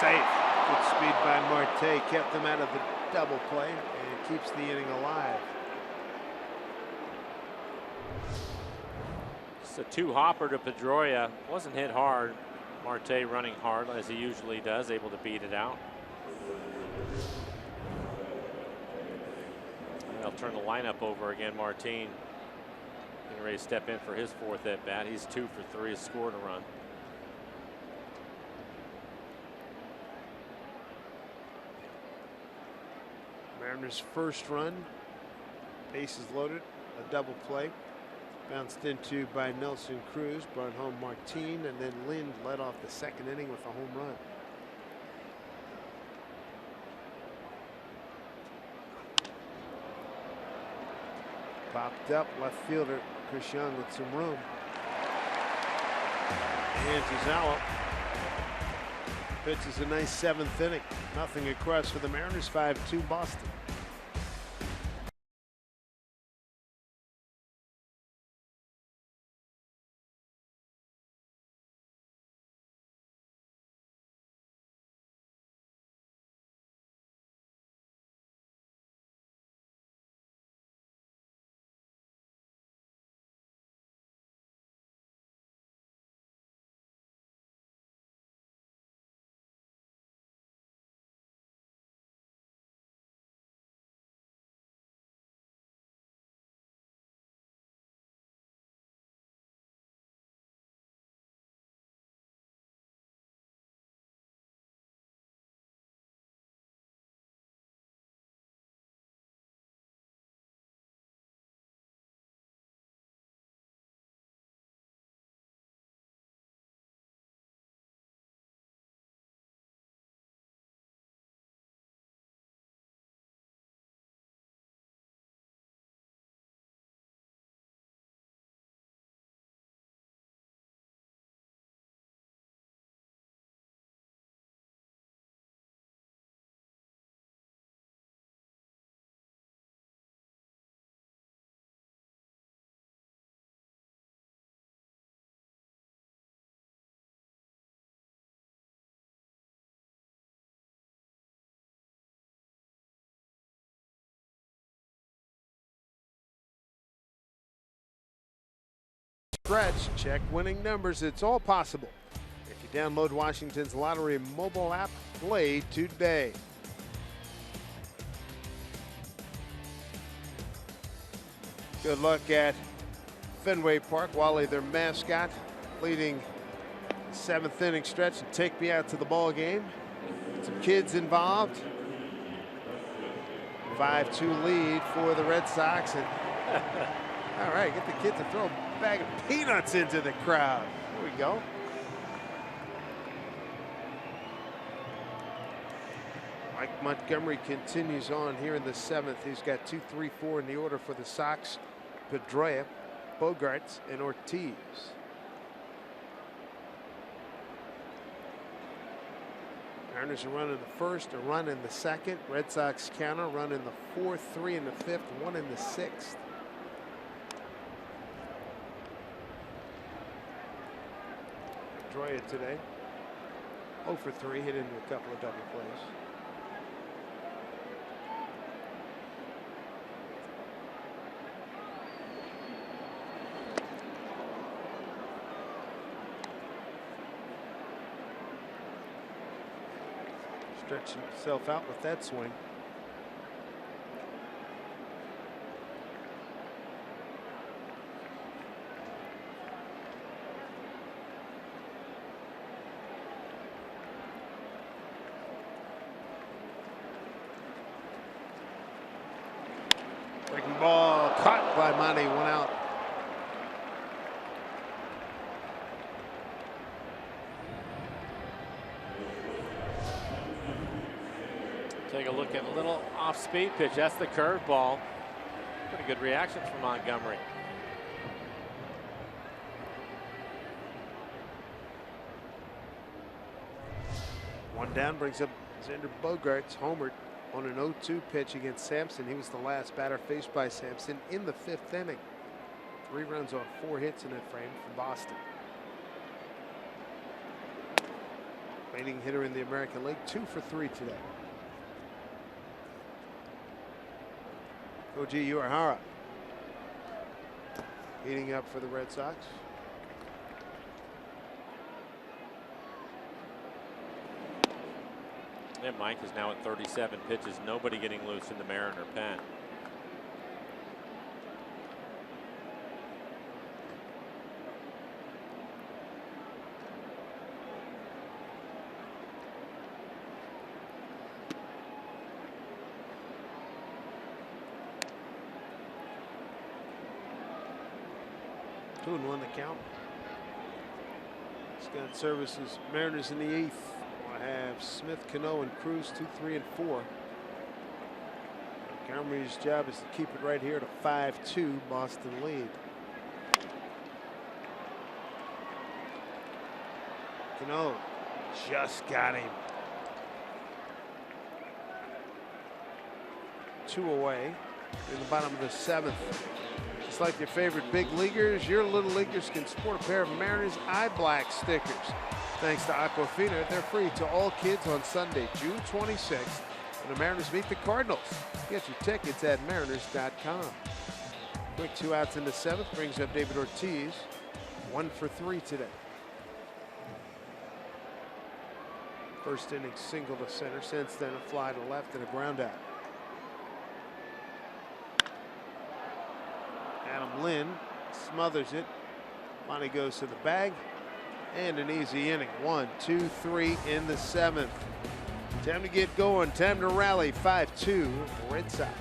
Safe. Good speed by Marte. Kept them out of the double play and keeps the inning alive. It's a two-hopper to Pedroia. Wasn't hit hard. Marte running hard as he usually does, able to beat it out. They'll turn the lineup over again. Martin getting ready to step in for his fourth at bat. He's 2 for 3, has scored a run. Mariners' first run, bases loaded, a double play. Bounced into by Nelson Cruz, brought home Martin, and then Lind led off the second inning with a home run. Popped up, left fielder Chris Young with some room. And Zazawa pitches a nice 7th inning. Nothing across for the Mariners, 5-2 Boston. Stretch, check winning numbers. It's all possible. If you download Washington's Lottery mobile app, play today. Good look at Fenway Park. Wally, their mascot, leading the 7th inning stretch and take me out to the ball game. Some kids involved. 5-2 lead for the Red Sox. And all right, get the kid to throw a bag of peanuts into the crowd. There we go. Mike Montgomery continues on here in the 7th. He's got 2, 3, 4 in the order for the Sox. Pedroia, Bogarts, and Ortiz. Mariners are running the first, a run in the second. Red Sox counter, run in the 4th, 3 in the 5th, 1 in the 6th. Pedroia today, 0 for 3, hit into a couple of double plays. Stretching himself out with that swing. Breaking ball caught by Monty, 1 out. Take a look at a little off-speed pitch. That's the curveball. Pretty good reaction from Montgomery. One down brings up Xander Bogaerts, homered. on an 0-2 pitch against Sampson. He was the last batter faced by Sampson in the 5th inning. 3 runs on 4 hits in that frame for Boston. Leading hitter in the American League, 2 for 3 today. Koji Uehara heating up for the Red Sox. And Mike is now at 37 pitches. Nobody getting loose in the Mariner pen. Two and 1 the count. Scott services Mariners in the 8th. I have Smith, Cano, and Cruz 2, 3, and 4. Montgomery's job is to keep it right here to 5-2 Boston lead. Cano just got him. 2 away in the bottom of the 7th. Just like your favorite big leaguers, your little leaguers can sport a pair of Mariners Eye Black stickers. Thanks to Aquafina, they're free to all kids on Sunday, June 26th, when the Mariners meet the Cardinals. Get your tickets at mariners.com. Quick 2 outs in the 7th brings up David Ortiz, 1 for 3 today. First inning single to center, since then a fly to left and a ground out. Adam Lynn smothers it. Monty goes to the bag. And an easy inning. 1, 2, 3 in the 7th. Time to get going. Time to rally. 5-2 Red Sox.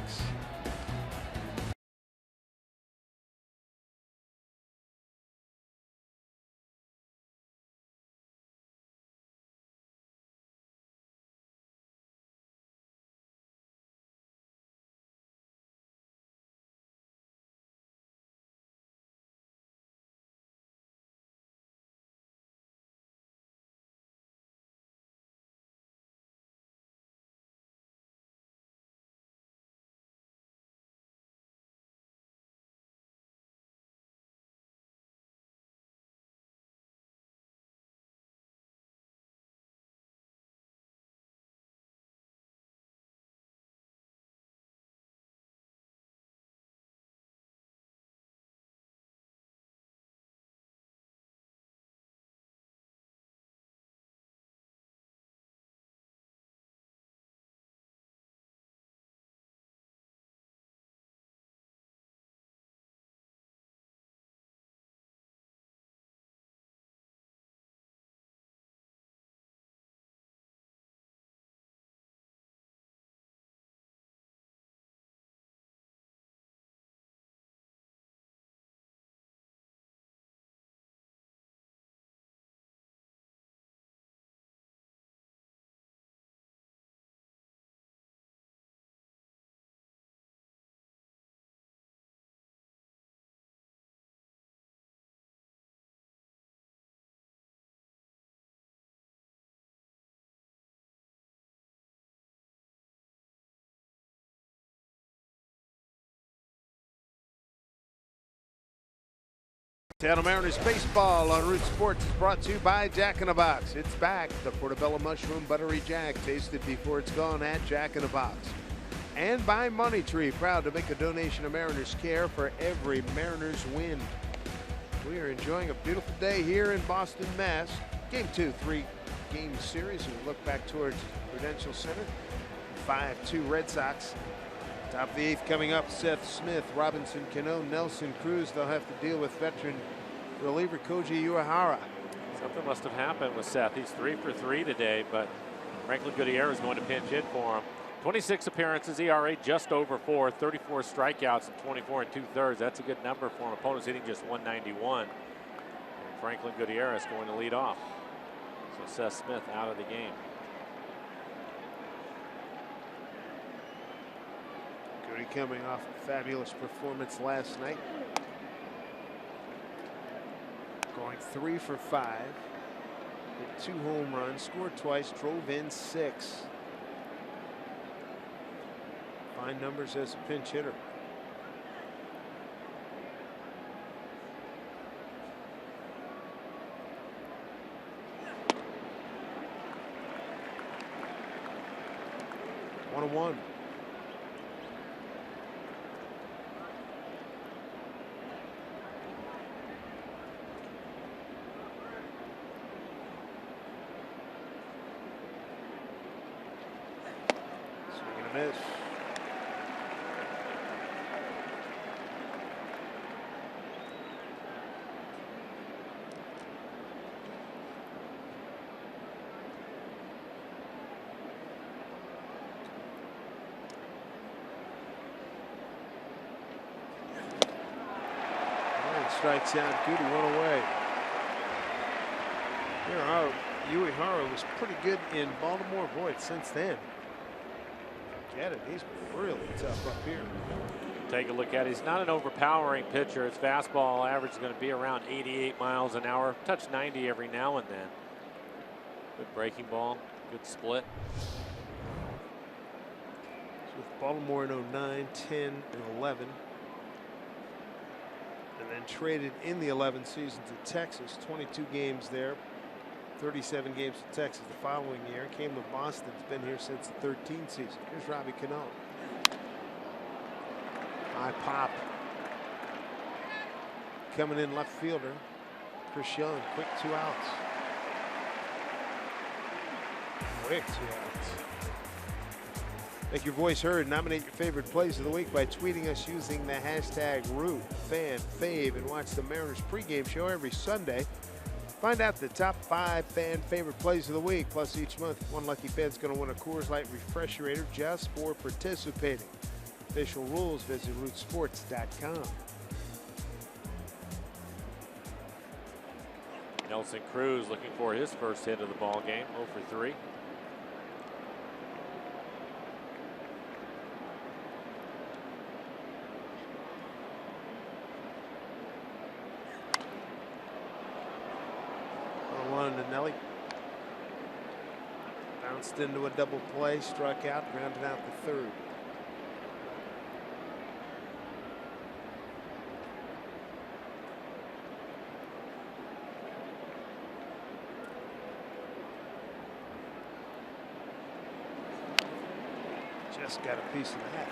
Seattle Mariners baseball on Root Sports is brought to you by Jack in the Box. It's back. The Portobello Mushroom Buttery Jack. Taste it before it's gone at Jack in the Box. And by Money Tree, proud to make a donation to Mariners Care for every Mariners win. We are enjoying a beautiful day here in Boston, Mass. Game 2, 3-game series. We look back towards Prudential Center. 5-2 Red Sox. Top of the 8th coming up, Seth Smith, Robinson Cano, Nelson Cruz. They'll have to deal with veteran reliever Koji Uehara. Something must have happened with Seth. He's 3 for 3 today, but Franklin Gutierrez is going to pinch hit for him. 26 appearances, ERA just over 4, 34 strikeouts, and 24 2/3. That's a good number for him. Opponents hitting just 191. And Franklin Gutierrez going to lead off. So Seth Smith out of the game. Coming off a fabulous performance last night. Going 3 for 5. Hit 2 home runs, scored twice, drove in 6. Fine numbers as a pinch hitter. One and one. Swing and a miss. Strikes out. Goody one away. Uehara was pretty good in Baltimore. Boy, since then, get it. He's been really tough up here. Take a look at it. He's not an overpowering pitcher. His fastball average is going to be around 88 miles an hour. Touch 90 every now and then. Good breaking ball. Good split. So with Baltimore in 09, 10, and 11. And then traded in the 11 season to Texas. 22 games there. 37 games to Texas the following year. Came to Boston. Has been here since the 13 season. Here's Robbie Cano. High pop. Coming in left fielder. Chris Young. Quick 2 outs. Quick 2 outs. Make your voice heard. Nominate your favorite plays of the week by tweeting us using the hashtag #RootFanFave and watch the Mariners pregame show every Sunday. Find out the top 5 fan favorite plays of the week. Plus, each month, one lucky fan's going to win a Coors Light Refresherator just for participating. Official rules, visit rootsports.com. Nelson Cruz looking for his first hit of the ball game. 0 for 3. To Nelly. Bounced into a double play, struck out, grounded out the third. Just got a piece of that.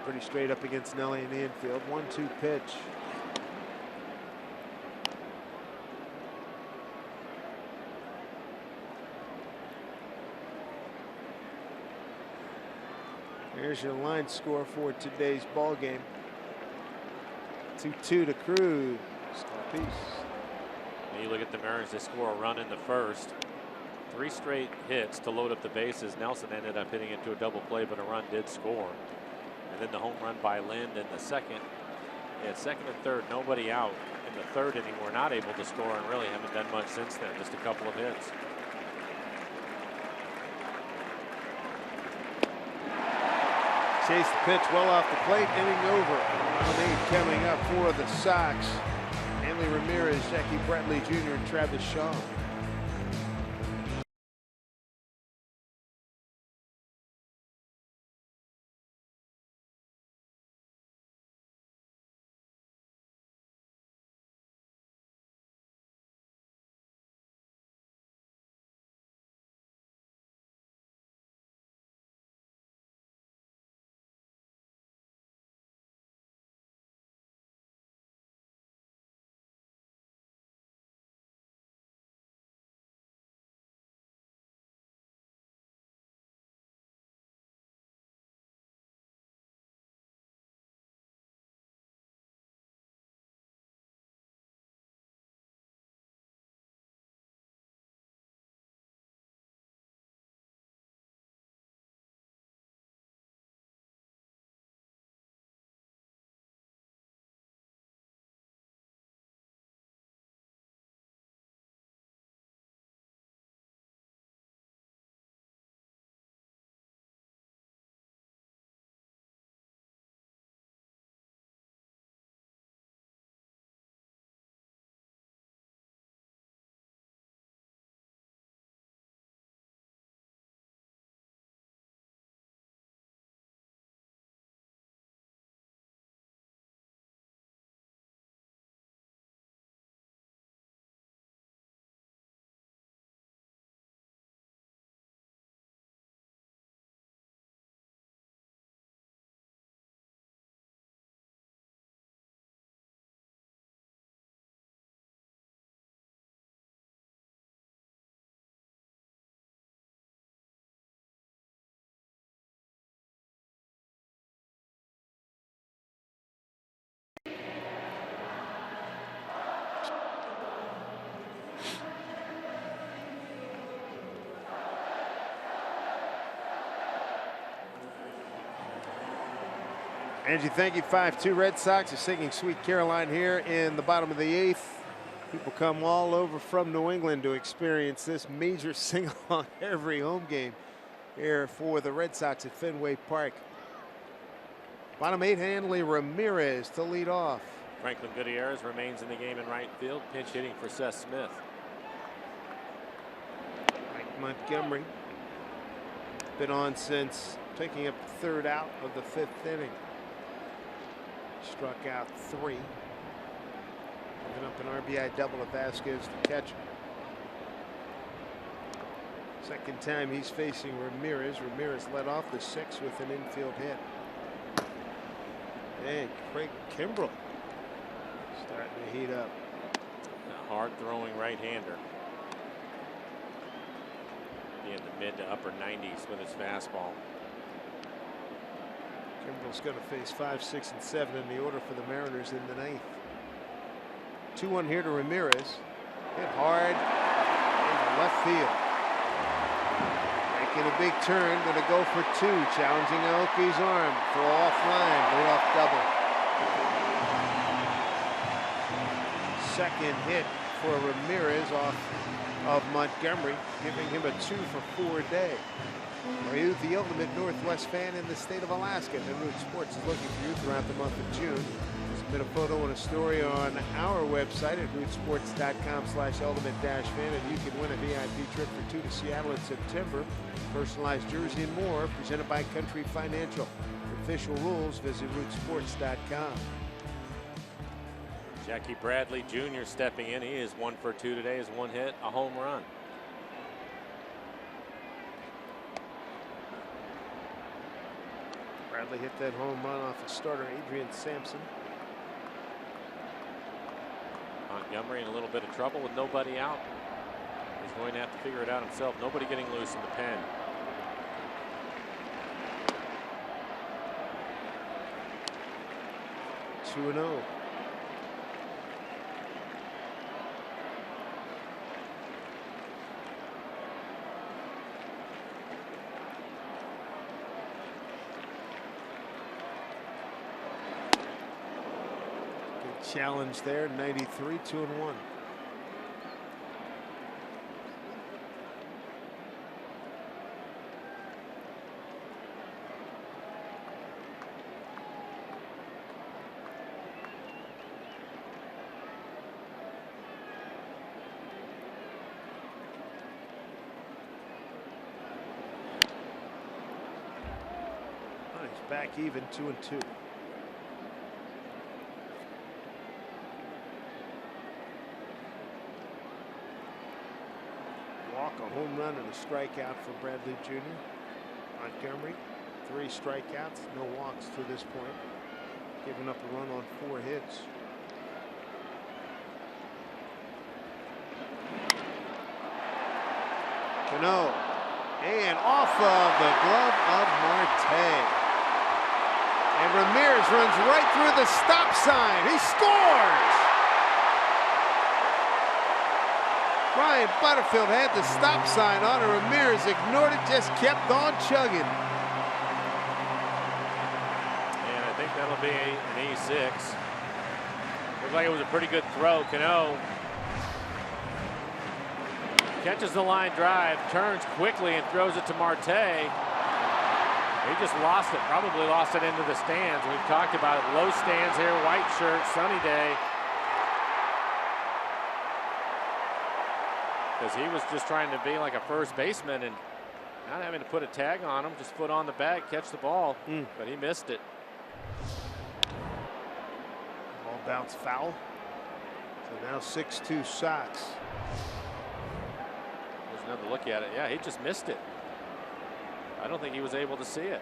Pretty straight up against Nelly in the infield. 1-2 pitch. Here's your line score for today's ball game. 2-2 to Cruz. Piece. And you look at the Mariners, they score a run in the first. 3 straight hits to load up the bases. Nelson ended up hitting into a double play, but a run did score. And then the home run by Lind in the second. Yeah, second and third, nobody out. In the third inning, we're not able to score and really haven't done much since then. Just a couple of hits. Chase the pitch well off the plate, inning over. Lead coming up for the Sox. Hanley Ramirez, Jackie Bradley Jr., and Travis Shaw. Angie, thank you. 5-2 Red Sox are singing Sweet Caroline here in the bottom of the 8th. People come all over from New England to experience this major sing-along every home game here for the Red Sox at Fenway Park. Bottom 8, Hanley Ramirez to lead off. Franklin Gutierrez remains in the game in right field, pinch hitting for Seth Smith. Mike Montgomery been on since taking up the 3rd out of the 5th inning. Struck out 3. Giving up an RBI double to Vasquez, the catcher. Second time he's facing Ramirez. Ramirez led off the 6th with an infield hit. And Craig Kimbrell starting to heat up. A hard-throwing right-hander. In the mid to upper 90s with his fastball. Kimbrell's going to face 5, 6, and 7 in the order for the Mariners in the 9th. 2-1 here to Ramirez. Hit hard into left field. Making a big turn, going to go for 2. Challenging Aoki's arm. Throw offline. Leadoff double. Second hit for Ramirez off of Montgomery, giving him a 2-for-4 day. Are you the ultimate Northwest fan in the state of Alaska? And Root Sports is looking for you throughout the month of June. Submit a photo and a story on our website at rootsports.com/ultimate-fan, and you can win a VIP trip for 2 to Seattle in September. Personalized jersey and more, presented by Country Financial. For official rules, visit rootsports.com. Jackie Bradley Jr. stepping in. He is 1 for 2 today. Is 1 hit, a home run. Bradley hit that home run off of starter Adrian Sampson. Montgomery in a little bit of trouble with nobody out. He's going to have to figure it out himself. Nobody getting loose in the pen. Two and 0. Challenge there, 93, 2-1. He's back even, 2-2. A home run and a strikeout for Bradley Jr. Montgomery, 3 strikeouts, no walks to this point. Giving up a run on 4 hits. Cano, and off of the glove of Marte. And Ramirez runs right through the stop sign. He scores! Brian Butterfield had the stop sign on, and Ramirez ignored it, just kept on chugging. And I think that'll be an E6. Looks like it was a pretty good throw. Cano catches the line drive, turns quickly, and throws it to Marte. He just lost it, probably lost it into the stands. We've talked about it. Low stands here, white shirt, sunny day. Because he was just trying to be like a first baseman and not having to put a tag on him, just foot on the bag, catch the ball, but he missed it. Ball bounced foul. So now 6-2 Sox. There's another look at it. Yeah, he just missed it. I don't think he was able to see it.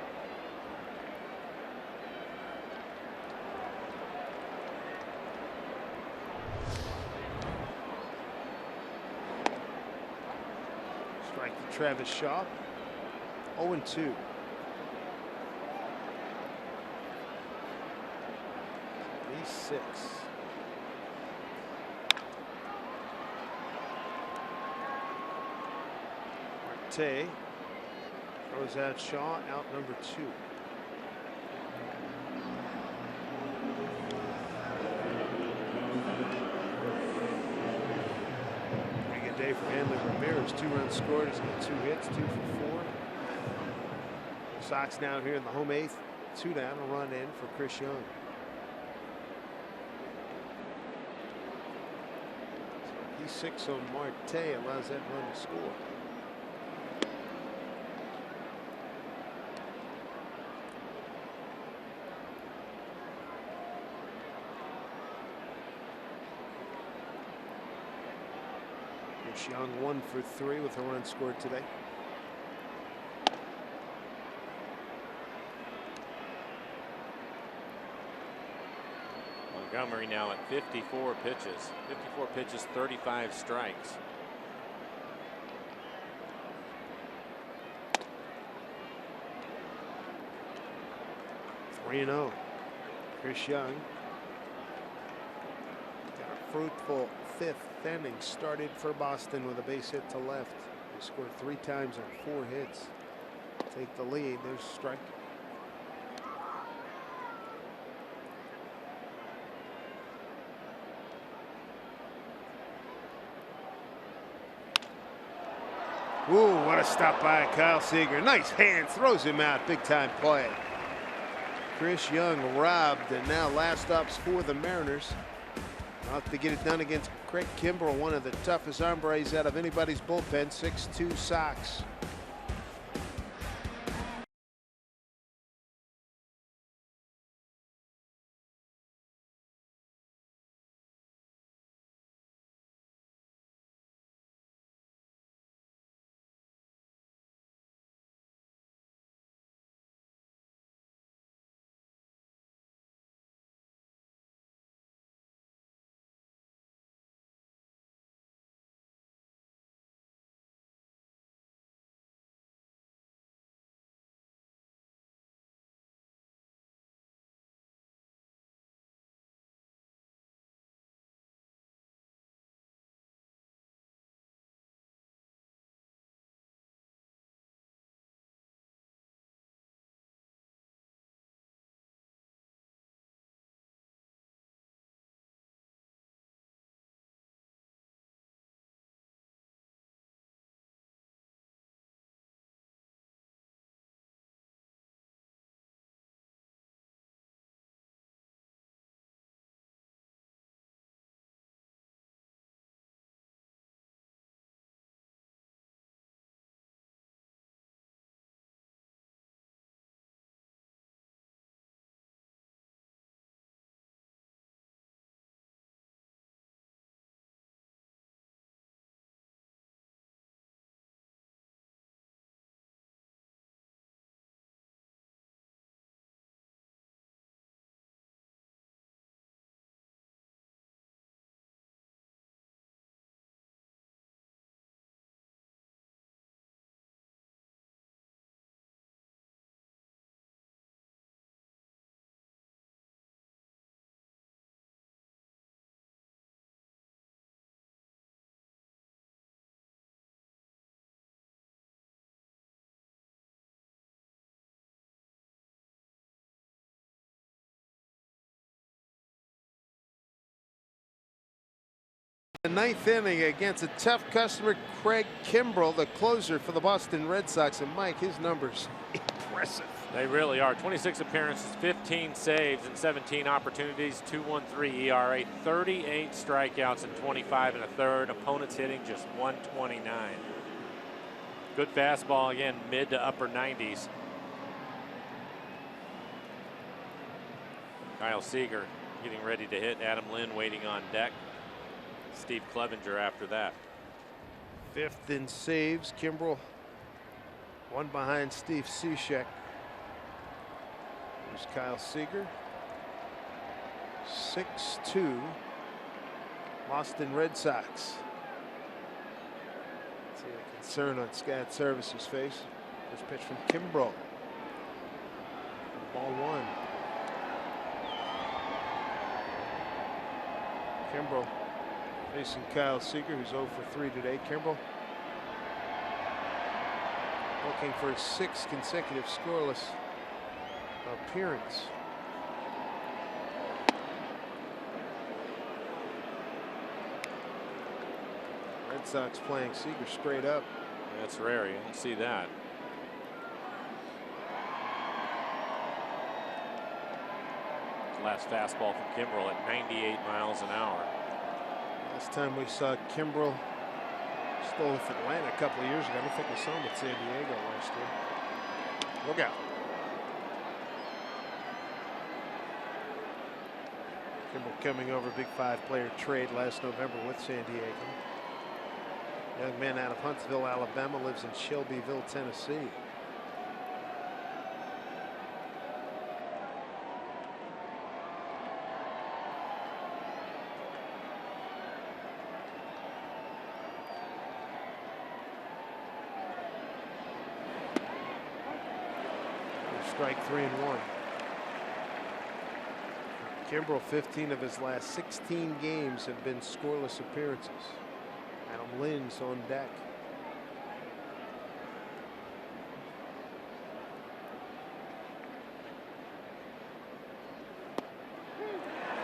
Travis Shaw, 0-2. E6. Marte throws out Shaw, out number 2. Pretty good day for Hanley Ramirez. 2 runs scored. He's got 2 hits, 2 for 4. Sox down here in the home 8th. 2 down, a run in for Chris Young. He's 6 on Marte, allows that run to score. Chris Young 1 for 3 with a run scored today. Montgomery now at 54 pitches. 54 pitches, 35 strikes. Three 0. Chris Young got a fruitful 5th inning. Started for Boston with a base hit to left. They scored 3 times on 4 hits. Take the lead. There's a strike. Ooh, what a stop by Kyle Seager. Nice hand, throws him out. Big time play. Chris Young robbed, and now last stops for the Mariners. I'll have to get it done against Craig Kimbrell, one of the toughest hombres out of anybody's bullpen. 6-2 Sox. The 9th inning against a tough customer, Craig Kimbrell, the closer for the Boston Red Sox. And Mike, his numbers impressive. They really are. 26 appearances, 15 saves, and 17 opportunities. 2.13 ERA, 38 strikeouts, and 25 1/3. Opponents hitting just 129. Good fastball again, mid to upper 90s. Kyle Seager getting ready to hit. Adam Lynn waiting on deck. Steve Clevenger after that. 5th in saves. Kimbrell, 1 behind Steve Cishek. There's Kyle Seager. 6-2 Boston Red Sox. See the concern on Scott Service's face. First pitch from Kimbrell. Ball 1. Kimbrell facing Kyle Seager, who's 0 for 3 today. Kimbrell looking for his 6th consecutive scoreless appearance. Red Sox playing Seager straight up. That's rare. You don't see that. Last fastball from Kimbrel at 98 miles an hour. Last time we saw Kimbrel stole with Atlanta a couple of years ago. I don't think we saw him at San Diego last year. Look out. Kimbrel coming over a Big 5 player trade last November with San Diego. Young man out of Huntsville, Alabama, lives in Shelbyville, Tennessee. Strike 3-1. Kimbrel, 15 of his last 16 games have been scoreless appearances. Adam Lynn's on deck.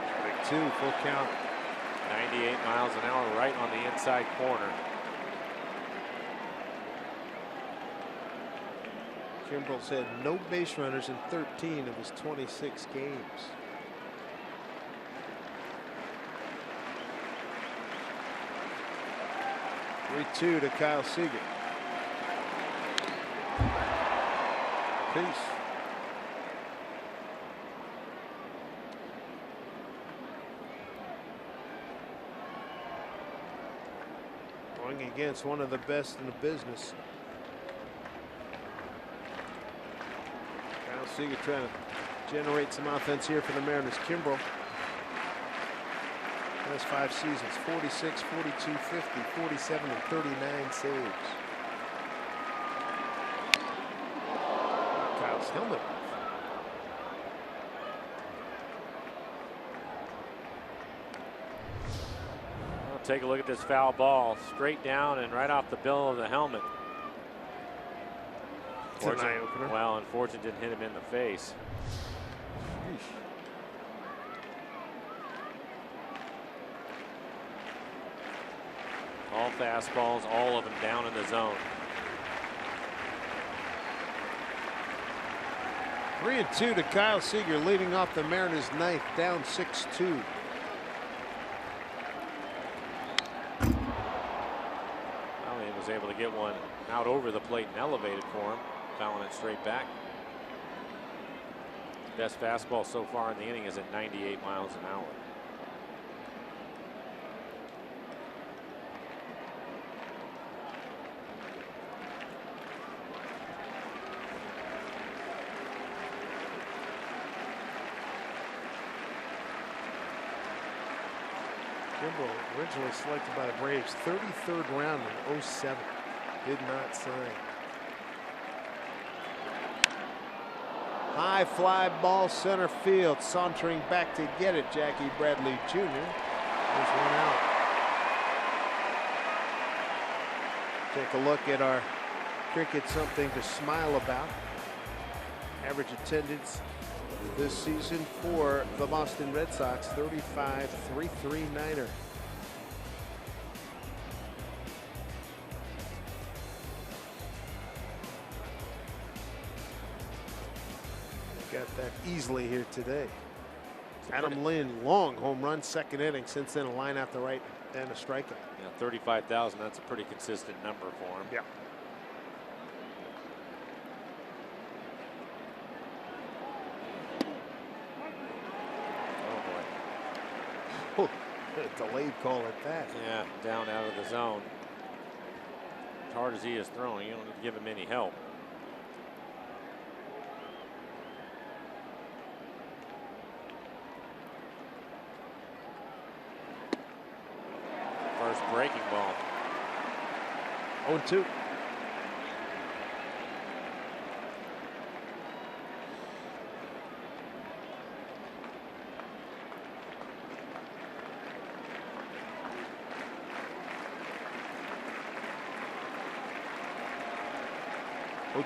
Strike 2, full count. 98 miles an hour right on the inside corner. Kimbrel's had no base runners in 13 of his 26 games. Three-2 to Kyle Seager. Peace. Going against one of the best in the business. Seager trying to generate some offense here for the Mariners. Kimbrel, last 5 seasons, 46, 42, 50, 47, and 39 saves. Kyle's helmet. Well, take a look at this foul ball. Straight down and right off the bill of the helmet. It's an eye-opener. Well, unfortunately, didn't hit him in the face. All fastballs, all of them down in the zone. 3-2 to Kyle Seager, leading off the Mariners' ninth, down 6-2. Well, he was able to get one out over the plate and elevated for him. Fouling it straight back. Best fastball so far in the inning is at 98 miles an hour. Kimbrel, originally selected by the Braves, 33rd round in 07. Did not sign. High fly ball center field. Sauntering back to get it, Jackie Bradley Jr. There's one out. Take a look at our cricket something to smile about. Average attendance this season for the Boston Red Sox, 35,339er. Got that easily here today. Adam Lynn, long home run, second inning. Since then, a line out the right and a strikeout. Yeah, 35,000. That's a pretty consistent number for him. Yeah. Oh boy. A delayed call at that. Yeah, down out of the zone. As hard as he is throwing, you don't need to give him any help. First breaking ball. 0-2.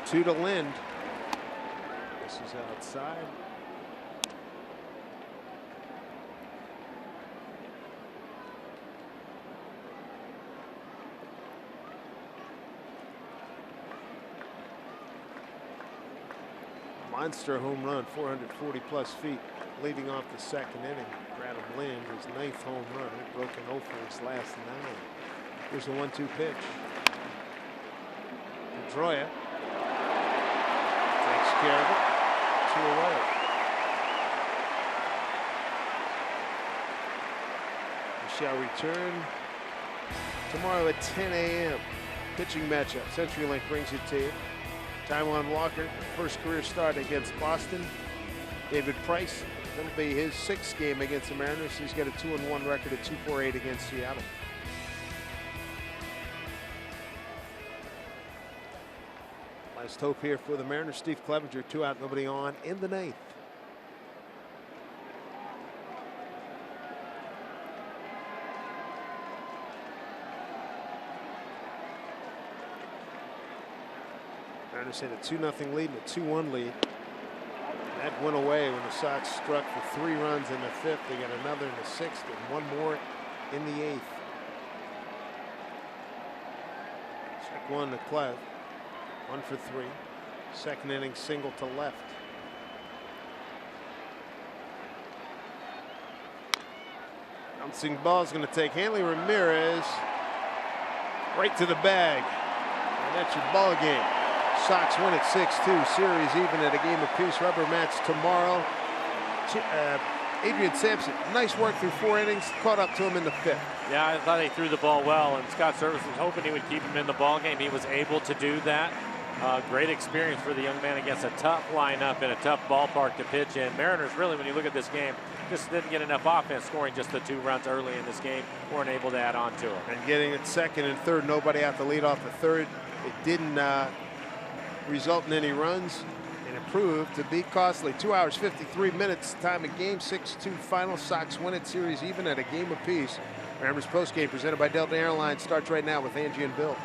To Lind. This is outside. Monster home run, 440 plus feet, leading off the second inning. Adam Lind, his 9th home run. He broke an 0 for his last 9. Here's the 1-2 pitch. Pedroia takes care of it. 2 away. We shall return tomorrow at 10 a.m. Pitching matchup. CenturyLink brings it to you. Taijuan Walker, first career start against Boston. David Price, that'll be his 6th game against the Mariners. He's got a 2-1 record at 2.48 against Seattle. Last hope here for the Mariners. Steve Clevenger, 2 out, nobody on in the 9th. Mariners had a 2-0 lead and a 2-1 lead. That went away when the Sox struck for 3 runs in the 5th. They got another in the 6th and 1 more in the 8th. Check 1 to Clev. 1 for 3. Second inning single to left. Bouncing ball is going to take Hanley Ramirez right to the bag. And that's your ball game. Sox win at 6-2. Series even at a game apiece. Rubber match tomorrow. Adrian Sampson, nice work through 4 innings. Caught up to him in the 5th. Yeah, I thought he threw the ball well, and Scott Service was hoping he would keep him in the ball game. He was able to do that. Great experience for the young man against a tough lineup in a tough ballpark to pitch in. Mariners, really, when you look at this game, just didn't get enough offense, scoring just the 2 runs early in this game. Weren't able to add on to it. And getting it second and third, nobody out to lead off the third. It didn't result in any runs, and it proved to be costly. 2 hours, 53 minutes, time of game, 6-2 final. Sox win it, series even at a game apiece. Mariners postgame presented by Delta Airlines starts right now with Angie and Bill.